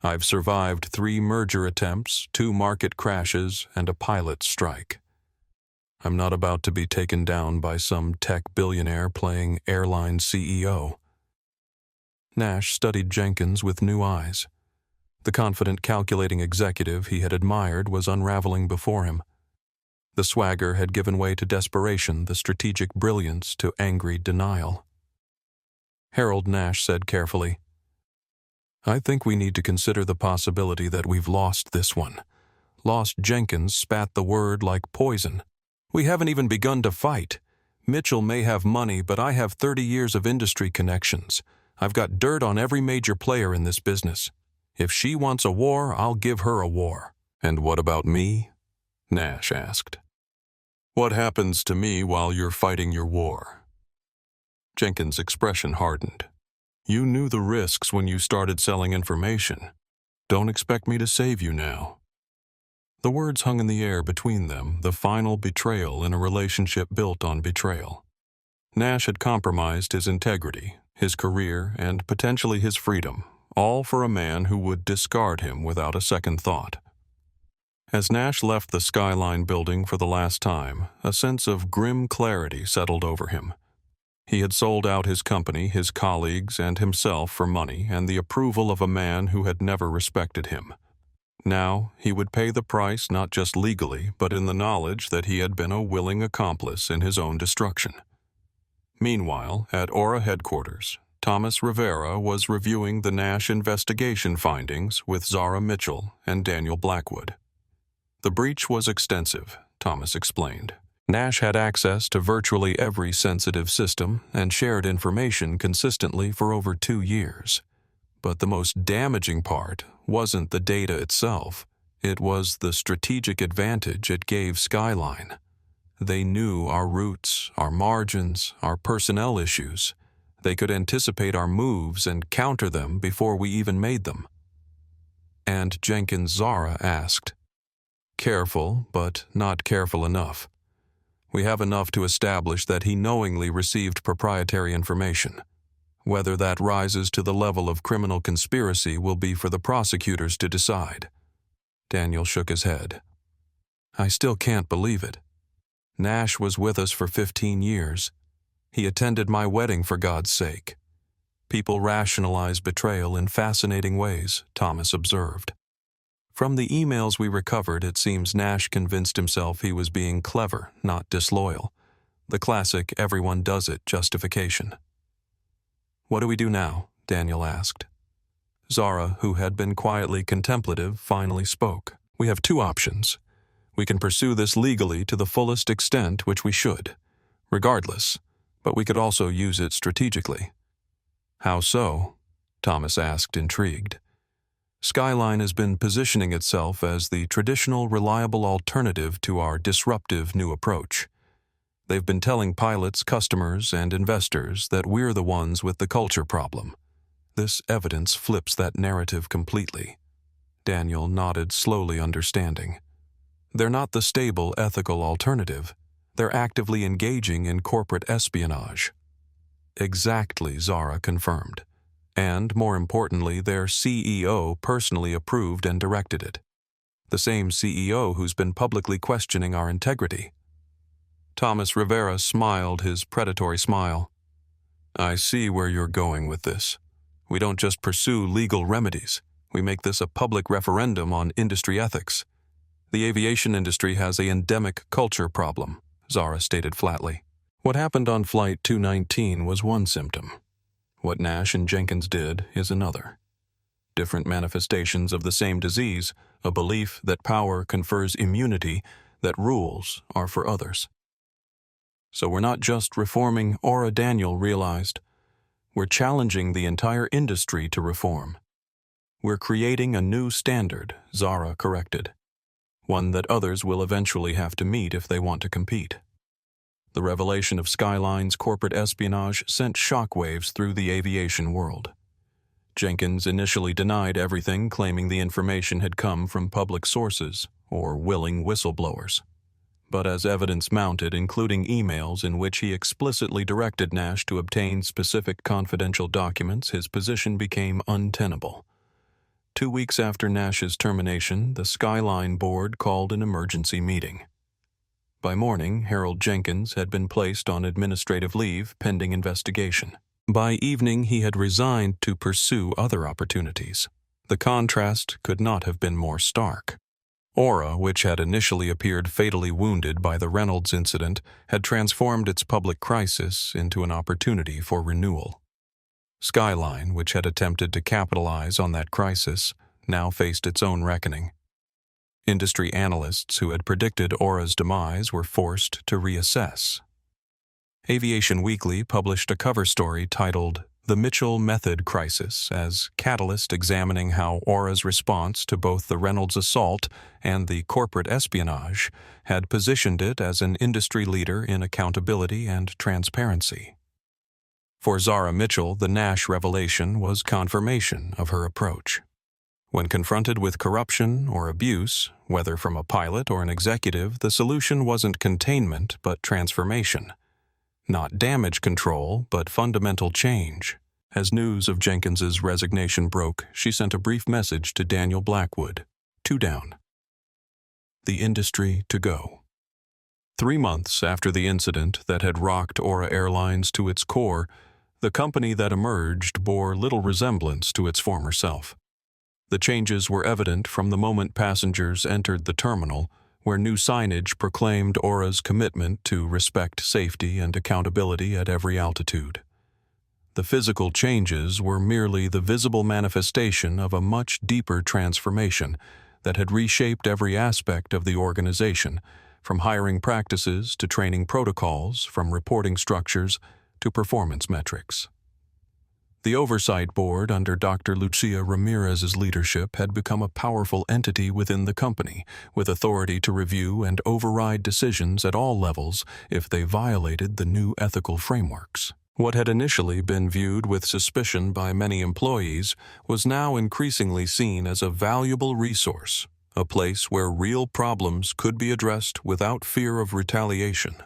I've survived 3 merger attempts, 2 market crashes, and a pilot strike. I'm not about to be taken down by some tech billionaire playing Airline CEO. Nash studied Jenkins with new eyes. The confident, calculating executive he had admired was unraveling before him. The swagger had given way to desperation, the strategic brilliance to angry denial. Harold Nash said carefully, I think we need to consider the possibility that we've lost this one. Lost Jenkins spat the word like poison. We haven't even begun to fight. Mitchell may have money, but I have 30 years of industry connections. I've got dirt on every major player in this business. If she wants a war, I'll give her a war. And what about me? Nash asked. What happens to me while you're fighting your war? Jenkins' expression hardened. You knew the risks when you started selling information. Don't expect me to save you now. The words hung in the air between them, the final betrayal in a relationship built on betrayal. Nash had compromised his integrity, his career, and potentially his freedom, all for a man who would discard him without a second thought. As Nash left the Skyline building for the last time, a sense of grim clarity settled over him. He had sold out his company, his colleagues, and himself for money and the approval of a man who had never respected him. Now he would pay the price not just legally, but in the knowledge that he had been a willing accomplice in his own destruction. Meanwhile, at Aura headquarters, Thomas Rivera was reviewing the Nash investigation findings with Zara Mitchell and Daniel Blackwood. The breach was extensive, Thomas explained. Nash had access to virtually every sensitive system and shared information consistently for over 2 years. But the most damaging part wasn't the data itself. It was the strategic advantage it gave Skyline. They knew our routes, our margins, our personnel issues. They could anticipate our moves and counter them before we even made them. And Jenkins Zara asked, Careful, but not careful enough. We have enough to establish that he knowingly received proprietary information. Whether that rises to the level of criminal conspiracy will be for the prosecutors to decide. Daniel shook his head. I still can't believe it. Nash was with us for 15 years. He attended my wedding for God's sake. People rationalize betrayal in fascinating ways, Thomas observed. From the emails we recovered, it seems Nash convinced himself he was being clever, not disloyal. The classic everyone does it justification. What do we do now? Daniel asked. Zara, who had been quietly contemplative, finally spoke. We have 2 options. We can pursue this legally to the fullest extent, which we should, regardless, but we could also use it strategically. How so? Thomas asked, intrigued. Skyline has been positioning itself as the traditional, reliable alternative to our disruptive new approach. They've been telling pilots, customers, and investors that we're the ones with the culture problem. This evidence flips that narrative completely. Daniel nodded, slowly understanding. They're not the stable, ethical alternative. They're actively engaging in corporate espionage. Exactly, Zara confirmed. And, more importantly, their CEO personally approved and directed it. The same CEO who's been publicly questioning our integrity. Thomas Rivera smiled his predatory smile. I see where you're going with this. We don't just pursue legal remedies. We make this a public referendum on industry ethics. The aviation industry has an endemic culture problem, Zara stated flatly. What happened on Flight 219 was one symptom. What Nash and Jenkins did is another. Different manifestations of the same disease, a belief that power confers immunity, that rules are for others. So we're not just reforming Aura, Daniel realized. We're challenging the entire industry to reform. We're creating a new standard, Zara corrected. One that others will eventually have to meet if they want to compete. The revelation of Skyline's corporate espionage sent shockwaves through the aviation world. Jenkins initially denied everything, claiming the information had come from public sources or willing whistleblowers. But as evidence mounted, including emails in which he explicitly directed Nash to obtain specific confidential documents, his position became untenable. 2 weeks after Nash's termination, the Skyline board called an emergency meeting. By morning, Harold Jenkins had been placed on administrative leave pending investigation. By evening, he had resigned to pursue other opportunities. The contrast could not have been more stark. Aura, which had initially appeared fatally wounded by the Reynolds incident, had transformed its public crisis into an opportunity for renewal. Skyline, which had attempted to capitalize on that crisis, now faced its own reckoning. Industry analysts who had predicted Aura's demise were forced to reassess. Aviation Weekly published a cover story titled "The Mitchell Method Crisis" as catalyst examining how Aura's response to both the Reynolds assault and the corporate espionage had positioned it as an industry leader in accountability and transparency. For Zara Mitchell, the Nash revelation was confirmation of her approach. When confronted with corruption or abuse, whether from a pilot or an executive, the solution wasn't containment but transformation. Not damage control, but fundamental change. As news of Jenkins's resignation broke, she sent a brief message to Daniel Blackwood, 2 down. The industry to go. 3 months after the incident that had rocked Aura Airlines to its core, the company that emerged bore little resemblance to its former self. The changes were evident from the moment passengers entered the terminal, where new signage proclaimed Aura's commitment to respect safety and accountability at every altitude. The physical changes were merely the visible manifestation of a much deeper transformation that had reshaped every aspect of the organization, from hiring practices to training protocols, from reporting structures to performance metrics. The oversight board under Dr. Lucia Ramirez's leadership had become a powerful entity within the company, with authority to review and override decisions at all levels if they violated the new ethical frameworks. What had initially been viewed with suspicion by many employees was now increasingly seen as a valuable resource, a place where real problems could be addressed without fear of retaliation.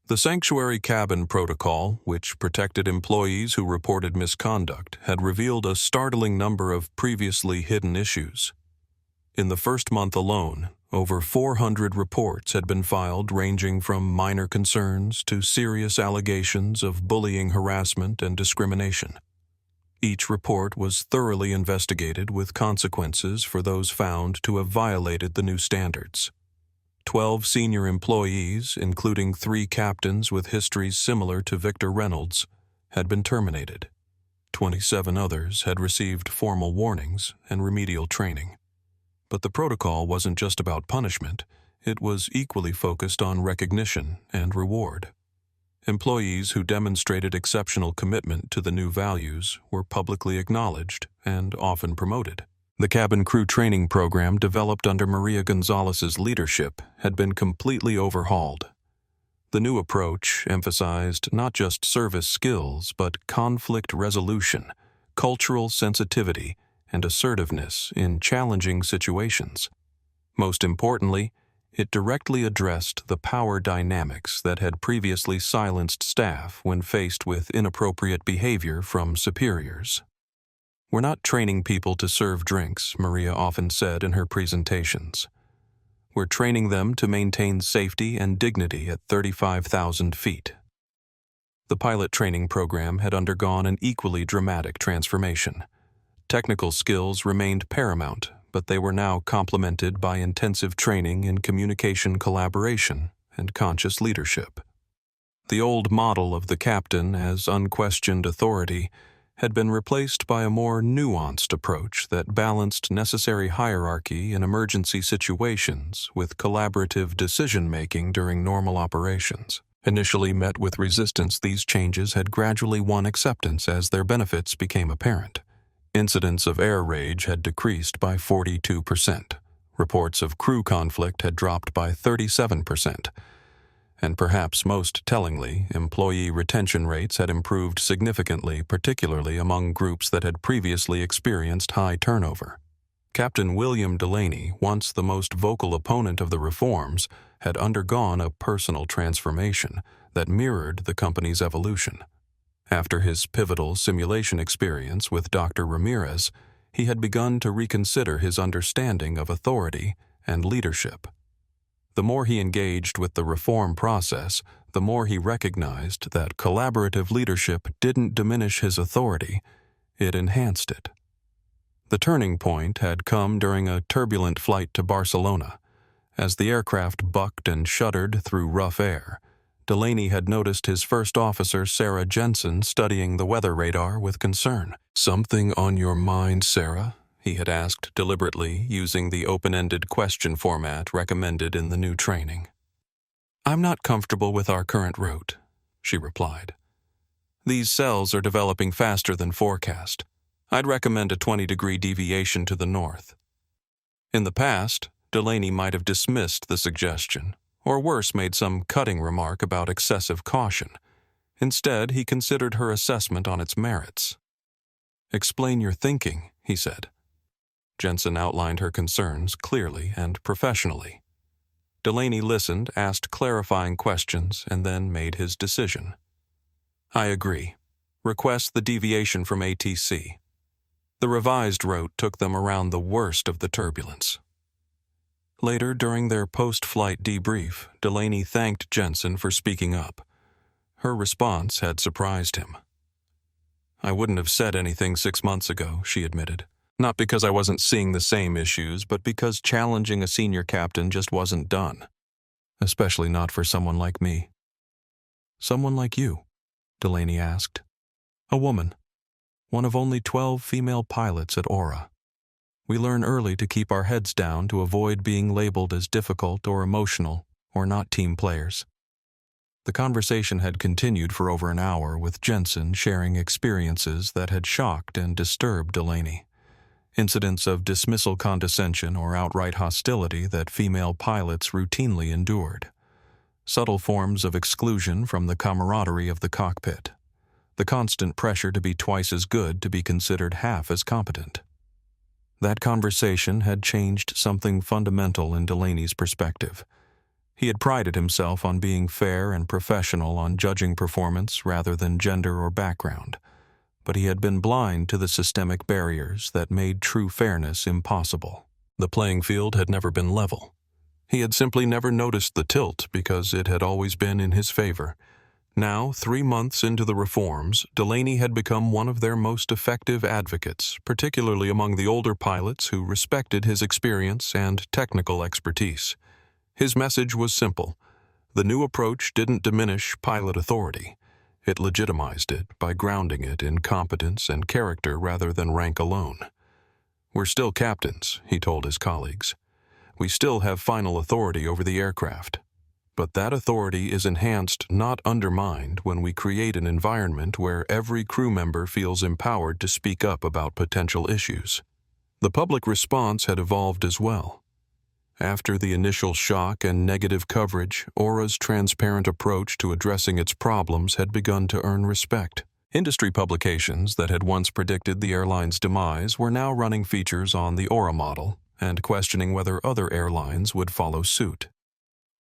The Sanctuary Cabin Protocol, which protected employees who reported misconduct, had revealed a startling number of previously hidden issues. In the first month alone, over 400 reports had been filed, ranging from minor concerns to serious allegations of bullying, harassment, and discrimination. Each report was thoroughly investigated with consequences for those found to have violated the new standards. 12 senior employees, including 3 captains with histories similar to Victor Reynolds, had been terminated. 27 others had received formal warnings and remedial training. But the protocol wasn't just about punishment, it was equally focused on recognition and reward. Employees who demonstrated exceptional commitment to the new values were publicly acknowledged and often promoted. The cabin crew training program developed under Maria Gonzalez's leadership had been completely overhauled. The new approach emphasized not just service skills, but conflict resolution, cultural sensitivity, and assertiveness in challenging situations. Most importantly, it directly addressed the power dynamics that had previously silenced staff when faced with inappropriate behavior from superiors. "We're not training people to serve drinks," Maria often said in her presentations. "We're training them to maintain safety and dignity at 35,000 feet." The pilot training program had undergone an equally dramatic transformation. Technical skills remained paramount, but they were now complemented by intensive training in communication collaboration and conscious leadership. The old model of the captain as unquestioned authority had been replaced by a more nuanced approach that balanced necessary hierarchy in emergency situations with collaborative decision-making during normal operations. Initially met with resistance, these changes had gradually won acceptance as their benefits became apparent. Incidents of air rage had decreased by 42%. Reports of crew conflict had dropped by 37%. And perhaps most tellingly, employee retention rates had improved significantly, particularly among groups that had previously experienced high turnover. Captain William Delaney, once the most vocal opponent of the reforms, had undergone a personal transformation that mirrored the company's evolution. After his pivotal simulation experience with Dr. Ramirez, he had begun to reconsider his understanding of authority and leadership. The more he engaged with the reform process, the more he recognized that collaborative leadership didn't diminish his authority, it enhanced it. The turning point had come during a turbulent flight to Barcelona. As the aircraft bucked and shuddered through rough air, Delaney had noticed his first officer, Sarah Jensen, studying the weather radar with concern. "Something on your mind, Sarah?" he had asked deliberately, using the open-ended question format recommended in the new training. "I'm not comfortable with our current route," she replied. "These cells are developing faster than forecast. I'd recommend a 20-degree deviation to the north." In the past, Delaney might have dismissed the suggestion, or worse, made some cutting remark about excessive caution. Instead, he considered her assessment on its merits. "Explain your thinking," he said. Jensen outlined her concerns clearly and professionally. Delaney listened, asked clarifying questions, and then made his decision. "I agree. Request the deviation from ATC." The revised route took them around the worst of the turbulence. Later, during their post-flight debrief, Delaney thanked Jensen for speaking up. Her response had surprised him. "I wouldn't have said anything 6 months ago," she admitted. "Not because I wasn't seeing the same issues, but because challenging a senior captain just wasn't done. Especially not for someone like me." "Someone like you?" Delaney asked. "A woman. One of only 12 female pilots at Aura. We learn early to keep our heads down to avoid being labeled as difficult or emotional or not team players." The conversation had continued for over an hour, with Jensen sharing experiences that had shocked and disturbed Delaney. Incidents of dismissal condescension or outright hostility that female pilots routinely endured. Subtle forms of exclusion from the camaraderie of the cockpit. The constant pressure to be twice as good to be considered half as competent. That conversation had changed something fundamental in Delaney's perspective. He had prided himself on being fair and professional on judging performance rather than gender or background, but he had been blind to the systemic barriers that made true fairness impossible. The playing field had never been level. He had simply never noticed the tilt because it had always been in his favor. Now, 3 months into the reforms, Delaney had become one of their most effective advocates, particularly among the older pilots who respected his experience and technical expertise. His message was simple. The new approach didn't diminish pilot authority. It legitimized it by grounding it in competence and character rather than rank alone. "We're still captains," he told his colleagues. "We still have final authority over the aircraft. But that authority is enhanced, not undermined, when we create an environment where every crew member feels empowered to speak up about potential issues." The public response had evolved as well. After the initial shock and negative coverage, Aura's transparent approach to addressing its problems had begun to earn respect. Industry publications that had once predicted the airline's demise were now running features on the Aura model and questioning whether other airlines would follow suit.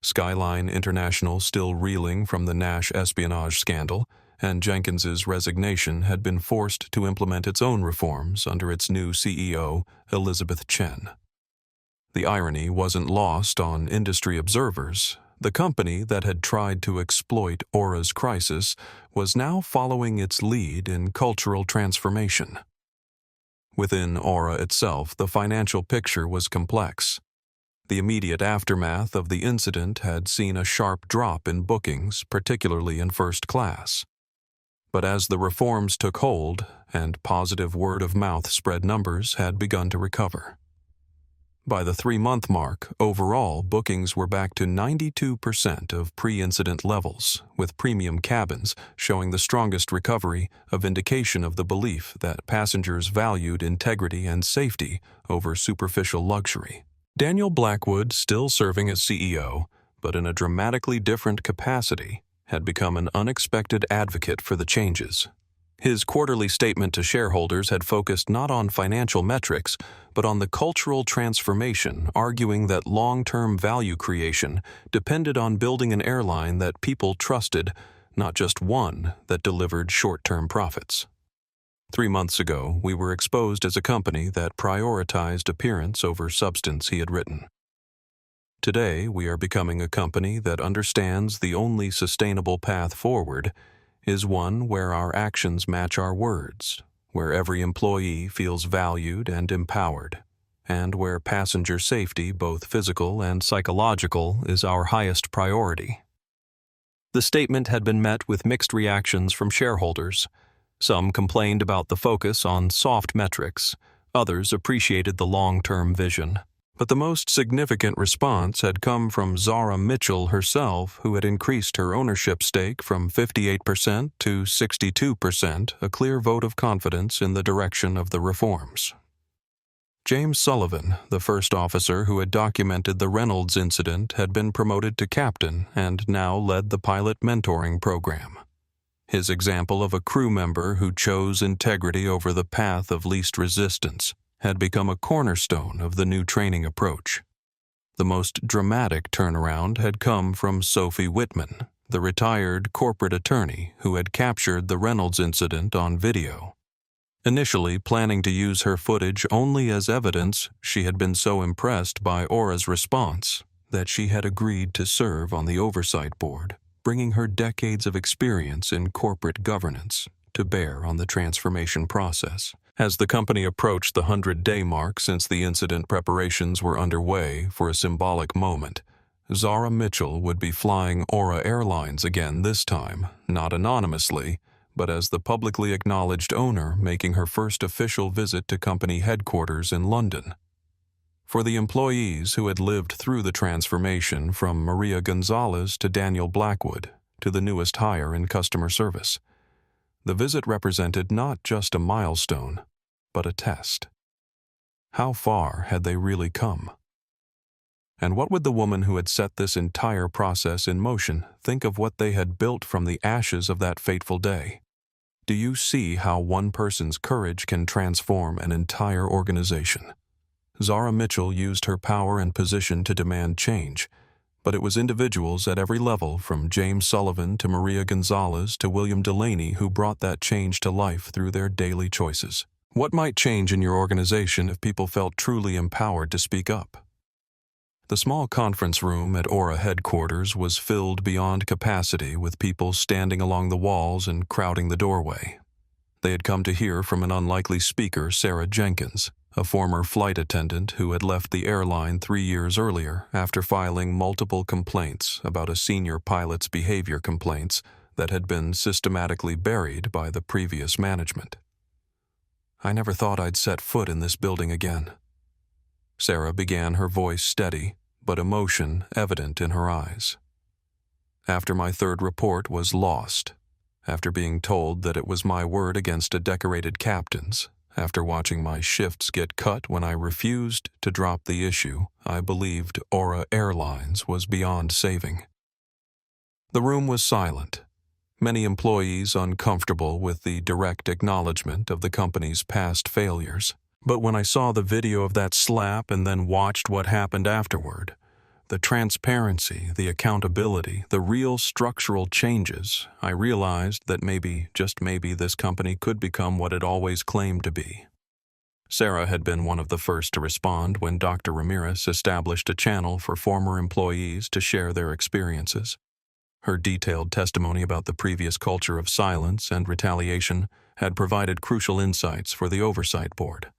Skyline International, still reeling from the Nash espionage scandal, and Jenkins's resignation, had been forced to implement its own reforms under its new CEO, Elizabeth Chen. The irony wasn't lost on industry observers. The company that had tried to exploit Aura's crisis was now following its lead in cultural transformation. Within Aura itself, the financial picture was complex. The immediate aftermath of the incident had seen a sharp drop in bookings, particularly in first class. But as the reforms took hold and positive word-of-mouth spread, numbers had begun to recover. By the 3-month mark, overall bookings were back to 92% of pre-incident levels, with premium cabins showing the strongest recovery, a vindication of the belief that passengers valued integrity and safety over superficial luxury. Daniel Blackwood, still serving as CEO, but in a dramatically different capacity, had become an unexpected advocate for the changes. His quarterly statement to shareholders had focused not on financial metrics, but on the cultural transformation, arguing that long-term value creation depended on building an airline that people trusted, not just one that delivered short-term profits. 3 months ago, we were exposed as a company that prioritized appearance over substance, he had written. Today, we are becoming a company that understands the only sustainable path forward is one where our actions match our words, where every employee feels valued and empowered, and where passenger safety, both physical and psychological, is our highest priority. The statement had been met with mixed reactions from shareholders. Some complained about the focus on soft metrics, others appreciated the long-term vision. But the most significant response had come from Zara Mitchell herself, who had increased her ownership stake from 58% to 62%, a clear vote of confidence in the direction of the reforms. James Sullivan, the first officer who had documented the Reynolds incident, had been promoted to captain and now led the pilot mentoring program. His example of a crew member who chose integrity over the path of least resistance had become a cornerstone of the new training approach. The most dramatic turnaround had come from Sophie Whitman, the retired corporate attorney who had captured the Reynolds incident on video. Initially planning to use her footage only as evidence, she had been so impressed by Aura's response that she had agreed to serve on the oversight board, bringing her decades of experience in corporate governance to bear on the transformation process. As the company approached the 100-day mark since the incident, preparations were underway for a symbolic moment. Zara Mitchell would be flying Aura Airlines again, this time, not anonymously, but as the publicly acknowledged owner, making her first official visit to company headquarters in London. For the employees who had lived through the transformation from Maria Gonzalez to Daniel Blackwood to the newest hire in customer service, the visit represented not just a milestone, but a test. How far had they really come? And what would the woman who had set this entire process in motion think of what they had built from the ashes of that fateful day? Do you see how one person's courage can transform an entire organization? Zara Mitchell used her power and position to demand change, but it was individuals at every level, from James Sullivan to Maria Gonzalez to William Delaney, who brought that change to life through their daily choices. What might change in your organization if people felt truly empowered to speak up? The small conference room at Aura headquarters was filled beyond capacity with people standing along the walls and crowding the doorway. They had come to hear from an unlikely speaker, Sarah Jenkins, a former flight attendant who had left the airline 3 years earlier after filing multiple complaints about a senior pilot's behavior complaints that had been systematically buried by the previous management. "I never thought I'd set foot in this building again." Sarah began, her voice steady, but emotion evident in her eyes. "After my third report was lost, after being told that it was my word against a decorated captain's, after watching my shifts get cut when I refused to drop the issue, I believed Aura Airlines was beyond saving." The room was silent, many employees uncomfortable with the direct acknowledgement of the company's past failures. But when I saw the video of that slap and then watched what happened afterward, the transparency, the accountability, the real structural changes, I realized that maybe, just maybe, this company could become what it always claimed to be. Sarah had been one of the first to respond when Dr. Ramirez established a channel for former employees to share their experiences. Her detailed testimony about the previous culture of silence and retaliation had provided crucial insights for the oversight board.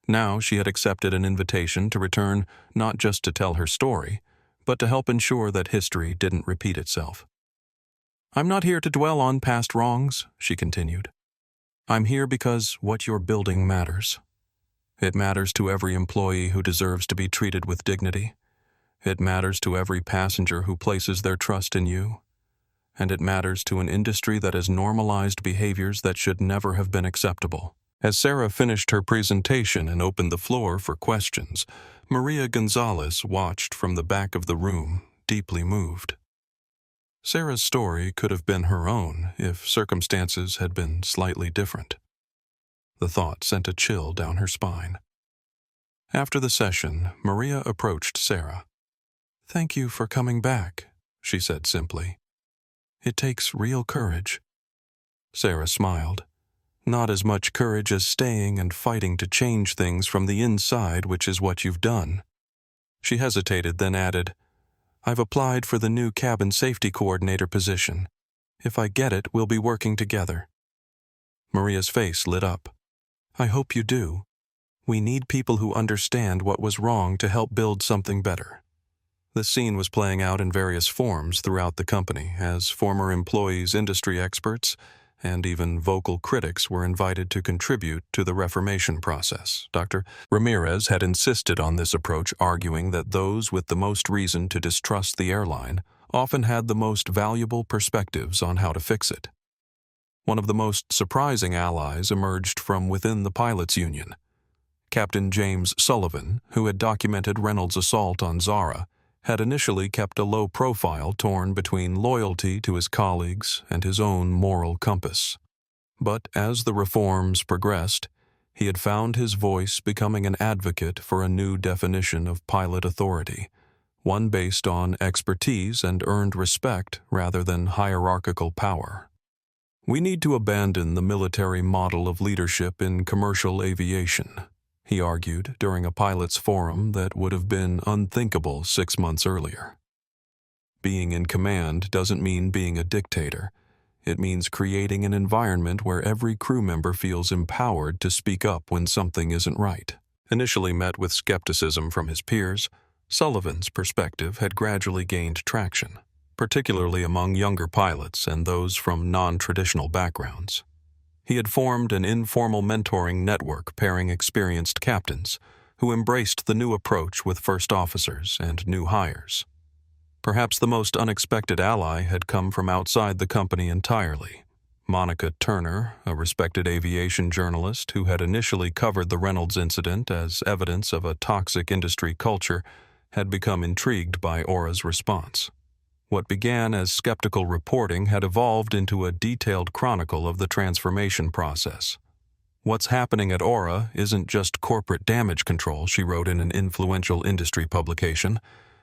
Now she had accepted an invitation to return, not just to tell her story, but to help ensure that history didn't repeat itself. "I'm not here to dwell on past wrongs," she continued. "I'm here because what you're building matters. It matters to every employee who deserves to be treated with dignity. It matters to every passenger who places their trust in you. And it matters to an industry that has normalized behaviors that should never have been acceptable." As Sarah finished her presentation and opened the floor for questions, Maria Gonzalez watched from the back of the room, deeply moved. Sarah's story could have been her own if circumstances had been slightly different. The thought sent a chill down her spine. After the session, Maria approached Sarah. "Thank you for coming back," she said simply. "It takes real courage." Sarah smiled. "Not as much courage as staying and fighting to change things from the inside, which is what you've done." She hesitated, then added, "I've applied for the new cabin safety coordinator position. If I get it, we'll be working together." Maria's face lit up. "I hope you do. We need people who understand what was wrong to help build something better." The scene was playing out in various forms throughout the company as former employees, industry experts, and even vocal critics were invited to contribute to the reformation process. Dr. Ramirez had insisted on this approach, arguing that those with the most reason to distrust the airline often had the most valuable perspectives on how to fix it. One of the most surprising allies emerged from within the pilots' union. Captain James Sullivan, who had documented Reynolds' assault on Zara, had initially kept a low profile torn between loyalty to his colleagues and his own moral compass. But as the reforms progressed, he had found his voice becoming an advocate for a new definition of pilot authority, one based on expertise and earned respect rather than hierarchical power. "We need to abandon the military model of leadership in commercial aviation," he argued during a pilots' forum that would have been unthinkable 6 months earlier. "Being in command doesn't mean being a dictator. It means creating an environment where every crew member feels empowered to speak up when something isn't right." Initially met with skepticism from his peers, Sullivan's perspective had gradually gained traction, particularly among younger pilots and those from non-traditional backgrounds. He had formed an informal mentoring network pairing experienced captains who embraced the new approach with first officers and new hires. Perhaps the most unexpected ally had come from outside the company entirely. Monica Turner, a respected aviation journalist who had initially covered the Reynolds incident as evidence of a toxic industry culture, had become intrigued by Aura's response. What began as skeptical reporting had evolved into a detailed chronicle of the transformation process. "What's happening at Aura isn't just corporate damage control," she wrote in an influential industry publication.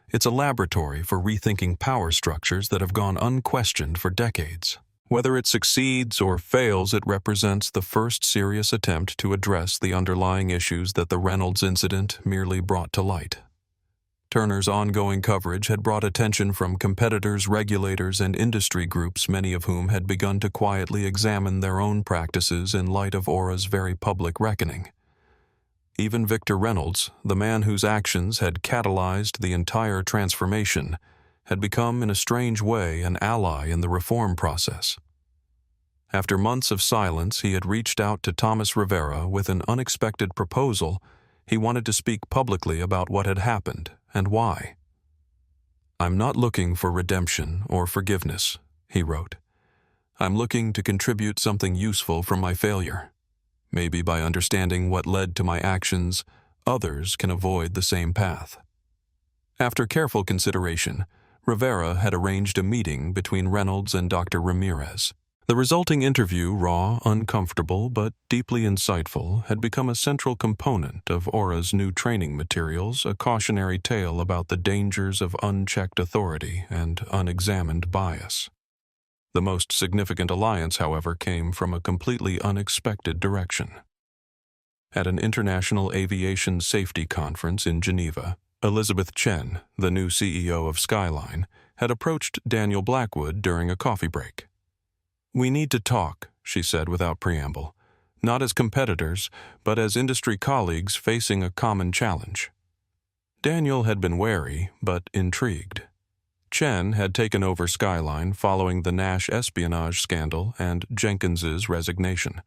"It's a laboratory for rethinking power structures that have gone unquestioned for decades. Whether it succeeds or fails, it represents the first serious attempt to address the underlying issues that the Reynolds incident merely brought to light." Turner's ongoing coverage had brought attention from competitors, regulators, and industry groups, many of whom had begun to quietly examine their own practices in light of Aura's very public reckoning. Even Victor Reynolds, the man whose actions had catalyzed the entire transformation, had become in a strange way an ally in the reform process. After months of silence, he had reached out to Thomas Rivera with an unexpected proposal. He wanted to speak publicly about what had happened and why. "I'm not looking for redemption or forgiveness," he wrote. "I'm looking to contribute something useful from my failure. Maybe by understanding what led to my actions, others can avoid the same path." After careful consideration, Rivera had arranged a meeting between Reynolds and Dr. Ramirez. The resulting interview, raw, uncomfortable, but deeply insightful, had become a central component of Aura's new training materials, a cautionary tale about the dangers of unchecked authority and unexamined bias. The most significant alliance, however, came from a completely unexpected direction. At an international aviation safety conference in Geneva, Elizabeth Chen, the new CEO of Skyline, had approached Daniel Blackwood during a coffee break. "We need to talk," she said without preamble, "not as competitors, but as industry colleagues facing a common challenge." Daniel had been wary, but intrigued. Chen had taken over Skyline following the Nash espionage scandal and Jenkins's resignation.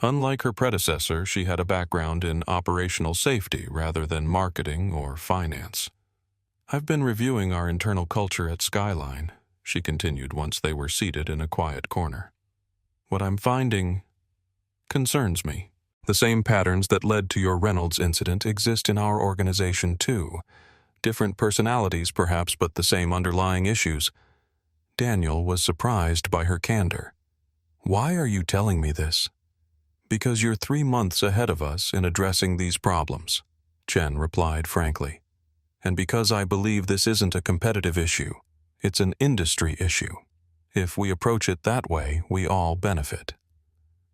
Unlike her predecessor, she had a background in operational safety rather than marketing or finance. "I've been reviewing our internal culture at Skyline," she continued once they were seated in a quiet corner. "What I'm finding concerns me. The same patterns that led to your Reynolds incident exist in our organization too. Different personalities, perhaps, but the same underlying issues. Daniel was surprised by her candor. "Why are you telling me this?" "Because you're 3 months ahead of us in addressing these problems," Chen replied frankly. "And because I believe this isn't a competitive issue, it's an industry issue. If we approach it that way, we all benefit."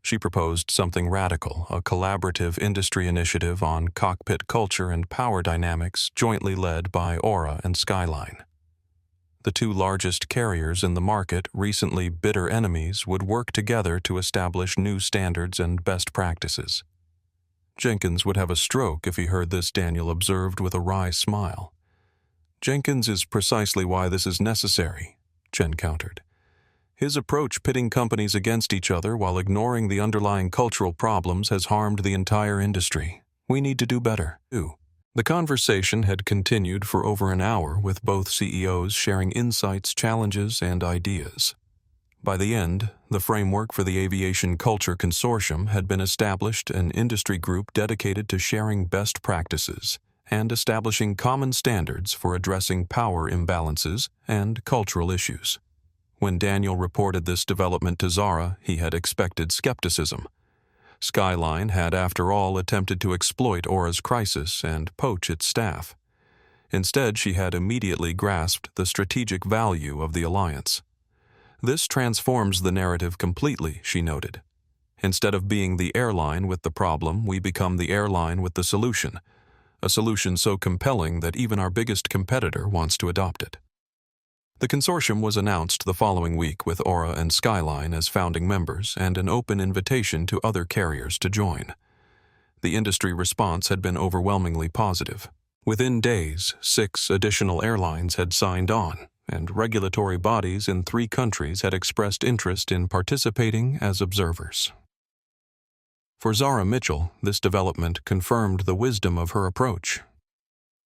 She proposed something radical, a collaborative industry initiative on cockpit culture and power dynamics jointly led by Aura and Skyline. The two largest carriers in the market, recently bitter enemies, would work together to establish new standards and best practices. Jenkins would have a stroke if he heard this, Daniel observed with a wry smile. "Jenkins is precisely why this is necessary," Chen countered. "His approach pitting companies against each other while ignoring the underlying cultural problems has harmed the entire industry. We need to do better, too." The conversation had continued for over an hour, with both CEOs sharing insights, challenges, and ideas. By the end, the framework for the Aviation Culture Consortium had been established, an industry group dedicated to sharing best practices and establishing common standards for addressing power imbalances and cultural issues. When Daniel reported this development to Zara, he had expected skepticism. Skyline had, after all, attempted to exploit Aura's crisis and poach its staff. Instead, she had immediately grasped the strategic value of the alliance. "This transforms the narrative completely," she noted. "Instead of being the airline with the problem, we become the airline with the solution, a solution so compelling that even our biggest competitor wants to adopt it." The consortium was announced the following week, with Aura and Skyline as founding members and an open invitation to other carriers to join. The industry response had been overwhelmingly positive. Within days, 6 additional airlines had signed on, and regulatory bodies in 3 countries had expressed interest in participating as observers. For Zara Mitchell, this development confirmed the wisdom of her approach.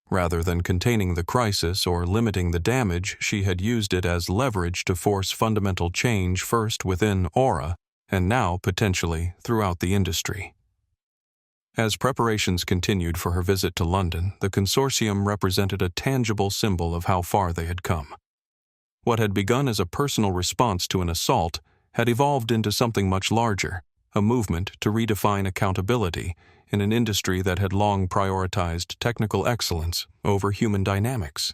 Rather than containing the crisis or limiting the damage, she had used it as leverage to force fundamental change first within Aura and now, potentially, throughout the industry. As preparations continued for her visit to London, the consortium represented a tangible symbol of how far they had come. What had begun as a personal response to an assault had evolved into something much larger, a movement to redefine accountability in an industry that had long prioritized technical excellence over human dynamics.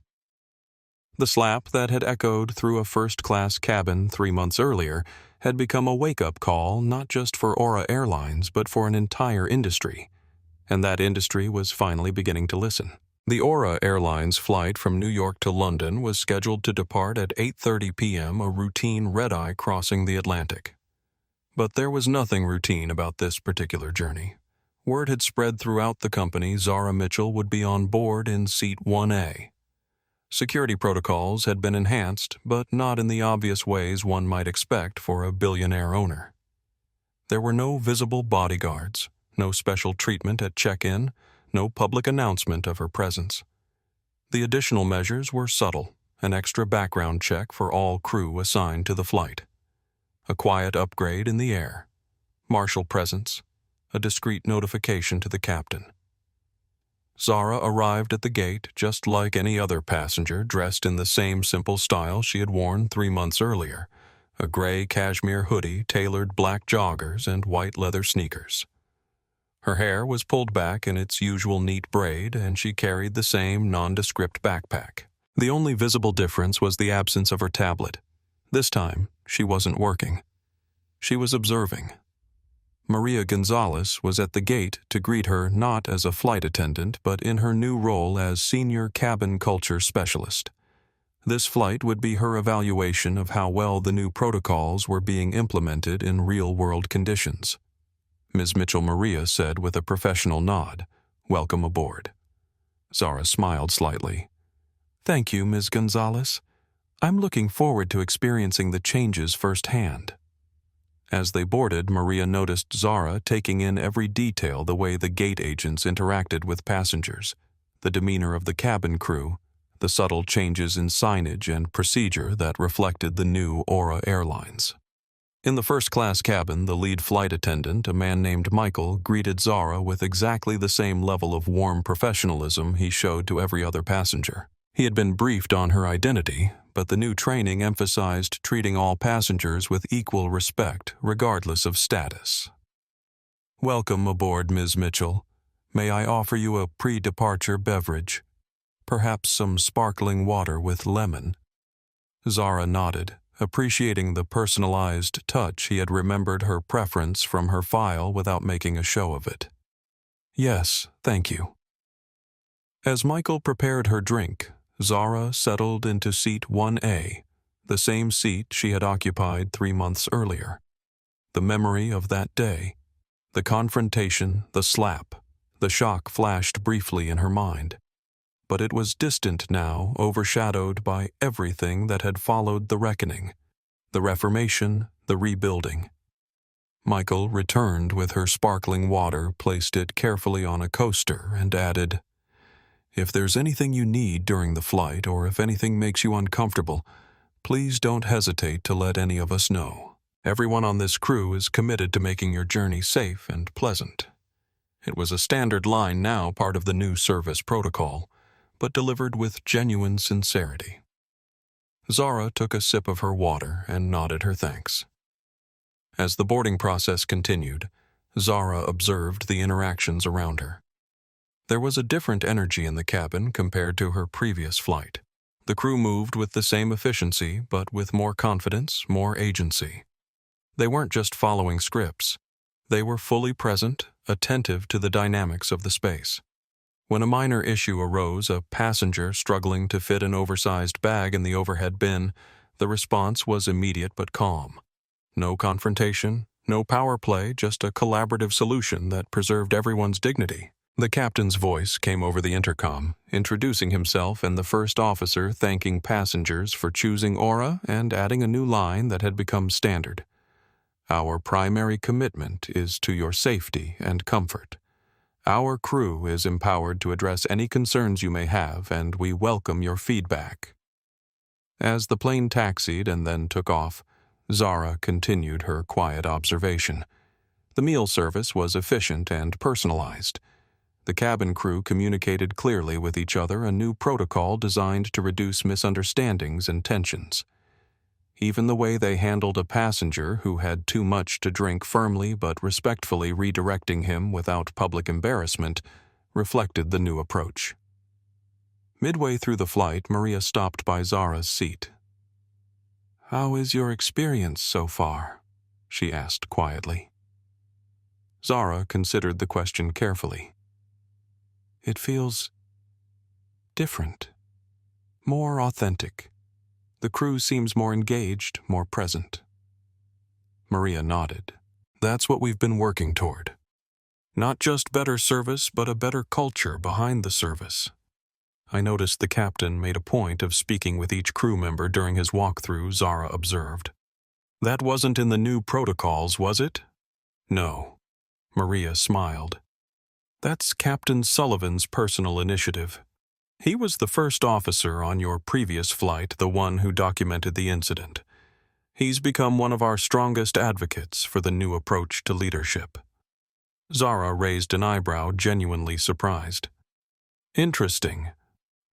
The slap that had echoed through a first-class cabin 3 months earlier had become a wake-up call not just for Aura Airlines but for an entire industry, and that industry was finally beginning to listen. The Aura Airlines flight from New York to London was scheduled to depart at 8:30 p.m., a routine red-eye crossing the Atlantic. But there was nothing routine about this particular journey. Word had spread throughout the company Zara Mitchell would be on board in Seat 1A. Security protocols had been enhanced, but not in the obvious ways one might expect for a billionaire owner. There were no visible bodyguards, no special treatment at check-in, no public announcement of her presence. The additional measures were subtle, an extra background check for all crew assigned to the flight, a quiet upgrade in the air, marshal presence, a discreet notification to the captain. Zara arrived at the gate just like any other passenger, dressed in the same simple style she had worn 3 months earlier, a gray cashmere hoodie, tailored black joggers, and white leather sneakers. Her hair was pulled back in its usual neat braid, and she carried the same nondescript backpack. The only visible difference was the absence of her tablet. This time, she wasn't working. She was observing. Maria Gonzalez was at the gate to greet her not as a flight attendant but in her new role as Senior Cabin Culture Specialist. This flight would be her evaluation of how well the new protocols were being implemented in real-world conditions. Ms. Mitchell Maria said with a professional nod, "Welcome aboard." Zara smiled slightly. "Thank you, Ms. Gonzalez. I'm looking forward to experiencing the changes firsthand." As they boarded, Maria noticed Zara taking in every detail, the way the gate agents interacted with passengers, the demeanor of the cabin crew, the subtle changes in signage and procedure that reflected the new Aura Airlines. In the first-class cabin, the lead flight attendant, a man named Michael, greeted Zara with exactly the same level of warm professionalism he showed to every other passenger. He had been briefed on her identity, but the new training emphasized treating all passengers with equal respect, regardless of status. "Welcome aboard, Ms. Mitchell. May I offer you a pre-departure beverage? Perhaps some sparkling water with lemon?" Zara nodded, appreciating the personalized touch. He had remembered her preference from her file without making a show of it. "Yes, thank you." As Michael prepared her drink, Zara settled into seat 1A, the same seat she had occupied 3 months earlier. The memory of that day, the confrontation, the slap, the shock flashed briefly in her mind. But it was distant now, overshadowed by everything that had followed the reckoning, the reformation, the rebuilding. Michael returned with her sparkling water, placed it carefully on a coaster, and added, "If there's anything you need during the flight, or if anything makes you uncomfortable, please don't hesitate to let any of us know. Everyone on this crew is committed to making your journey safe and pleasant." It was a standard line now, part of the new service protocol, but delivered with genuine sincerity. Zara took a sip of her water and nodded her thanks. As the boarding process continued, Zara observed the interactions around her. There was a different energy in the cabin compared to her previous flight. The crew moved with the same efficiency, but with more confidence, more agency. They weren't just following scripts. They were fully present, attentive to the dynamics of the space. When a minor issue arose, a passenger struggling to fit an oversized bag in the overhead bin, the response was immediate but calm. No confrontation, no power play, just a collaborative solution that preserved everyone's dignity. The captain's voice came over the intercom, introducing himself and the first officer thanking passengers for choosing Aura and adding a new line that had become standard. "Our primary commitment is to your safety and comfort. Our crew is empowered to address any concerns you may have, and we welcome your feedback." As the plane taxied and then took off, Zara continued her quiet observation. The meal service was efficient and personalized. The cabin crew communicated clearly with each other, a new protocol designed to reduce misunderstandings and tensions. Even the way they handled a passenger who had too much to drink, firmly but respectfully redirecting him without public embarrassment, reflected the new approach. Midway through the flight, Maria stopped by Zara's seat. "How is your experience so far?" she asked quietly. Zara considered the question carefully. "It feels different, more authentic. The crew seems more engaged, more present." Maria nodded. "That's what we've been working toward. Not just better service, but a better culture behind the service." I noticed the captain made a point of speaking with each crew member during his walkthrough, Zara observed. "That wasn't in the new protocols, was it?" "No." Maria smiled. "That's Captain Sullivan's personal initiative. He was the first officer on your previous flight, the one who documented the incident. He's become one of our strongest advocates for the new approach to leadership." Zara raised an eyebrow, genuinely surprised. "Interesting.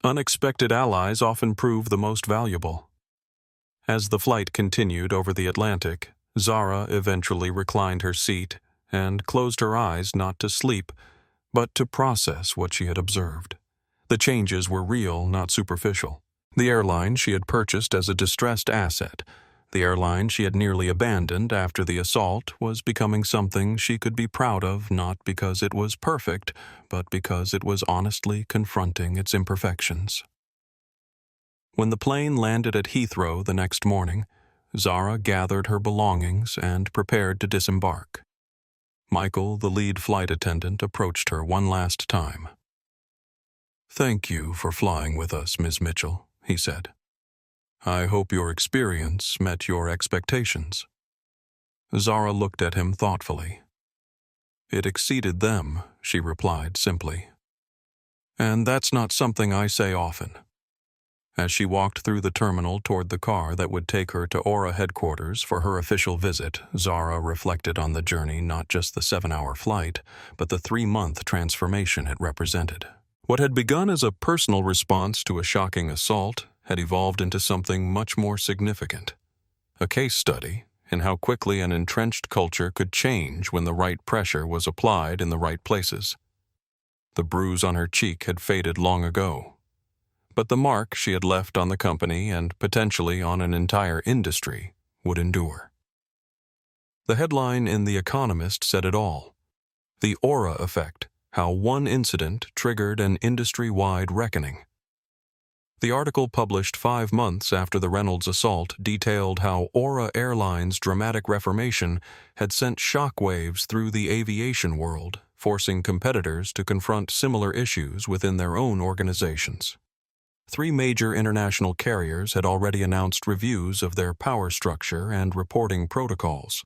Unexpected allies often prove the most valuable." As the flight continued over the Atlantic, Zara eventually reclined her seat and closed her eyes not to sleep, but to process what she had observed. The changes were real, not superficial. The airline she had purchased as a distressed asset, the airline she had nearly abandoned after the assault, was becoming something she could be proud of, not because it was perfect, but because it was honestly confronting its imperfections. When the plane landed at Heathrow the next morning, Zara gathered her belongings and prepared to disembark. Michael, the lead flight attendant, approached her one last time. "Thank you for flying with us, Ms. Mitchell," he said. "I hope your experience met your expectations." Zara looked at him thoughtfully. "It exceeded them," she replied simply. "And that's not something I say often." As she walked through the terminal toward the car that would take her to Aura headquarters for her official visit, Zara reflected on the journey, not just the 7-hour flight, but the 3-month transformation it represented. What had begun as a personal response to a shocking assault had evolved into something much more significant. A case study in how quickly an entrenched culture could change when the right pressure was applied in the right places. The bruise on her cheek had faded long ago, but the mark she had left on the company and potentially on an entire industry would endure. The headline in The Economist said it all. The Aura Effect, how one incident triggered an industry-wide reckoning. The article, published 5 months after the Reynolds assault, detailed how Aura Airlines' dramatic reformation had sent shockwaves through the aviation world, forcing competitors to confront similar issues within their own organizations. 3 major international carriers had already announced reviews of their power structure and reporting protocols.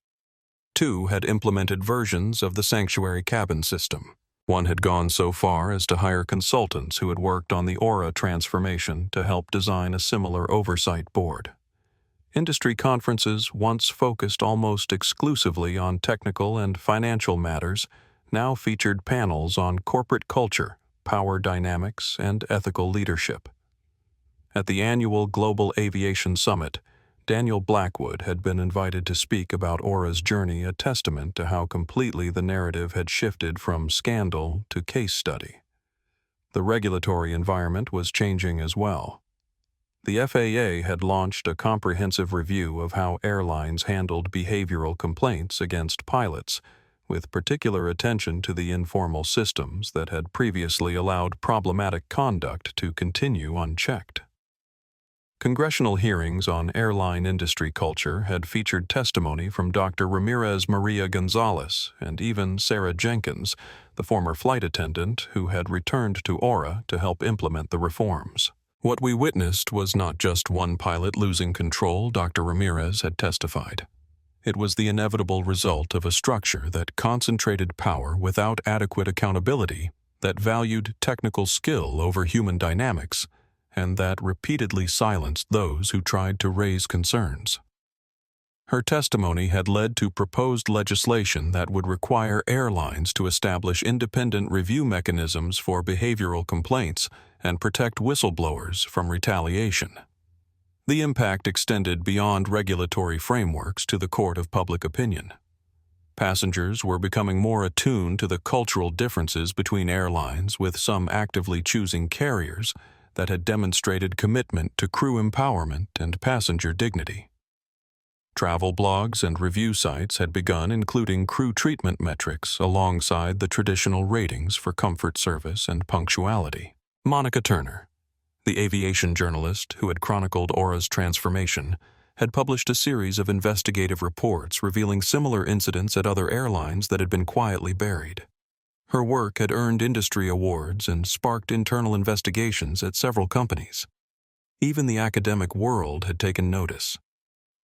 2 had implemented versions of the sanctuary cabin system. 1 had gone so far as to hire consultants who had worked on the Aura transformation to help design a similar oversight board. Industry conferences, once focused almost exclusively on technical and financial matters, now featured panels on corporate culture, power dynamics, and ethical leadership. At the annual Global Aviation Summit, Daniel Blackwood had been invited to speak about Aura's journey, a testament to how completely the narrative had shifted from scandal to case study. The regulatory environment was changing as well. The FAA had launched a comprehensive review of how airlines handled behavioral complaints against pilots, with particular attention to the informal systems that had previously allowed problematic conduct to continue unchecked. Congressional hearings on airline industry culture had featured testimony from Dr. Ramirez Maria Gonzalez and even Sarah Jenkins, the former flight attendant who had returned to Aura to help implement the reforms. What we witnessed was not just one pilot losing control, Dr. Ramirez had testified. It was the inevitable result of a structure that concentrated power without adequate accountability, that valued technical skill over human dynamics, and that repeatedly silenced those who tried to raise concerns. Her testimony had led to proposed legislation that would require airlines to establish independent review mechanisms for behavioral complaints and protect whistleblowers from retaliation. The impact extended beyond regulatory frameworks to the court of public opinion. Passengers were becoming more attuned to the cultural differences between airlines, with some actively choosing carriers that had demonstrated commitment to crew empowerment and passenger dignity. Travel blogs and review sites had begun including crew treatment metrics alongside the traditional ratings for comfort, service, and punctuality. Monica Turner, the aviation journalist who had chronicled Aura's transformation, had published a series of investigative reports revealing similar incidents at other airlines that had been quietly buried. Her work had earned industry awards and sparked internal investigations at several companies. Even the academic world had taken notice.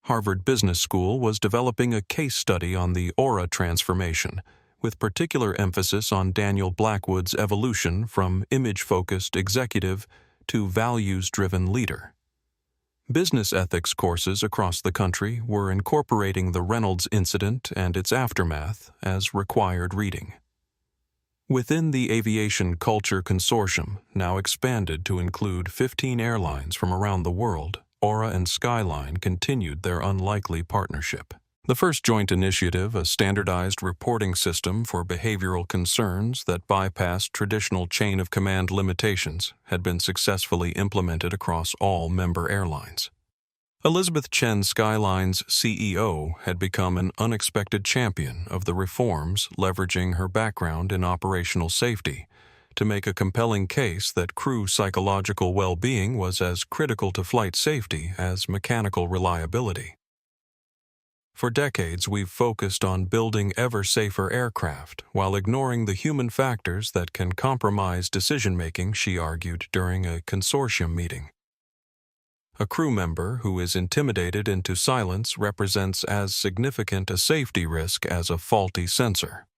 Harvard Business School was developing a case study on the Aura transformation, with particular emphasis on Daniel Blackwood's evolution from image-focused executive to values-driven leader. Business ethics courses across the country were incorporating the Reynolds incident and its aftermath as required reading. Within the Aviation Culture Consortium, now expanded to include 15 airlines from around the world, Aura and Skyline continued their unlikely partnership. The first joint initiative, a standardized reporting system for behavioral concerns that bypassed traditional chain-of-command limitations, had been successfully implemented across all member airlines. Elizabeth Chen, Skyline's CEO, had become an unexpected champion of the reforms, leveraging her background in operational safety to make a compelling case that crew psychological well-being was as critical to flight safety as mechanical reliability. For decades, we've focused on building ever-safer aircraft while ignoring the human factors that can compromise decision-making, she argued during a consortium meeting. A crew member who is intimidated into silence represents as significant a safety risk as a faulty sensor.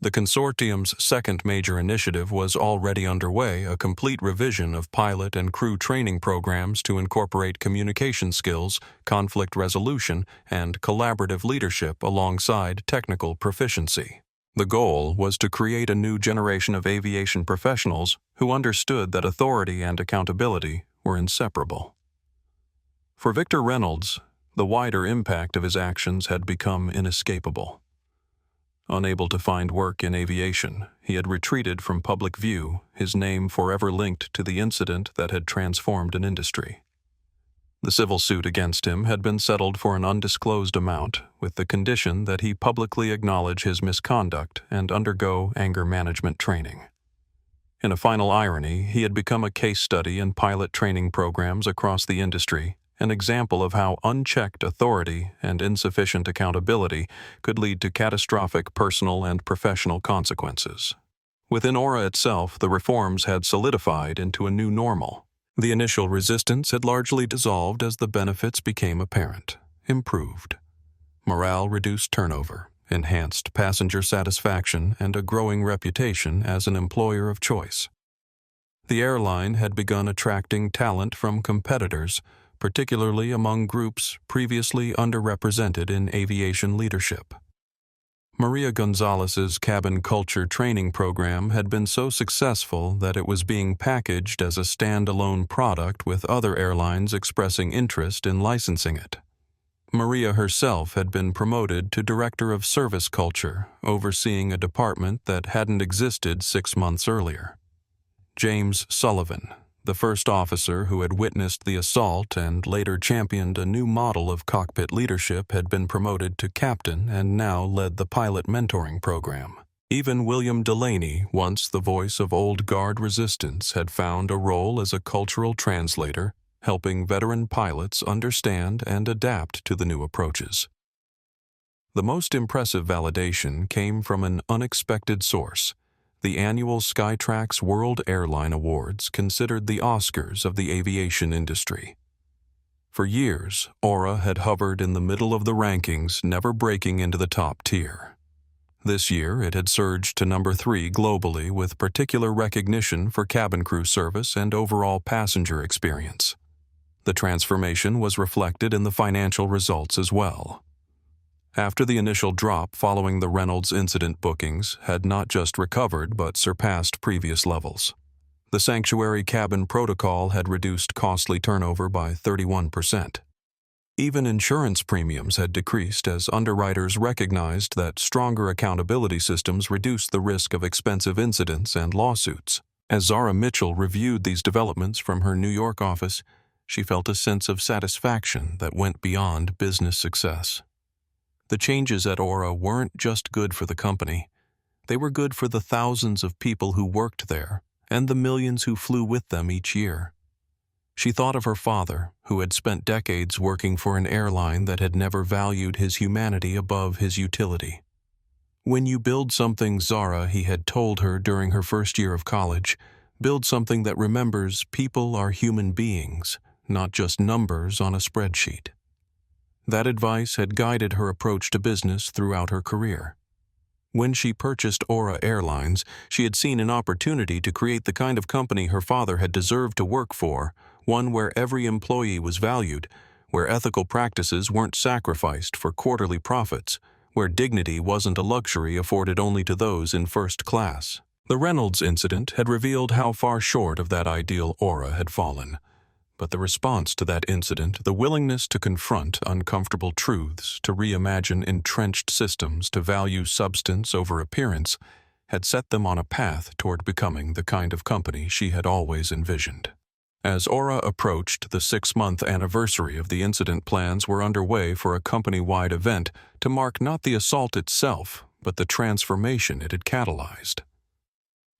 The consortium's second major initiative was already underway, a complete revision of pilot and crew training programs to incorporate communication skills, conflict resolution, and collaborative leadership alongside technical proficiency. The goal was to create a new generation of aviation professionals who understood that authority and accountability were inseparable. For Victor Reynolds, the wider impact of his actions had become inescapable. Unable to find work in aviation, he had retreated from public view, his name forever linked to the incident that had transformed an industry. The civil suit against him had been settled for an undisclosed amount, with the condition that he publicly acknowledge his misconduct and undergo anger management training. In a final irony, he had become a case study in pilot training programs across the industry, an example of how unchecked authority and insufficient accountability could lead to catastrophic personal and professional consequences. Within Aura itself, the reforms had solidified into a new normal. The initial resistance had largely dissolved as the benefits became apparent, improved. Morale reduced turnover, enhanced passenger satisfaction, and a growing reputation as an employer of choice. The airline had begun attracting talent from competitors, particularly among groups previously underrepresented in aviation leadership. Maria Gonzalez's cabin culture training program had been so successful that it was being packaged as a standalone product, with other airlines expressing interest in licensing it. Maria herself had been promoted to Director of Service Culture, overseeing a department that hadn't existed 6 months earlier. James Sullivan, the first officer who had witnessed the assault and later championed a new model of cockpit leadership, had been promoted to captain and now led the pilot mentoring program. Even William Delaney, once the voice of old guard resistance, had found a role as a cultural translator, helping veteran pilots understand and adapt to the new approaches. The most impressive validation came from an unexpected source. The annual Skytrax World Airline Awards, considered the Oscars of the aviation industry. For years, Aura had hovered in the middle of the rankings, never breaking into the top tier. This year, it had surged to number 3 globally, with particular recognition for cabin crew service and overall passenger experience. The transformation was reflected in the financial results as well. After the initial drop following the Reynolds incident, bookings had not just recovered but surpassed previous levels. The sanctuary cabin protocol had reduced costly turnover by 31%. Even insurance premiums had decreased as underwriters recognized that stronger accountability systems reduced the risk of expensive incidents and lawsuits. As Zara Mitchell reviewed these developments from her New York office, she felt a sense of satisfaction that went beyond business success. The changes at Aura weren't just good for the company. They were good for the thousands of people who worked there and the millions who flew with them each year. She thought of her father, who had spent decades working for an airline that had never valued his humanity above his utility. "When you build something, Zara," he had told her during her first year of college, "build something that remembers people are human beings, not just numbers on a spreadsheet." That advice had guided her approach to business throughout her career. When she purchased Aura Airlines, she had seen an opportunity to create the kind of company her father had deserved to work for, one where every employee was valued, where ethical practices weren't sacrificed for quarterly profits, where dignity wasn't a luxury afforded only to those in first class. The Reynolds incident had revealed how far short of that ideal Aura had fallen. But the response to that incident, the willingness to confront uncomfortable truths, to reimagine entrenched systems, to value substance over appearance, had set them on a path toward becoming the kind of company she had always envisioned. As Aura approached the 6-month anniversary of the incident, plans were underway for a company-wide event to mark not the assault itself, but the transformation it had catalyzed.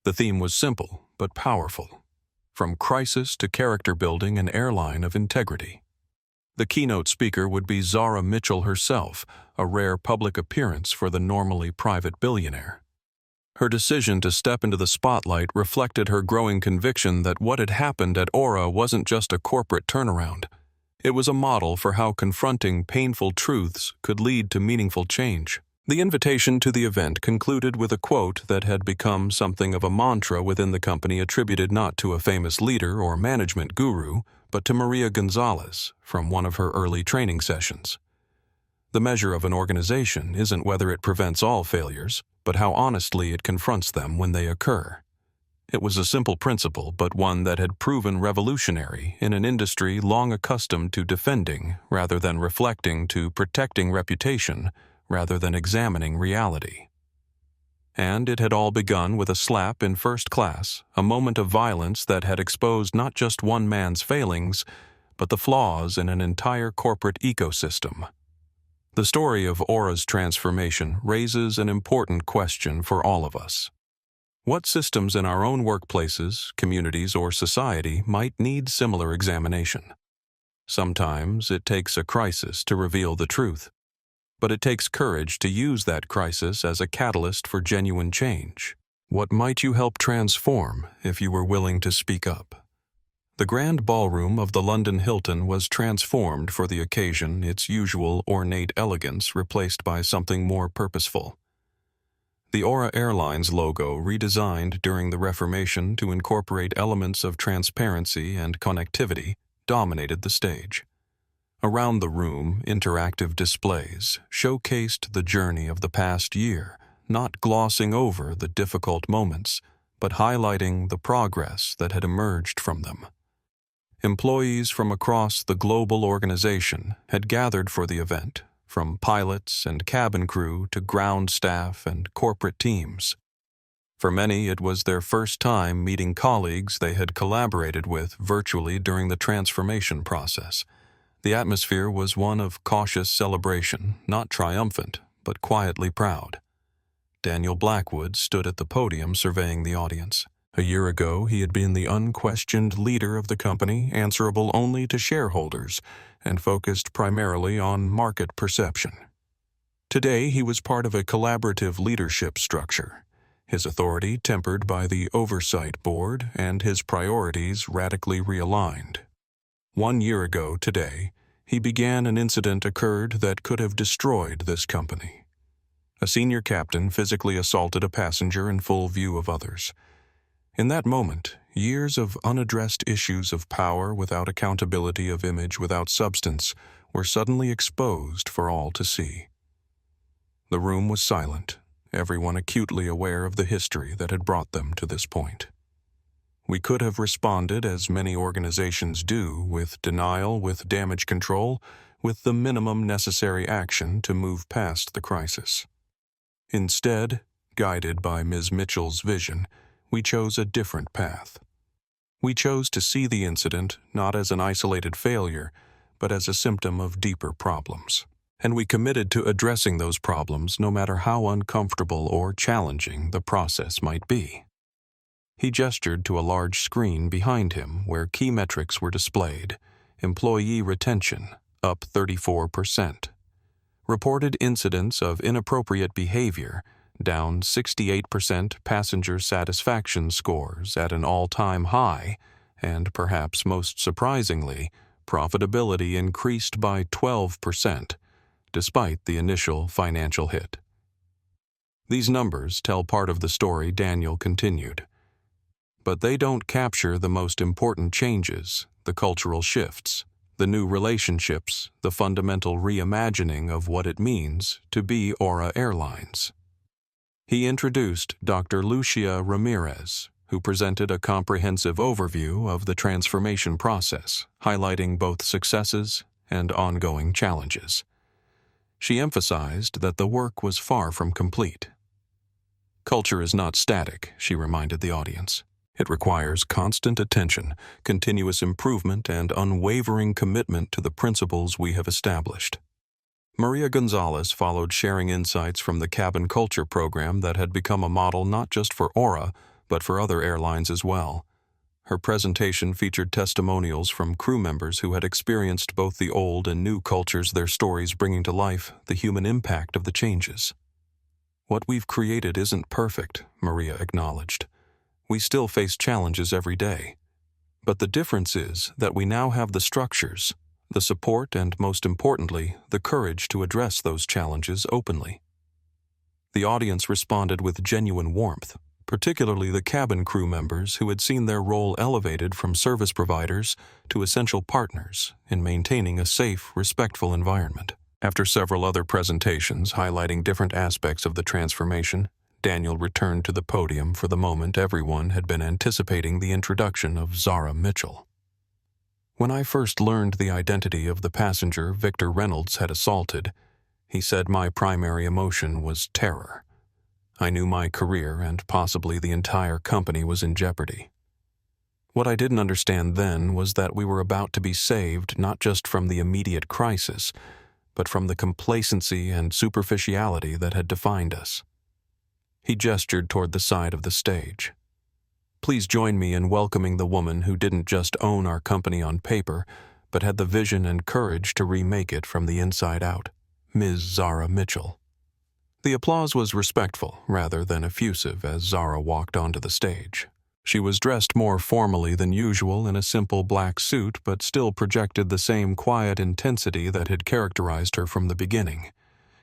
The theme was simple but powerful. From crisis to character building, an airline of integrity. The keynote speaker would be Zara Mitchell herself, a rare public appearance for the normally private billionaire. Her decision to step into the spotlight reflected her growing conviction that what had happened at Aura wasn't just a corporate turnaround. It was a model for how confronting painful truths could lead to meaningful change. The invitation to the event concluded with a quote that had become something of a mantra within the company, attributed not to a famous leader or management guru, but to Maria Gonzalez from one of her early training sessions. The measure of an organization isn't whether it prevents all failures, but how honestly it confronts them when they occur. It was a simple principle, but one that had proven revolutionary in an industry long accustomed to defending rather than reflecting, to protecting reputation rather than examining reality. And it had all begun with a slap in first class, a moment of violence that had exposed not just one man's failings, but the flaws in an entire corporate ecosystem. The story of Aura's transformation raises an important question for all of us. What systems in our own workplaces, communities, or society might need similar examination? Sometimes it takes a crisis to reveal the truth, but it takes courage to use that crisis as a catalyst for genuine change. What might you help transform if you were willing to speak up? The grand ballroom of the London Hilton was transformed for the occasion, its usual ornate elegance replaced by something more purposeful. The Aura Airlines logo, redesigned during the Reformation to incorporate elements of transparency and connectivity, dominated the stage. Around the room, interactive displays showcased the journey of the past year, not glossing over the difficult moments, but highlighting the progress that had emerged from them. Employees from across the global organization had gathered for the event, from pilots and cabin crew to ground staff and corporate teams. For many, it was their first time meeting colleagues they had collaborated with virtually during the transformation process. The atmosphere was one of cautious celebration, not triumphant, but quietly proud. Daniel Blackwood stood at the podium surveying the audience. A year ago, he had been the unquestioned leader of the company, answerable only to shareholders, and focused primarily on market perception. Today, he was part of a collaborative leadership structure, his authority tempered by the oversight board and his priorities radically realigned. 1 year ago today, he began an incident occurred that could have destroyed this company. A senior captain physically assaulted a passenger in full view of others. In that moment, years of unaddressed issues of power without accountability, of image without substance, were suddenly exposed for all to see. The room was silent, everyone acutely aware of the history that had brought them to this point. We could have responded, as many organizations do, with denial, with damage control, with the minimum necessary action to move past the crisis. Instead, guided by Ms. Mitchell's vision, we chose a different path. We chose to see the incident not as an isolated failure, but as a symptom of deeper problems. And we committed to addressing those problems no matter how uncomfortable or challenging the process might be. He gestured to a large screen behind him where key metrics were displayed. Employee retention, up 34%. Reported incidents of inappropriate behavior, down 68%. Passenger satisfaction scores at an all-time high, and perhaps most surprisingly, profitability increased by 12%, despite the initial financial hit. These numbers tell part of the story, Daniel continued. But they don't capture the most important changes, the cultural shifts, the new relationships, the fundamental reimagining of what it means to be Aura Airlines. He introduced Dr. Lucia Ramirez, who presented a comprehensive overview of the transformation process, highlighting both successes and ongoing challenges. She emphasized that the work was far from complete. Culture is not static, she reminded the audience. It requires constant attention, continuous improvement, and unwavering commitment to the principles we have established. Maria Gonzalez followed, sharing insights from the cabin culture program that had become a model not just for Aura, but for other airlines as well. Her presentation featured testimonials from crew members who had experienced both the old and new cultures, their stories bringing to life the human impact of the changes. What we've created isn't perfect, Maria acknowledged. We still face challenges every day. But the difference is that we now have the structures, the support, and most importantly, the courage to address those challenges openly. The audience responded with genuine warmth, particularly the cabin crew members who had seen their role elevated from service providers to essential partners in maintaining a safe, respectful environment. After several other presentations highlighting different aspects of the transformation, Daniel returned to the podium for the moment everyone had been anticipating: the introduction of Zara Mitchell. When I first learned the identity of the passenger Victor Reynolds had assaulted, he said my primary emotion was terror. I knew my career and possibly the entire company was in jeopardy. What I didn't understand then was that we were about to be saved not just from the immediate crisis, but from the complacency and superficiality that had defined us. He gestured toward the side of the stage. Please join me in welcoming the woman who didn't just own our company on paper, but had the vision and courage to remake it from the inside out, Ms. Zara Mitchell. The applause was respectful rather than effusive as Zara walked onto the stage. She was dressed more formally than usual in a simple black suit, but still projected the same quiet intensity that had characterized her from the beginning.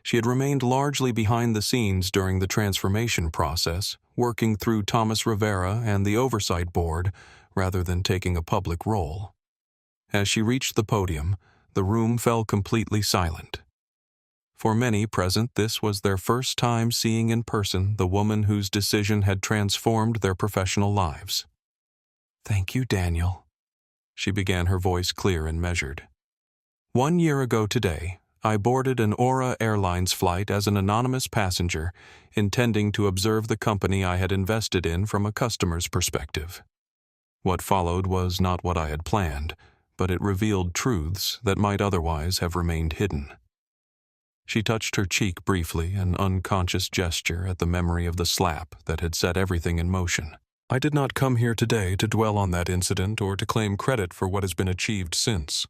She had remained largely behind the scenes during the transformation process, working through Thomas Rivera and the oversight board rather than taking a public role. As she reached the podium, the room fell completely silent. For many present, this was their first time seeing in person the woman whose decision had transformed their professional lives. "Thank you, Daniel," she began, her voice clear and measured. "1 year ago today, I boarded an Aura Airlines flight as an anonymous passenger, intending to observe the company I had invested in from a customer's perspective. What followed was not what I had planned, but it revealed truths that might otherwise have remained hidden." She touched her cheek briefly, an unconscious gesture at the memory of the slap that had set everything in motion. "I did not come here today to dwell on that incident or to claim credit for what has been achieved since.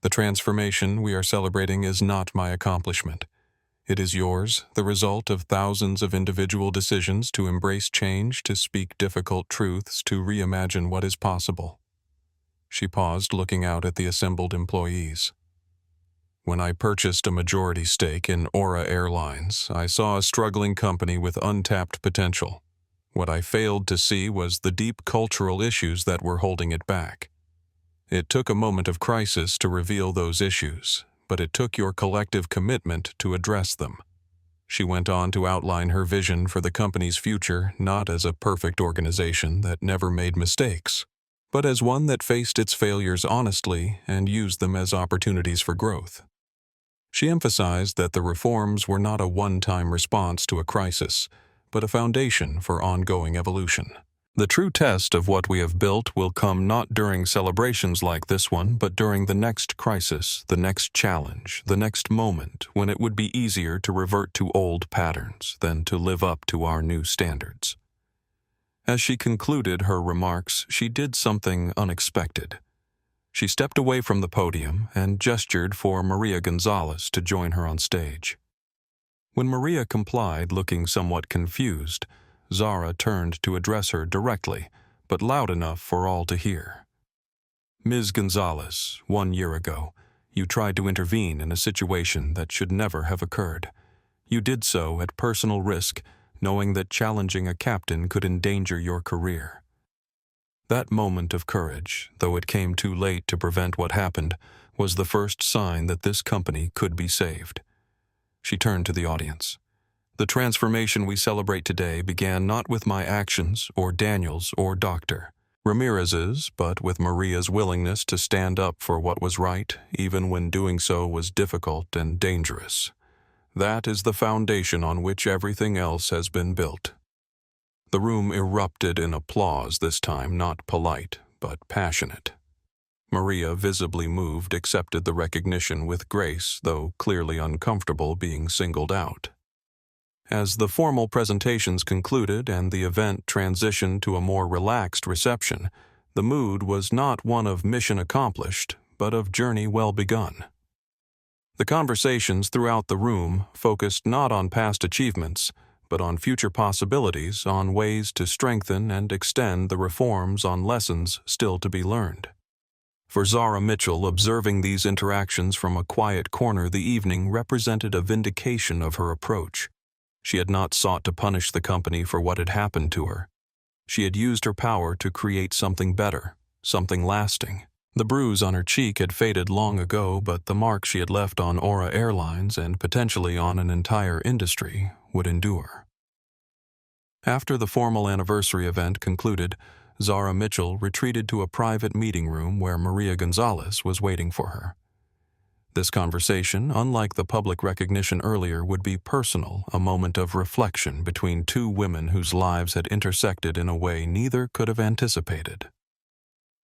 The transformation we are celebrating is not my accomplishment. It is yours, the result of thousands of individual decisions to embrace change, to speak difficult truths, to reimagine what is possible." She paused, looking out at the assembled employees. "When I purchased a majority stake in Aura Airlines, I saw a struggling company with untapped potential. What I failed to see was the deep cultural issues that were holding it back. It took a moment of crisis to reveal those issues, but it took your collective commitment to address them." She went on to outline her vision for the company's future, not as a perfect organization that never made mistakes, but as one that faced its failures honestly and used them as opportunities for growth. She emphasized that the reforms were not a one-time response to a crisis, but a foundation for ongoing evolution. "The true test of what we have built will come not during celebrations like this one, but during the next crisis, the next challenge, the next moment when it would be easier to revert to old patterns than to live up to our new standards." As she concluded her remarks, she did something unexpected. She stepped away from the podium and gestured for Maria Gonzalez to join her on stage. When Maria complied, looking somewhat confused, Zara turned to address her directly, but loud enough for all to hear. "Ms. Gonzalez, 1 year ago, you tried to intervene in a situation that should never have occurred. You did so at personal risk, knowing that challenging a captain could endanger your career. That moment of courage, though it came too late to prevent what happened, was the first sign that this company could be saved." She turned to the audience. "The transformation we celebrate today began not with my actions, or Daniel's, or Dr. Ramirez's, but with Maria's willingness to stand up for what was right, even when doing so was difficult and dangerous. That is the foundation on which everything else has been built." The room erupted in applause, this time not polite, but passionate. Maria, visibly moved, accepted the recognition with grace, though clearly uncomfortable being singled out. As the formal presentations concluded and the event transitioned to a more relaxed reception, the mood was not one of mission accomplished, but of journey well begun. The conversations throughout the room focused not on past achievements, but on future possibilities, on ways to strengthen and extend the reforms, on lessons still to be learned. For Zara Mitchell, observing these interactions from a quiet corner the evening represented a vindication of her approach. She had not sought to punish the company for what had happened to her. She had used her power to create something better, something lasting. The bruise on her cheek had faded long ago, but the mark she had left on Aura Airlines and potentially on an entire industry would endure. After the formal anniversary event concluded, Zara Mitchell retreated to a private meeting room where Maria Gonzalez was waiting for her. This conversation, unlike the public recognition earlier, would be personal, a moment of reflection between two women whose lives had intersected in a way neither could have anticipated.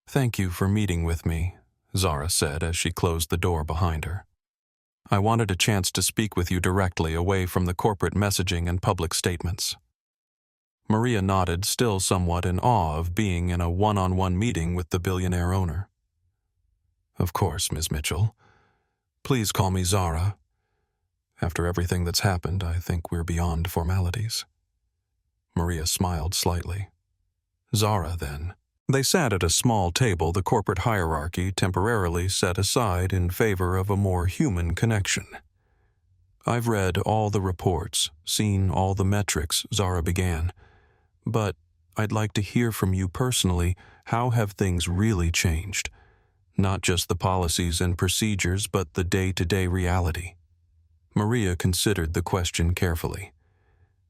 "Thank you for meeting with me," Zara said as she closed the door behind her. "I wanted a chance to speak with you directly away from the corporate messaging and public statements." Maria nodded, still somewhat in awe of being in a one-on-one meeting with the billionaire owner. "Of course, Ms. Mitchell. Please call me Zara. After everything that's happened, I think we're beyond formalities." Maria smiled slightly. "Zara, then." They sat at a small table the corporate hierarchy temporarily set aside in favor of a more human connection. "I've read all the reports, seen all the metrics," Zara began. "But I'd like to hear from you personally, how have things really changed? Not just the policies and procedures, but the day-to-day reality." Maria considered the question carefully.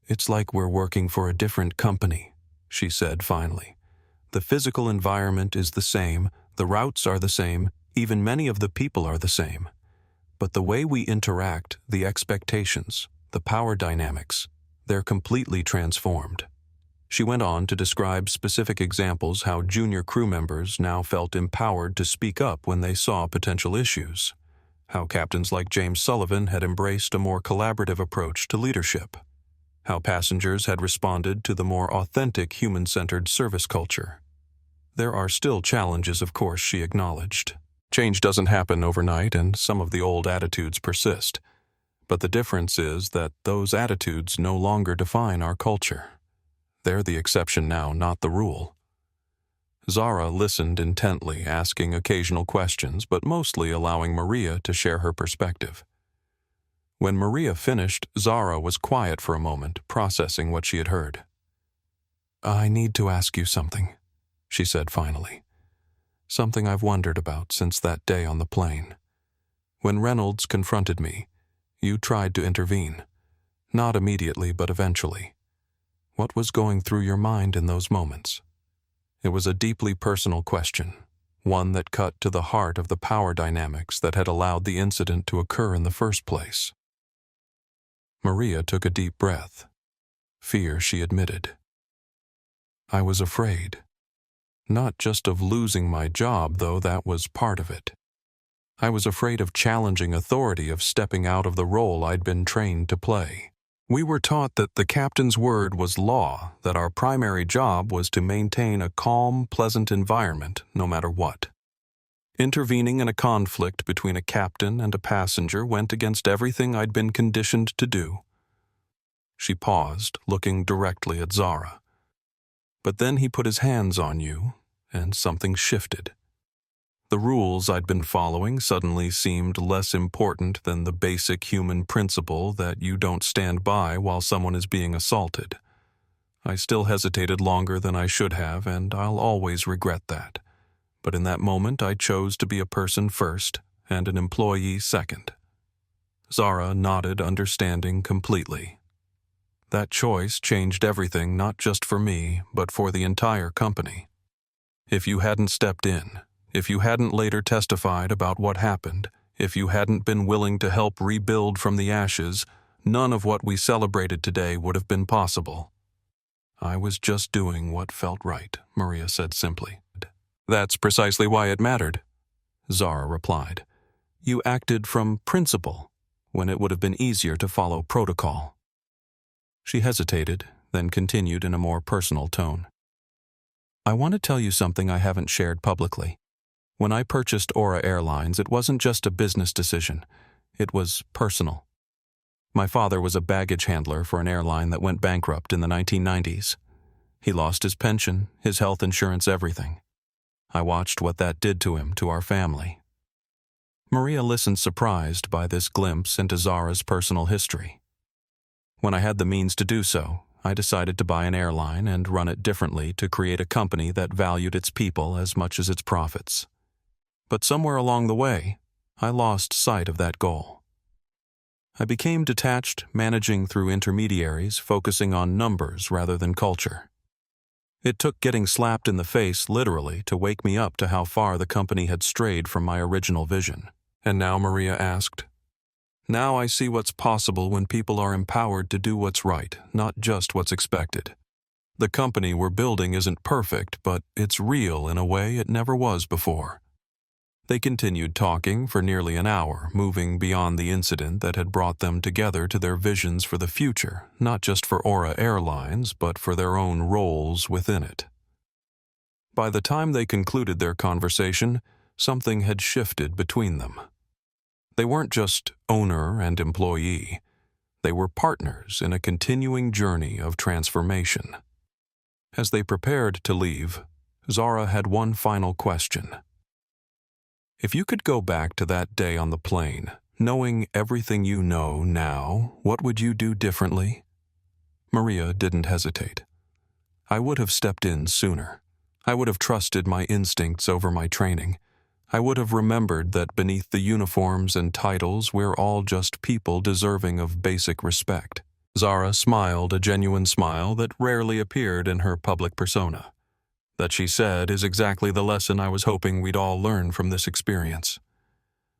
"It's like we're working for a different company," she said finally. "The physical environment is the same, the routes are the same, even many of the people are the same. But the way we interact, the expectations, the power dynamics, they're completely transformed." She went on to describe specific examples how junior crew members now felt empowered to speak up when they saw potential issues, how captains like James Sullivan had embraced a more collaborative approach to leadership, how passengers had responded to the more authentic human-centered service culture. There are still challenges, of course, she acknowledged. Change doesn't happen overnight, and some of the old attitudes persist. But the difference is that those attitudes no longer define our culture. They're the exception now, not the rule. Zara listened intently, asking occasional questions, but mostly allowing Maria to share her perspective. When Maria finished, Zara was quiet for a moment, processing what she had heard. "I need to ask you something," she said finally. "Something I've wondered about since that day on the plane. When Reynolds confronted me, you tried to intervene. Not immediately, but eventually. What was going through your mind in those moments?" It was a deeply personal question, one that cut to the heart of the power dynamics that had allowed the incident to occur in the first place. Maria took a deep breath. Fear, she admitted. "I was afraid. Not just of losing my job, though that was part of it. I was afraid of challenging authority, of stepping out of the role I'd been trained to play. We were taught that the captain's word was law, that our primary job was to maintain a calm, pleasant environment, no matter what. Intervening in a conflict between a captain and a passenger went against everything I'd been conditioned to do." She paused, looking directly at Zara. "But then he put his hands on you, and something shifted. The rules I'd been following suddenly seemed less important than the basic human principle that you don't stand by while someone is being assaulted. I still hesitated longer than I should have, and I'll always regret that. But in that moment, I chose to be a person first and an employee second." Zara nodded, understanding completely. "That choice changed everything, not just for me, but for the entire company. If you hadn't stepped in, if you hadn't later testified about what happened, if you hadn't been willing to help rebuild from the ashes, none of what we celebrated today would have been possible." "I was just doing what felt right," Maria said simply. "That's precisely why it mattered," Zara replied. "You acted from principle, when it would have been easier to follow protocol." She hesitated, then continued in a more personal tone. "I want to tell you something I haven't shared publicly. When I purchased Aura Airlines, it wasn't just a business decision. It was personal. My father was a baggage handler for an airline that went bankrupt in the 1990s. He lost his pension, his health insurance, everything. I watched what that did to him, to our family." Maria listened, surprised by this glimpse into Zara's personal history. When I had the means to do so, I decided to buy an airline and run it differently to create a company that valued its people as much as its profits. But somewhere along the way, I lost sight of that goal. I became detached, managing through intermediaries, focusing on numbers rather than culture. It took getting slapped in the face literally to wake me up to how far the company had strayed from my original vision. And now, Maria asked, now I see what's possible when people are empowered to do what's right, not just what's expected. The company we're building isn't perfect, but it's real in a way it never was before. They continued talking for nearly an hour, moving beyond the incident that had brought them together to their visions for the future, not just for Aura Airlines, but for their own roles within it. By the time they concluded their conversation, something had shifted between them. They weren't just owner and employee. They were partners in a continuing journey of transformation. As they prepared to leave, Zara had one final question. If you could go back to that day on the plane, knowing everything you know now, what would you do differently? Maria didn't hesitate. I would have stepped in sooner. I would have trusted my instincts over my training. I would have remembered that beneath the uniforms and titles, we're all just people deserving of basic respect. Zara smiled a genuine smile that rarely appeared in her public persona. That she said is exactly the lesson I was hoping we'd all learn from this experience.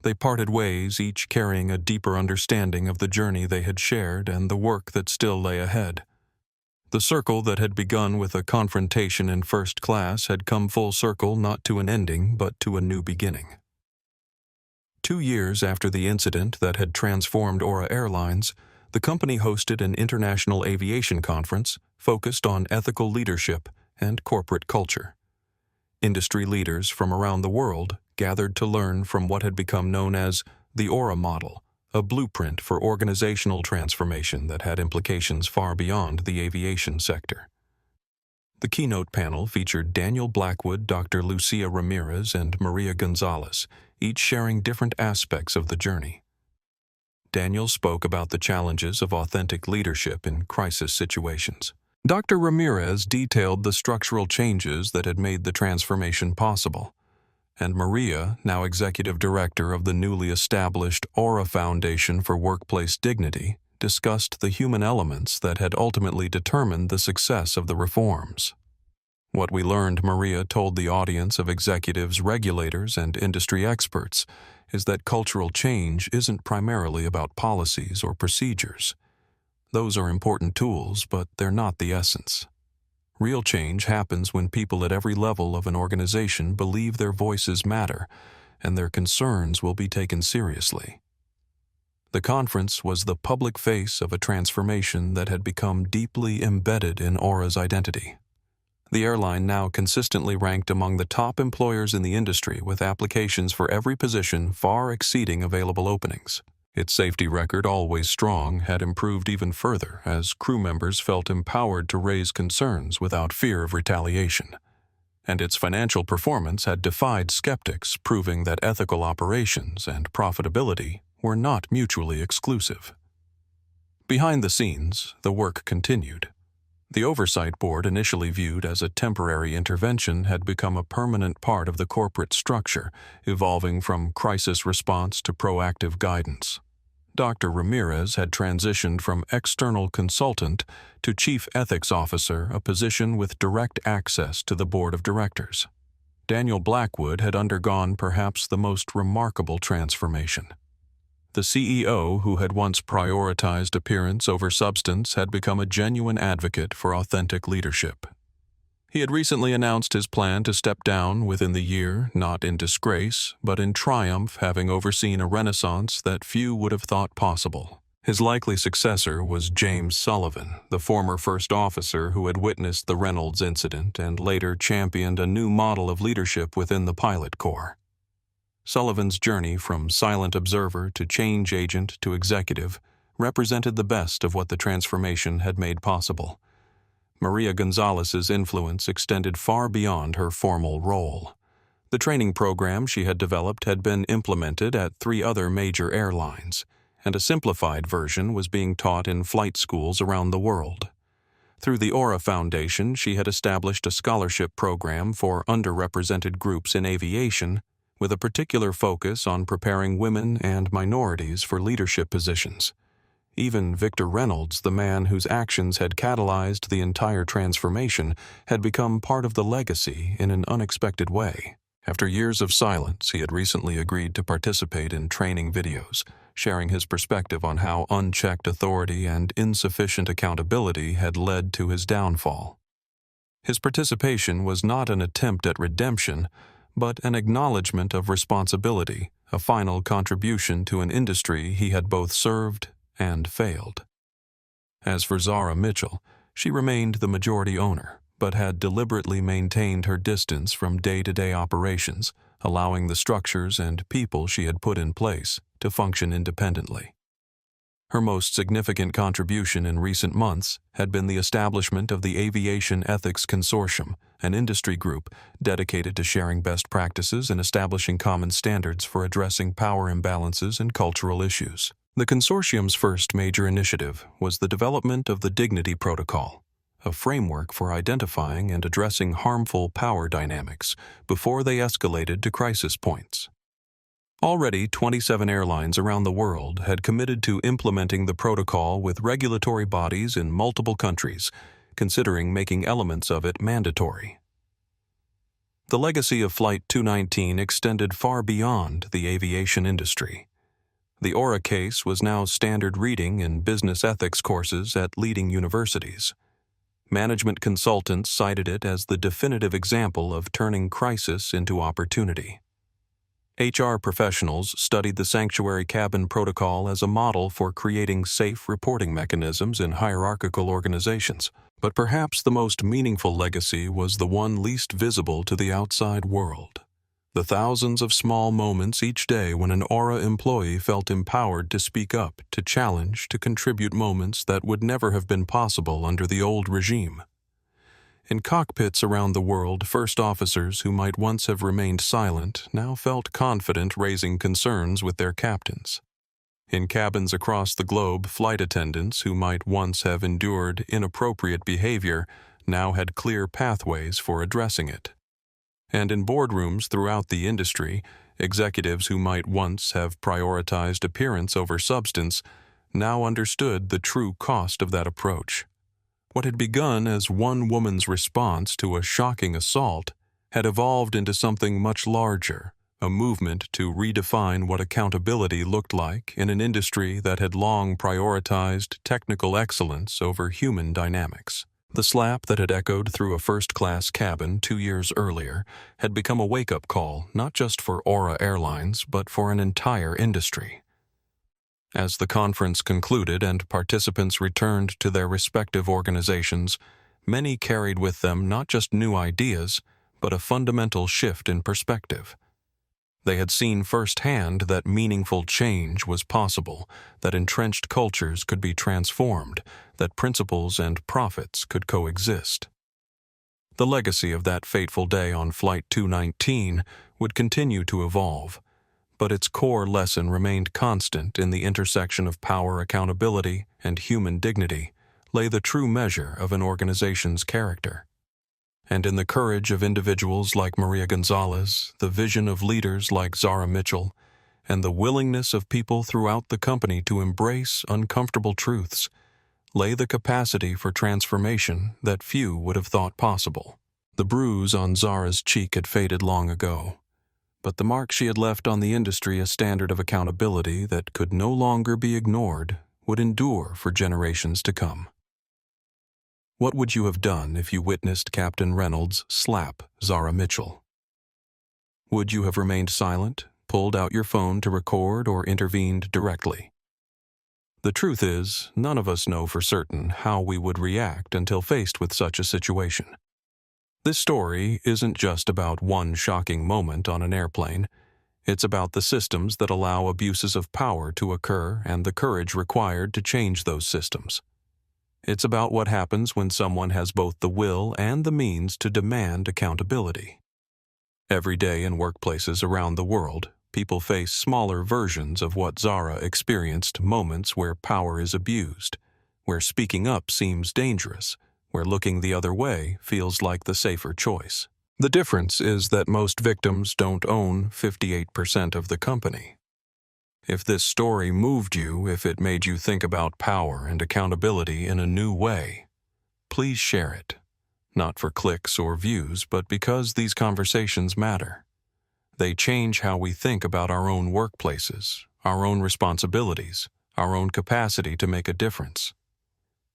They parted ways, each carrying a deeper understanding of the journey they had shared and the work that still lay ahead. The circle that had begun with a confrontation in first class had come full circle not to an ending, but to a new beginning. 2 years after the incident that had transformed Aura Airlines, the company hosted an international aviation conference focused on ethical leadership and corporate culture. Industry leaders from around the world gathered to learn from what had become known as the Aura model, a blueprint for organizational transformation that had implications far beyond the aviation sector. The keynote panel featured Daniel Blackwood, Dr. Lucia Ramirez, and Maria Gonzalez, each sharing different aspects of the journey. Daniel spoke about the challenges of authentic leadership in crisis situations. Dr. Ramirez detailed the structural changes that had made the transformation possible, and Maria, now executive director of the newly established Aura Foundation for Workplace Dignity, discussed the human elements that had ultimately determined the success of the reforms. What we learned, Maria told the audience of executives, regulators, and industry experts, is that cultural change isn't primarily about policies or procedures. Those are important tools, but they're not the essence. Real change happens when people at every level of an organization believe their voices matter and their concerns will be taken seriously. The conference was the public face of a transformation that had become deeply embedded in Aura's identity. The airline now consistently ranked among the top employers in the industry with applications for every position far exceeding available openings. Its safety record, always strong, had improved even further as crew members felt empowered to raise concerns without fear of retaliation. And its financial performance had defied skeptics, proving that ethical operations and profitability were not mutually exclusive. Behind the scenes, the work continued. The oversight board, initially viewed as a temporary intervention, had become a permanent part of the corporate structure, evolving from crisis response to proactive guidance. Dr. Ramirez had transitioned from external consultant to chief ethics officer, a position with direct access to the board of directors. Daniel Blackwood had undergone perhaps the most remarkable transformation. The CEO, who had once prioritized appearance over substance, had become a genuine advocate for authentic leadership. He had recently announced his plan to step down within the year, not in disgrace, but in triumph, having overseen a renaissance that few would have thought possible. His likely successor was James Sullivan, the former first officer who had witnessed the Reynolds incident and later championed a new model of leadership within the pilot corps. Sullivan's journey from silent observer to change agent to executive represented the best of what the transformation had made possible. Maria Gonzalez's influence extended far beyond her formal role. The training program she had developed had been implemented at 3 other major airlines, and a simplified version was being taught in flight schools around the world. Through the Aura Foundation, she had established a scholarship program for underrepresented groups in aviation, with a particular focus on preparing women and minorities for leadership positions. Even Victor Reynolds, the man whose actions had catalyzed the entire transformation, had become part of the legacy in an unexpected way. After years of silence, he had recently agreed to participate in training videos, sharing his perspective on how unchecked authority and insufficient accountability had led to his downfall. His participation was not an attempt at redemption, but an acknowledgement of responsibility, a final contribution to an industry he had both served and failed. As for Zara Mitchell, she remained the majority owner, but had deliberately maintained her distance from day-to-day operations, allowing the structures and people she had put in place to function independently. Her most significant contribution in recent months had been the establishment of the Aviation Ethics Consortium, an industry group dedicated to sharing best practices and establishing common standards for addressing power imbalances and cultural issues. The consortium's first major initiative was the development of the Dignity Protocol, a framework for identifying and addressing harmful power dynamics before they escalated to crisis points. Already, 27 airlines around the world had committed to implementing the protocol with regulatory bodies in multiple countries, considering making elements of it mandatory. The legacy of Flight 219 extended far beyond the aviation industry. The Aura case was now standard reading in business ethics courses at leading universities. Management consultants cited it as the definitive example of turning crisis into opportunity. HR professionals studied the Sanctuary Cabin Protocol as a model for creating safe reporting mechanisms in hierarchical organizations. But perhaps the most meaningful legacy was the one least visible to the outside world. The thousands of small moments each day when an Aura employee felt empowered to speak up, to challenge, to contribute, moments that would never have been possible under the old regime. In cockpits around the world, first officers who might once have remained silent now felt confident raising concerns with their captains. In cabins across the globe, flight attendants who might once have endured inappropriate behavior now had clear pathways for addressing it. And in boardrooms throughout the industry, executives who might once have prioritized appearance over substance now understood the true cost of that approach. What had begun as one woman's response to a shocking assault had evolved into something much larger, a movement to redefine what accountability looked like in an industry that had long prioritized technical excellence over human dynamics. The slap that had echoed through a first-class cabin 2 years earlier had become a wake-up call not just for Aura Airlines, but for an entire industry. As the conference concluded and participants returned to their respective organizations, many carried with them not just new ideas, but a fundamental shift in perspective. They had seen firsthand that meaningful change was possible, that entrenched cultures could be transformed, that principles and profits could coexist. The legacy of that fateful day on Flight 219 would continue to evolve, but its core lesson remained constant. In the intersection of power, accountability, and human dignity lay the true measure of an organization's character. And in the courage of individuals like Maria Gonzalez, the vision of leaders like Zara Mitchell, and the willingness of people throughout the company to embrace uncomfortable truths, lay the capacity for transformation that few would have thought possible. The bruise on Zara's cheek had faded long ago, but the mark she had left on the industry, a standard of accountability that could no longer be ignored, would endure for generations to come. What would you have done if you witnessed Captain Reynolds slap Zara Mitchell? Would you have remained silent, pulled out your phone to record, or intervened directly? The truth is, none of us know for certain how we would react until faced with such a situation. This story isn't just about one shocking moment on an airplane. It's about the systems that allow abuses of power to occur and the courage required to change those systems. It's about what happens when someone has both the will and the means to demand accountability. Every day in workplaces around the world, People face smaller versions of what Zara experienced, moments where power is abused, where speaking up seems dangerous, where looking the other way feels like the safer choice. The difference is that most victims don't own 58% of the company. If this story moved you, if it made you think about power and accountability in a new way, please share it. Not for clicks or views, but because these conversations matter. They change how we think about our own workplaces, our own responsibilities, our own capacity to make a difference.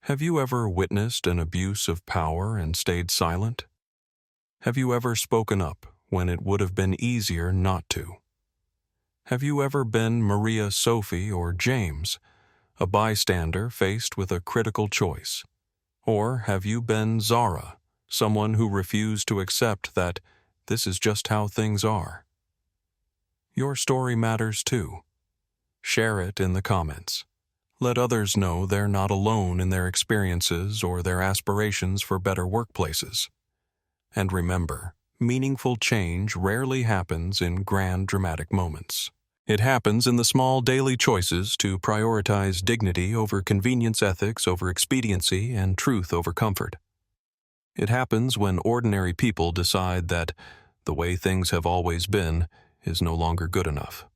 Have you ever witnessed an abuse of power and stayed silent? Have you ever spoken up when it would have been easier not to? Have you ever been Maria, Sophie, or James, a bystander faced with a critical choice? Or have you been Zara, someone who refused to accept that this is just how things are? Your story matters too. Share it in the comments. Let others know they're not alone in their experiences or their aspirations for better workplaces. And remember, meaningful change rarely happens in grand dramatic moments. It happens in the small daily choices to prioritize dignity over convenience, ethics over expediency, and truth over comfort. It happens when ordinary people decide that the way things have always been is no longer good enough.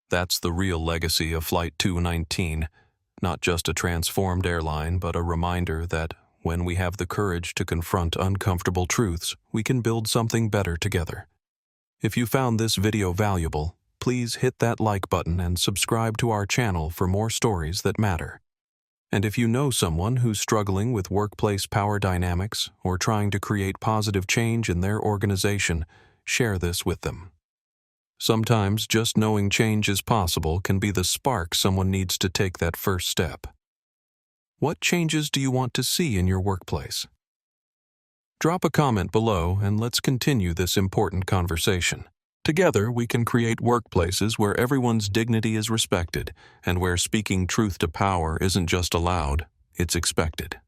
That's the real legacy of Flight 219, not just a transformed airline, but a reminder that when we have the courage to confront uncomfortable truths, we can build something better together. If you found this video valuable, please hit that like button and subscribe to our channel for more stories that matter. And if you know someone who's struggling with workplace power dynamics or trying to create positive change in their organization, share this with them. Sometimes just knowing change is possible can be the spark someone needs to take that first step. What changes do you want to see in your workplace? Drop a comment below and let's continue this important conversation. Together, we can create workplaces where everyone's dignity is respected and where speaking truth to power isn't just allowed, it's expected.